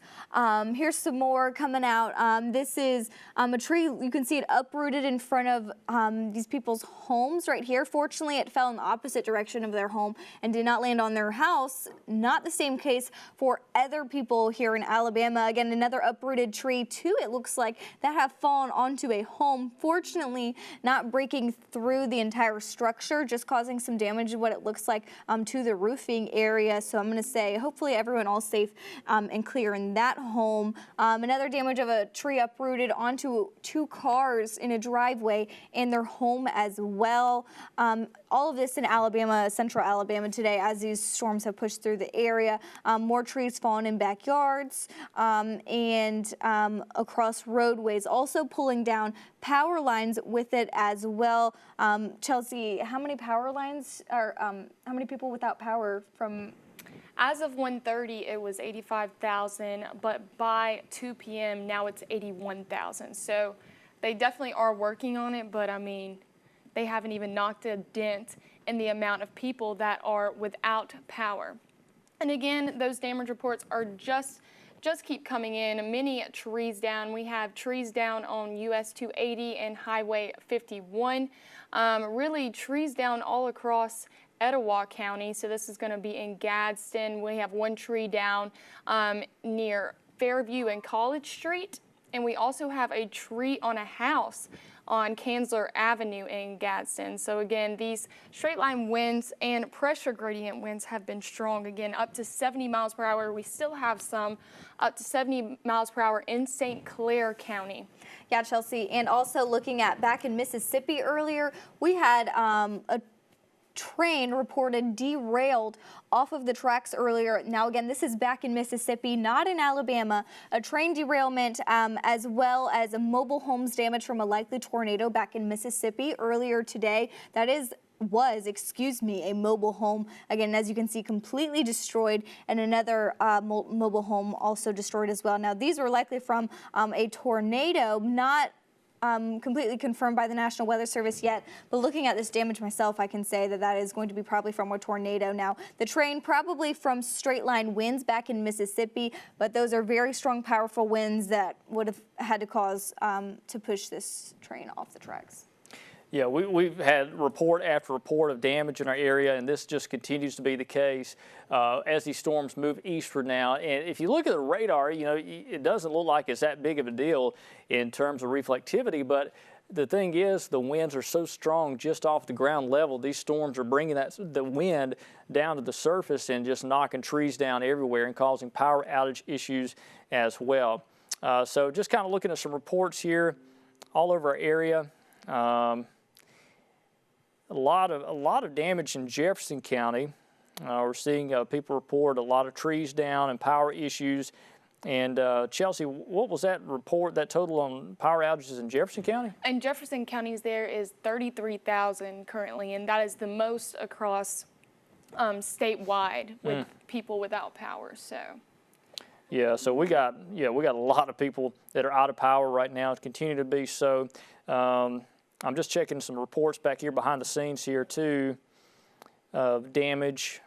Here's some more coming out. This is a tree. You can see it uprooted in front of these people's homes right here. Fortunately, it fell in the opposite direction of their home and did not land on their house. Not the same case for other people here in Alabama. Again, another uprooted tree too, it looks like, that have fallen onto a home. Fortunately, not breaking through the entire structure, just causing some damage to what it looks like to the roofing area. So I'm going to say hopefully everyone all safe and clear in that home. Another damage of a tree uprooted onto 2 cars in a driveway in their home as well. All of this in Alabama, central Alabama today, as these storms have pushed through the area. More trees falling in backyards and across roadways, also pulling down power lines with it as well. Chelsea, how many power lines are, how many people without power from? As of 1:30, it was 85,000, but by 2 p.m. now it's 81,000. So they definitely are working on it, but I mean, they haven't even knocked a dent in the amount of people that are without power. And again, those damage reports are just keep coming in. Many trees down. We have trees down on US 280 and Highway 51. Really trees down all across Etowah County. So this is going to be in Gadsden. We have 1 tree down near Fairview and College Street. And we also have a tree on a house on Kanzler Avenue in Gadsden. So again, these straight line winds and pressure gradient winds have been strong, again up to 70 miles per hour. We still have some up to 70 miles per hour in St. Clair County. Yeah, Chelsea, and also looking at back in Mississippi earlier, we had a train reported derailed off of the tracks earlier. Now again, this is back in Mississippi, not in Alabama. A train derailment as well as a mobile homes damage from a likely tornado back in Mississippi earlier today. That was a mobile home, again, as you can see, completely destroyed, and another mobile home also destroyed as well. Now these were likely from a tornado, not completely confirmed by the National Weather Service yet, but looking at this damage myself, I can say that that is going to be probably from a tornado. Now, the train probably from straight line winds back in Mississippi, but those are very strong, powerful winds that would have had to cause to push this train off the tracks. Yeah, we've had report after report of damage in our area, and this just continues to be the case as these storms move eastward now. And if you look at the radar, you know, it doesn't look like it's that big of a deal in terms of reflectivity, but the thing is, the winds are so strong just off the ground level. These storms are bringing the wind down to the surface and just knocking trees down everywhere and causing power outage issues as well. So just kind of looking at some reports here all over our area. A lot of damage in Jefferson County. We're seeing people report a lot of trees down and power issues. And Chelsea, what was that report, that total on power outages in Jefferson County? In Jefferson County, there is 33,000 currently, and that is the most across statewide with people without power. So. Yeah, so we got a lot of people that are out of power right now, continue to be so. I'm just checking some reports back here behind the scenes here too of damage,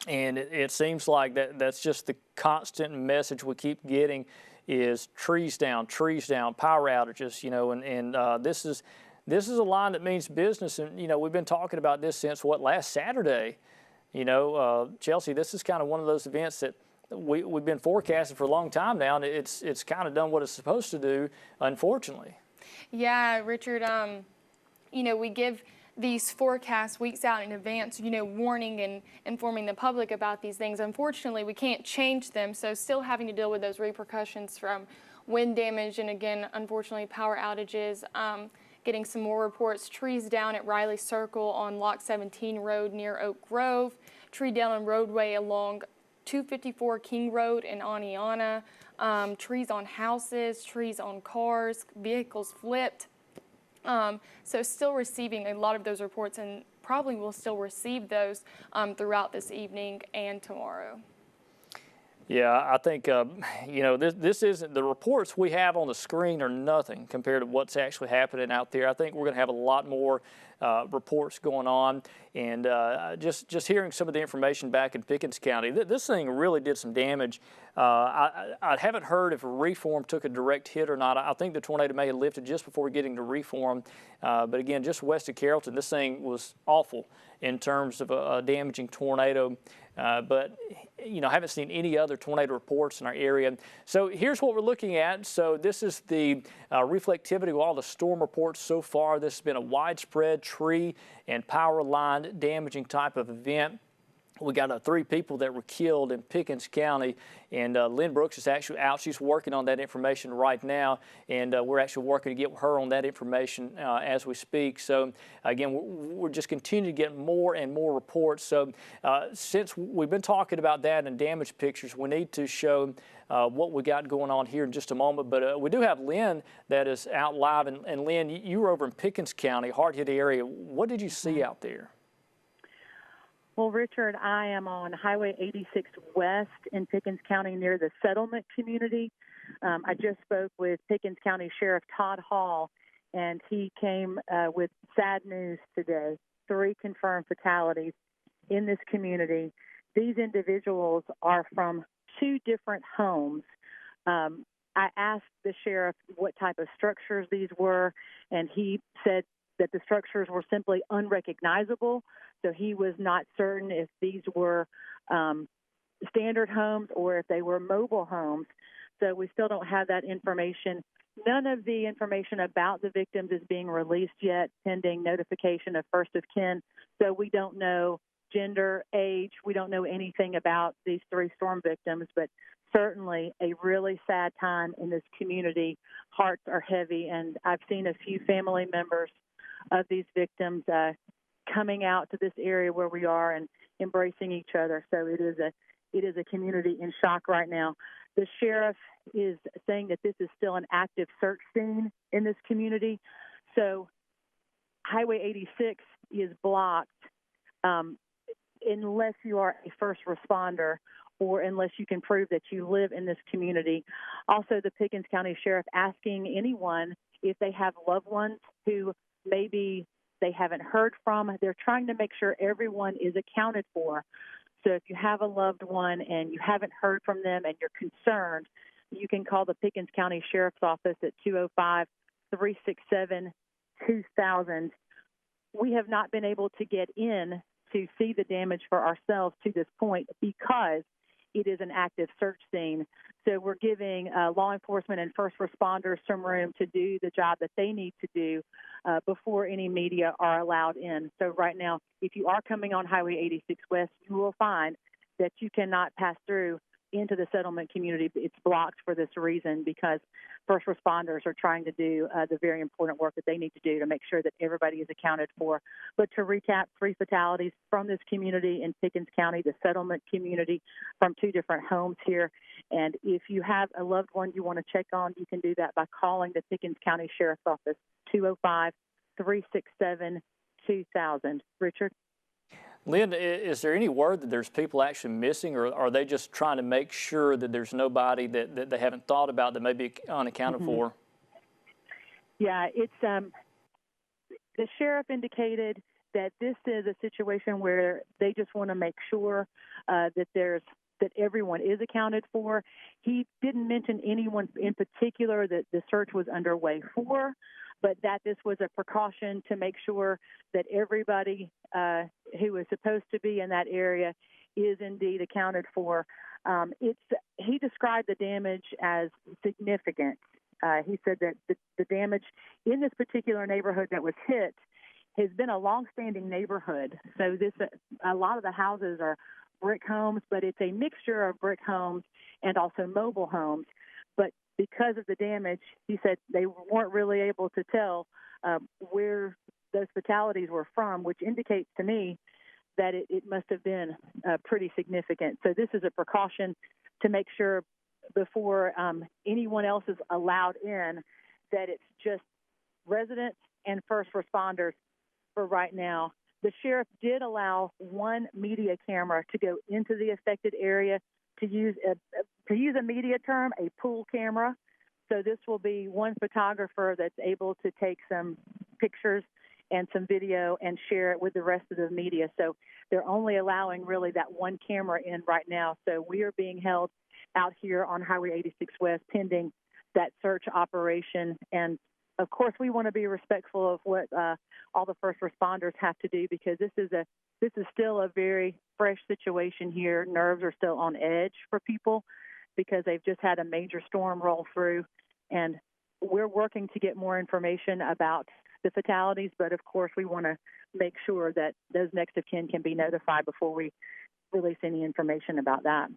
and it seems like that's just the constant message we keep getting is trees down, power outages, you know, and this is a line that means business, and you know we've been talking about this since last Saturday, you know, Chelsea. This is kind of one of those events that we've been forecasting for a long time now, and it's kind of done what it's supposed to do, unfortunately. Yeah, Richard, you know, we give these forecasts weeks out in advance, you know, warning and informing the public about these things. Unfortunately, we can't change them, so still having to deal with those repercussions from wind damage and, again, unfortunately, power outages. Getting some more reports, trees down at Riley Circle on Lock 17 Road near Oak Grove, tree down on roadway along 254 King Road in Aniana. Trees on houses, trees on cars, vehicles flipped. So still receiving a lot of those reports, and probably will still receive those throughout this evening and tomorrow. Yeah, I think, you know, this isn't, the reports we have on the screen are nothing compared to what's actually happening out there. I think we're going to have a lot more reports going on, and just hearing some of the information back in Pickens County, this thing really did some damage. I haven't heard if reform took a direct hit or not. I think the tornado may have lifted just before getting to reform, but again, just west of Carrollton, this thing was awful in terms of a damaging tornado. But, you know, I haven't seen any other tornado reports in our area. So here's what we're looking at. So this is the reflectivity of all the storm reports so far. This has been a widespread tree and power line damaging type of event. We got 3 people that were killed in Pickens County, and Lynn Brooks is actually out. She's working on that information right now, and we're actually working to get her on that information as we speak. So again, we're just continuing to get more and more reports. So since we've been talking about that and damage pictures, we need to show what we got going on here in just a moment. But we do have Lynn that is out live, and Lynn, you were over in Pickens County, hard-hit area. What did you see out there? Well, Richard, I am on Highway 86 West in Pickens County near the settlement community. I just spoke with Pickens County Sheriff Todd Hall, and he came with sad news today. 3 confirmed fatalities in this community. These individuals are from 2 different homes. I asked the sheriff what type of structures these were, and he said that the structures were simply unrecognizable. So he was not certain if these were standard homes or if they were mobile homes. So we still don't have that information None of the information about the victims is being released yet, pending notification of first of kin. So we don't know gender, age. We don't know anything about these 3 storm victims, but certainly a really sad time in this community. Hearts are heavy, and I've seen a few family members of these victims coming out to this area where we are and embracing each other. So it is a community in shock right now. The sheriff is saying that this is still an active search scene in this community. So Highway 86 is blocked unless you are a first responder or unless you can prove that you live in this community. Also, the Pickens County Sheriff asking anyone if they have loved ones who maybe they haven't heard from. They're trying to make sure everyone is accounted for. So if you have a loved one and you haven't heard from them and you're concerned, you can call the Pickens County Sheriff's Office at 205-367-2000. We have not been able to get in to see the damage for ourselves to this point because it is an active search scene. So we're giving law enforcement and first responders some room to do the job that they need to do before any media are allowed in. So right now, if you are coming on Highway 86 West, you will find that you cannot pass through into the settlement community. It's blocked for this reason because first responders are trying to do the very important work that they need to do to make sure that everybody is accounted for. But to recap, 3 fatalities from this community in Pickens County, the settlement community, from 2 different homes here. And if you have a loved one you want to check on, you can do that by calling the Pickens County Sheriff's Office, 205-367-2000. Richard? Lynn, is there any word that there's people actually missing, or are they just trying to make sure that there's nobody that they haven't thought about that may be unaccounted for? Yeah, it's the sheriff indicated that this is a situation where they just want to make sure that everyone is accounted for. He didn't mention anyone in particular that the search was underway for, but that this was a precaution to make sure that everybody who is supposed to be in that area is indeed accounted for. He described the damage as significant. He said that the damage in this particular neighborhood that was hit has been a long-standing neighborhood. So a lot of the houses are brick homes, but it's a mixture of brick homes and also mobile homes. But because of the damage, he said they weren't really able to tell where those fatalities were from, which indicates to me that it must have been pretty significant. So this is a precaution to make sure before anyone else is allowed in that it's just residents and first responders for right now. The sheriff did allow 1 media camera to go into the affected area, to use a media term, a pool camera. So this will be 1 photographer that's able to take some pictures and some video and share it with the rest of the media. So they're only allowing really that 1 camera in right now. So we are being held out here on Highway 86 West pending that search operation. And of course, we want to be respectful of what all the first responders have to do, because this is still a very fresh situation here. Nerves are still on edge for people because they've just had a major storm roll through, and we're working to get more information about the fatalities. But of course, we want to make sure that those next of kin can be notified before we release any information about that.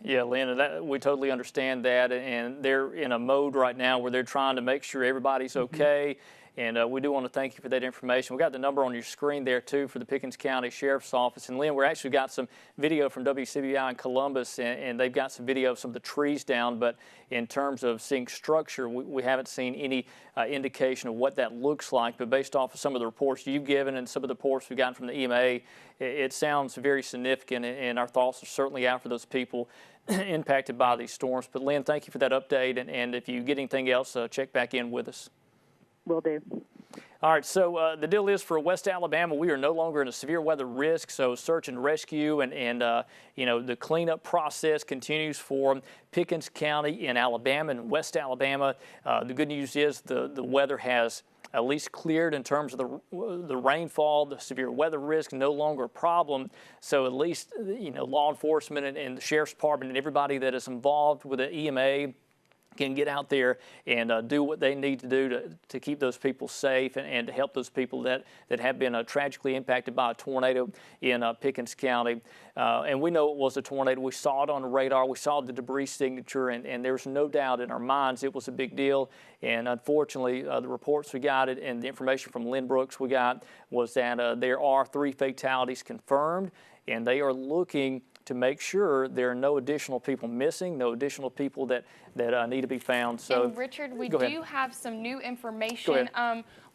Yeah, Lynn, we totally understand that, and they're in a mode right now where they're trying to make sure everybody's okay. And we do want to thank you for that information. We got the number on your screen there too for the Pickens County Sheriff's Office. And Lynn, we actually got some video from WCBI in Columbus, and they've got some video of some of the trees down. But in terms of seeing structure, we haven't seen any indication of what that looks like. But based off of some of the reports you've given and some of the reports we've gotten from the EMA, it sounds very significant. And our thoughts are certainly out for those people impacted by these storms. But Lynn, thank you for that update. And if you get anything else, check back in with us. Will do. All right, so the deal is for West Alabama, we are no longer in a severe weather risk, so search and rescue and you know, the cleanup process continues for Pickens County in Alabama and West Alabama. The good news is the weather has at least cleared in terms of the rainfall. The severe weather risk no longer a problem. So at least, you know, law enforcement and the Sheriff's Department and everybody that is involved with the EMA can get out there and do what they need to do to keep those people safe and to help those people that have been tragically impacted by a tornado in Pickens County. And we know it was a tornado. We saw it on the radar. We saw the debris signature, and there's no doubt in our minds it was a big deal. And unfortunately, the reports we got and the information from Lynn Brooks we got was that there are 3 fatalities confirmed, and they are looking to make sure there are no additional people missing, no additional people that need to be found. So, and Richard, we do have some new information.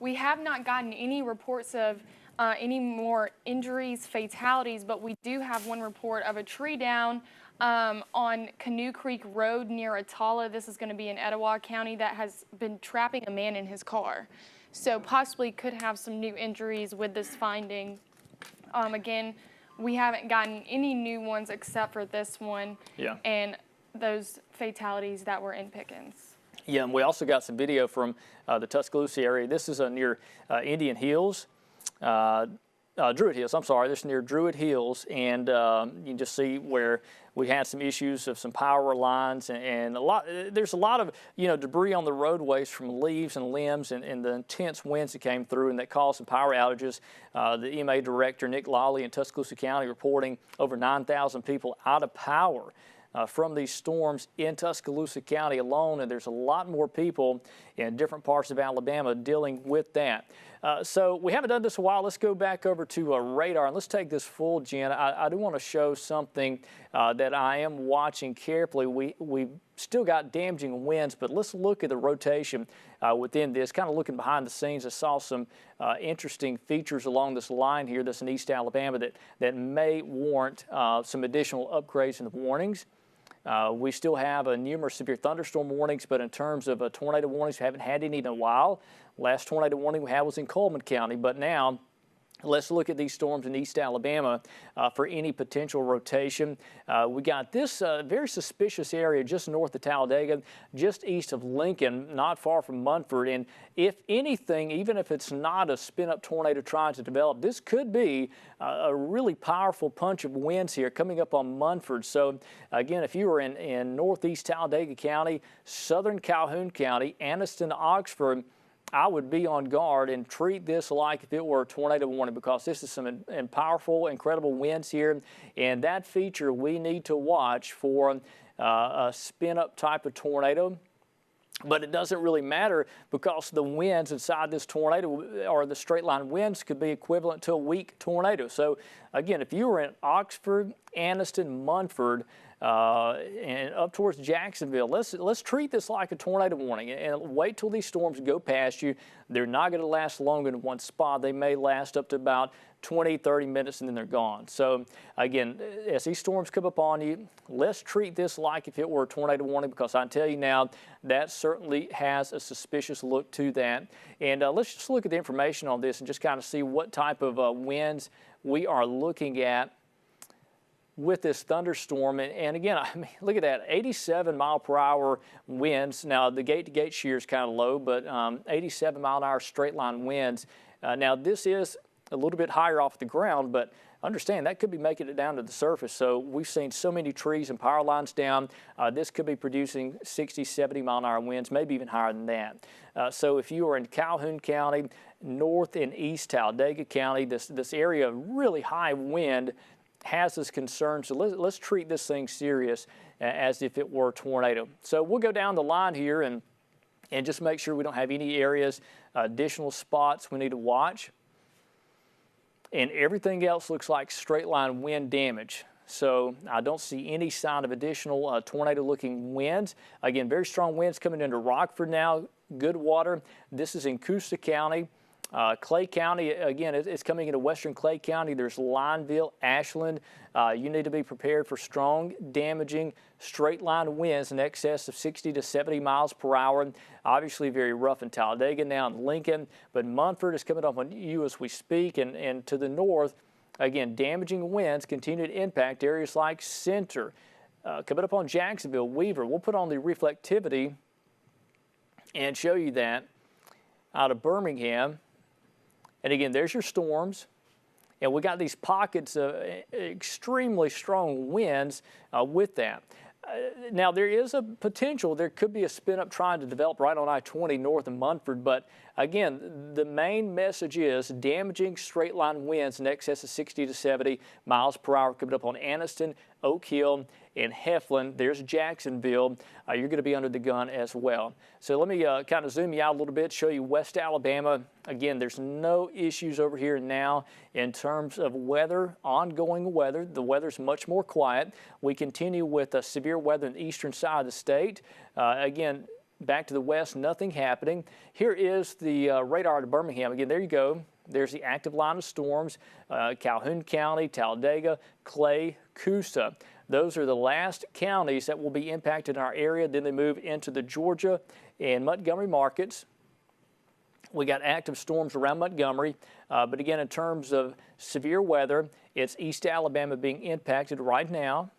We have not gotten any reports of any more injuries, fatalities, but we do have one report of a tree down on Canoe Creek Road near Atala. This is going to be in Etowah County that has been trapping a man in his car. So possibly could have some new injuries with this finding. Again, we haven't gotten any new ones except for this one and those fatalities that were in Pickens. Yeah, and we also got some video from the Tuscaloosa area. This is near Indian Hills, Druid Hills, I'm sorry. This is near Druid Hills, and you can just see where we had some issues of some power lines and there's a lot of, debris on the roadways from leaves and limbs and the intense winds that came through and that caused some power outages. The EMA director, Nick Lawley in Tuscaloosa County, reporting over 9,000 people out of power from these storms in Tuscaloosa County alone, and there's a lot more people in different parts of Alabama dealing with that. So we haven't done this a while. Let's go back over to radar and let's take this full, Jen. I do want to show something that I am watching carefully. We've still got damaging winds, but let's look at the rotation within this. Kind of looking behind the scenes, I saw some interesting features along this line here that's in East Alabama that may warrant some additional upgrades in the warnings. We still have numerous severe thunderstorm warnings, but in terms of tornado warnings, we haven't had any in a while. Last tornado warning we had was in Coleman County, but now let's look at these storms in East Alabama for any potential rotation. We got this very suspicious area just north of Talladega, just east of Lincoln, not far from Munford. And if anything, even if it's not a spin-up tornado trying to develop, this could be a really powerful punch of winds here coming up on Munford. So again, if you were in northeast Talladega County, southern Calhoun County, Anniston, Oxford, I would be on guard and treat this like if it were a tornado warning, because this is some powerful, incredible winds here. And that feature we need to watch for a spin-up type of tornado. But it doesn't really matter because the winds inside this tornado, or the straight line winds, could be equivalent to a weak tornado. So again, if you were in Oxford, Anniston, Munford, and up towards Jacksonville, let's treat this like a tornado warning and wait till these storms go past you. They're not going to last long in one spot. They may last up to about 20, 30 minutes and then they're gone. So again, as these storms come upon you, let's treat this like if it were a tornado warning, because I tell you now, that certainly has a suspicious look to that. And let's just look at the information on this and just kind of see what type of winds we are looking at with this thunderstorm. And again, I mean, look at that, 87 mile per hour winds. Now the gate-to-gate shear is kind of low, but 87 mile an hour straight line winds. Now this is a little bit higher off the ground, but understand that could be making it down to the surface. So we've seen so many trees and power lines down. This could be producing 60, 70 mile an hour winds, maybe even higher than that. So if you are in Calhoun County, north and east Talladega County, this area of really high wind has this concern. So let's treat this thing serious as if it were a tornado. So we'll go down the line here and just make sure we don't have any areas, additional spots we need to watch. And everything else looks like straight line wind damage. So I don't see any sign of additional tornado-looking winds. Again, very strong winds coming into Rockford now, good water. This is in Coosa County. Clay County, again, it's coming into western Clay County. There's Lineville, Ashland. You need to be prepared for strong, damaging, straight-line winds in excess of 60 to 70 miles per hour. Obviously very rough in Talladega now and Lincoln, but Munford is coming up on you as we speak. And to the north, again, damaging winds continue to impact areas like Center. Coming up on Jacksonville, Weaver. We'll put on the reflectivity and show you that out of Birmingham. And again, there's your storms. And we got these pockets of extremely strong winds with that. Now, there is a potential. There could be a spin-up trying to develop right on I-20 north of Munford. But, again, the main message is damaging straight-line winds in excess of 60 to 70 miles per hour coming up on Anniston, Oak Hill, and Heflin. There's Jacksonville. You're going to be under the gun as well. So let me kind of zoom you out a little bit, show you West Alabama. Again, there's no issues over here now in terms of weather, ongoing weather. The weather's much more quiet. We continue with severe weather in the eastern side of the state. Again, back to the west, nothing happening. Here is the radar to Birmingham. Again, there you go. There's the active line of storms, Calhoun County, Talladega, Clay, Coosa. Those are the last counties that will be impacted in our area. Then they move into the Georgia and Montgomery markets. We got active storms around Montgomery. But again, in terms of severe weather, it's East Alabama being impacted right now.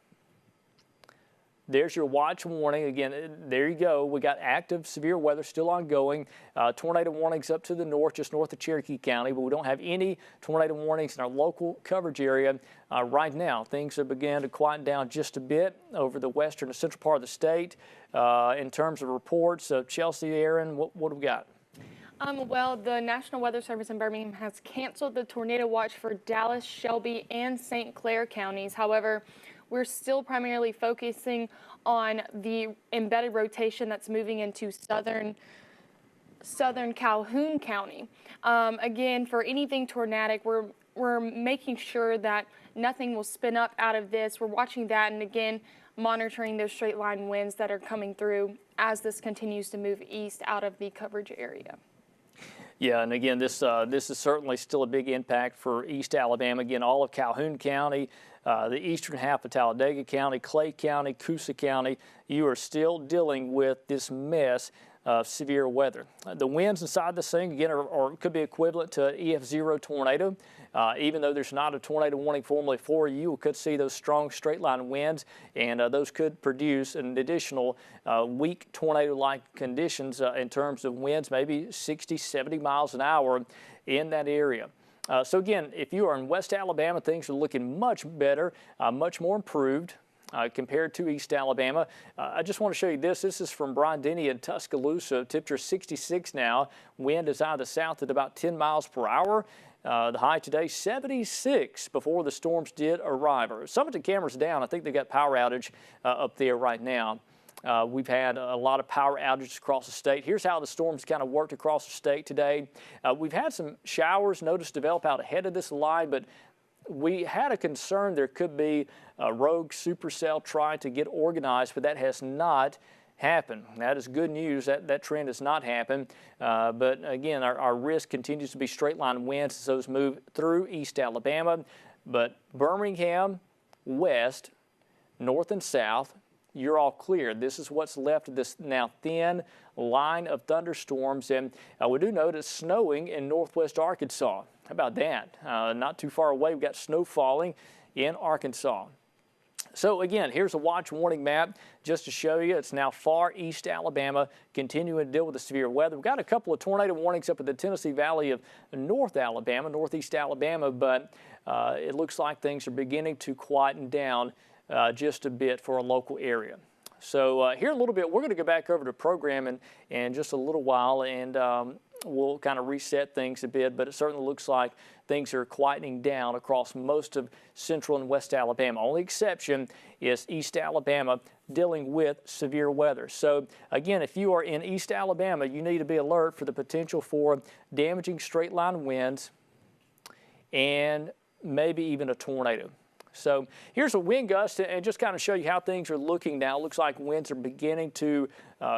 There's your watch warning. Again, there you go. We got active severe weather still ongoing. Tornado warnings up to the north, just north of Cherokee County, but we don't have any tornado warnings in our local coverage area right now. Things have begun to quieten down just a bit over the western and central part of the state. In terms of reports, Chelsea, Aaron, what do we got? Well, the National Weather Service in Birmingham has canceled the tornado watch for Dallas, Shelby, and St. Clair counties. However, we're still primarily focusing on the embedded rotation that's moving into southern Calhoun County. Again, for anything tornadic, we're making sure that nothing will spin up out of this. We're watching that, and again, monitoring those straight line winds that are coming through as this continues to move east out of the coverage area. Yeah, and again, this is certainly still a big impact for East Alabama. Again, all of Calhoun County, the eastern half of Talladega County, Clay County, Coosa County, you are still dealing with this mess of severe weather. The winds inside this thing, again, could be equivalent to an EF0 tornado. Even though there's not a tornado warning formally for you, we could see those strong straight line winds, and those could produce an additional weak tornado-like conditions in terms of winds, maybe 60, 70 miles an hour in that area. So again, if you are in West Alabama, things are looking much better, much more improved. Compared to East Alabama. I just want to show you this. This is from Brian Denny in Tuscaloosa. Temperature 66 now. Wind is out of the south at about 10 miles per hour. The high today, 76 before the storms did arrive. Some of the cameras down. I think they got power outage up there right now. We've had a lot of power outages across the state. Here's how the storms kind of worked across the state today. We've had some showers noticed develop out ahead of this line, but we had a concern there could be a rogue supercell trying to get organized, but that has not happened. That is good news. That trend has not happened. But again, our risk continues to be straight line winds as those move through East Alabama. But Birmingham, west, north and south, you're all clear. This is what's left of this now thin line of thunderstorms. And we do know it's snowing in northwest Arkansas. How about that? Not too far away, we've got snow falling in Arkansas. So again, here's a watch warning map just to show you. It's now far east Alabama, continuing to deal with the severe weather. We've got a couple of tornado warnings up in the Tennessee Valley of North Alabama, northeast Alabama, but it looks like things are beginning to quieten down just a bit for a local area. So here a little bit, we're going to go back over to program in just a little while, and we'll kind of reset things a bit, but it certainly looks like things are quietening down across most of central and west Alabama. Only exception is East Alabama dealing with severe weather. So again, if you are in East Alabama, you need to be alert for the potential for damaging straight line winds and maybe even a tornado. So here's a wind gust, and just kind of show you how things are looking now. It looks like winds are beginning to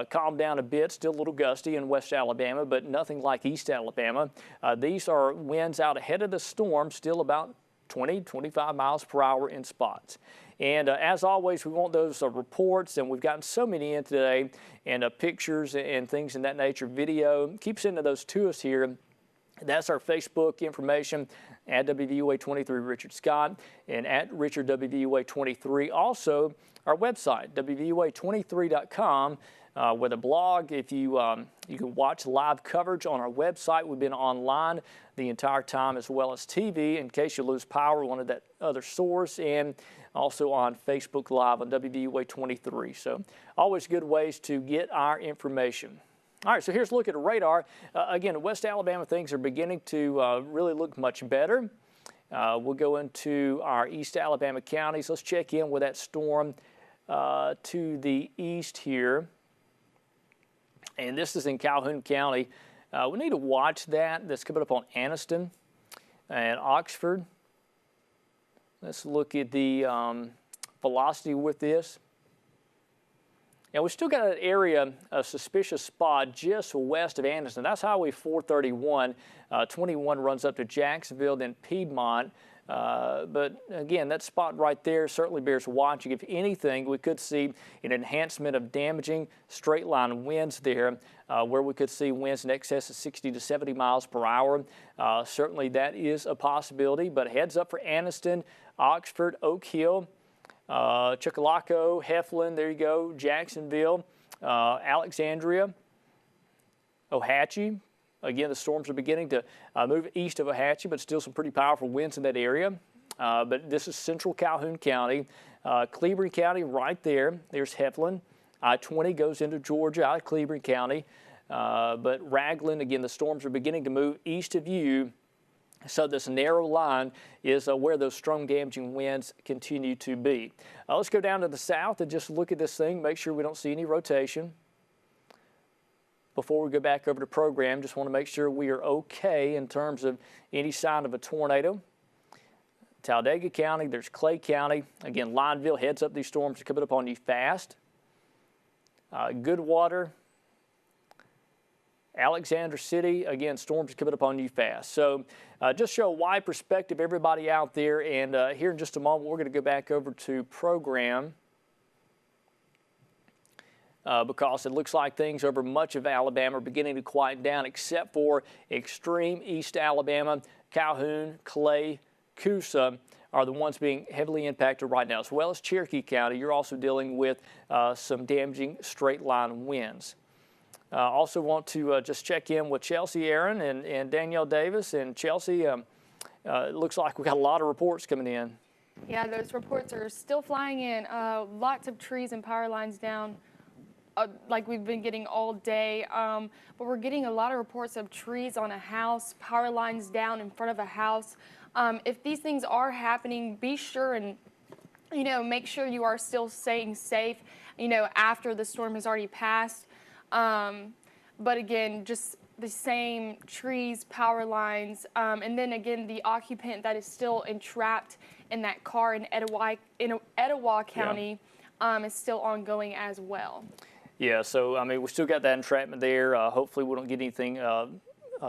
calm down a bit, still a little gusty in West Alabama, but nothing like East Alabama. These are winds out ahead of the storm, still about 20, 25 miles per hour in spots. And as always, we want those reports, and we've gotten so many in today, and pictures and things in that nature, video. Keep sending those to us here That's our Facebook information at WVUA23 Richard Scott and at Richard WVUA23. Also, our website, WVUA23.com, with a blog. If you you can watch live coverage on our website. We've been online the entire time, as well as TV in case you lose power, one of that other source, and also on Facebook Live on WVUA23. So always good ways to get our information. All right, so here's a look at the radar. Again, in West Alabama, things are beginning to really look much better. We'll go into our East Alabama counties. Let's check in with that storm to the east here. And this is in Calhoun County. We need to watch that. That's coming up on Anniston and Oxford. Let's look at the velocity with this. And we still got an area, a suspicious spot just west of Anderson. That's Highway 431. 21 runs up to Jacksonville, then Piedmont. But again, that spot right there certainly bears watching. If anything, we could see an enhancement of damaging straight line winds there, where we could see winds in excess of 60 to 70 miles per hour. Certainly that is a possibility, but heads up for Anniston, Oxford, Oak Hill, Chickasaw, Heflin, there you go, Jacksonville, Alexandria, Ohatchee. Again, the storms are beginning to move east of Ohatchee, but still some pretty powerful winds in that area. But this is central Calhoun County. Cleburne County right there. There's Heflin. I-20 goes into Georgia out of Cleburne County. But Raglan, again, the storms are beginning to move east of you. So this narrow line is where those strong damaging winds continue to be. Let's go down to the south and just look at this thing, make sure we don't see any rotation. Before we go back over to program, just want to make sure we are okay in terms of any sign of a tornado. Talladega County, there's Clay County. Again, Lineville heads up, these storms are coming up on you fast. Goodwater, Alexander City, again, storms are coming up on you fast. So just show a wide perspective, everybody out there. And here in just a moment, we're going to go back over to program because it looks like things over much of Alabama are beginning to quiet down, except for extreme East Alabama, Calhoun, Clay, Coosa are the ones being heavily impacted right now, as well as Cherokee County. You're also dealing with some damaging straight line winds. Also want to just check in with Chelsea Aaron and Danielle Davis. And Chelsea, it looks like we got a lot of reports coming in. Yeah, those reports are still flying in. Lots of trees and power lines down, like we've been getting all day. But we're getting a lot of reports of trees on a house, power lines down in front of a house. If these things are happening, be sure and, make sure you are still staying safe, after the storm has already passed. But again, just the same trees, power lines, and then again, the occupant that is still entrapped in that car in Etowah County is still ongoing as well. Yeah, so, I mean, we still got that entrapment there. Hopefully we don't get anything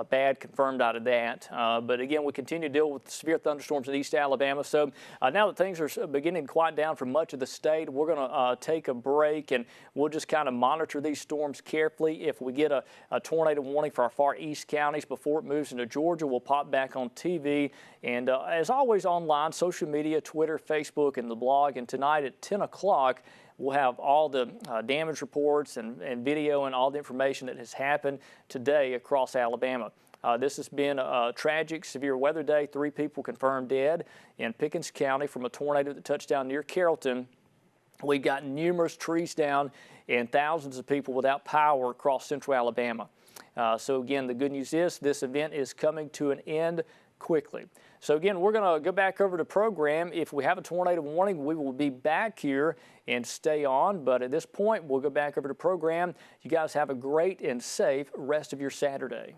bad confirmed out of that. But again, we continue to deal with severe thunderstorms in East Alabama. So now that things are beginning to quiet down for much of the state, we're going to take a break and we'll just kind of monitor these storms carefully. If we get a tornado warning for our far east counties before it moves into Georgia, we'll pop back on TV. And as always, online, social media, Twitter, Facebook, and the blog. And tonight at 10 o'clock, we'll have all the damage reports and video and all the information that has happened today across Alabama. This has been a tragic, severe weather day. 3 people confirmed dead in Pickens County from a tornado that touched down near Carrollton. We've got numerous trees down and thousands of people without power across central Alabama. So again, the good news is this event is coming to an end quickly. So again, we're going to go back over to program. If we have a tornado warning, we will be back here and stay on. But at this point, we'll go back over to program. You guys have a great and safe rest of your Saturday.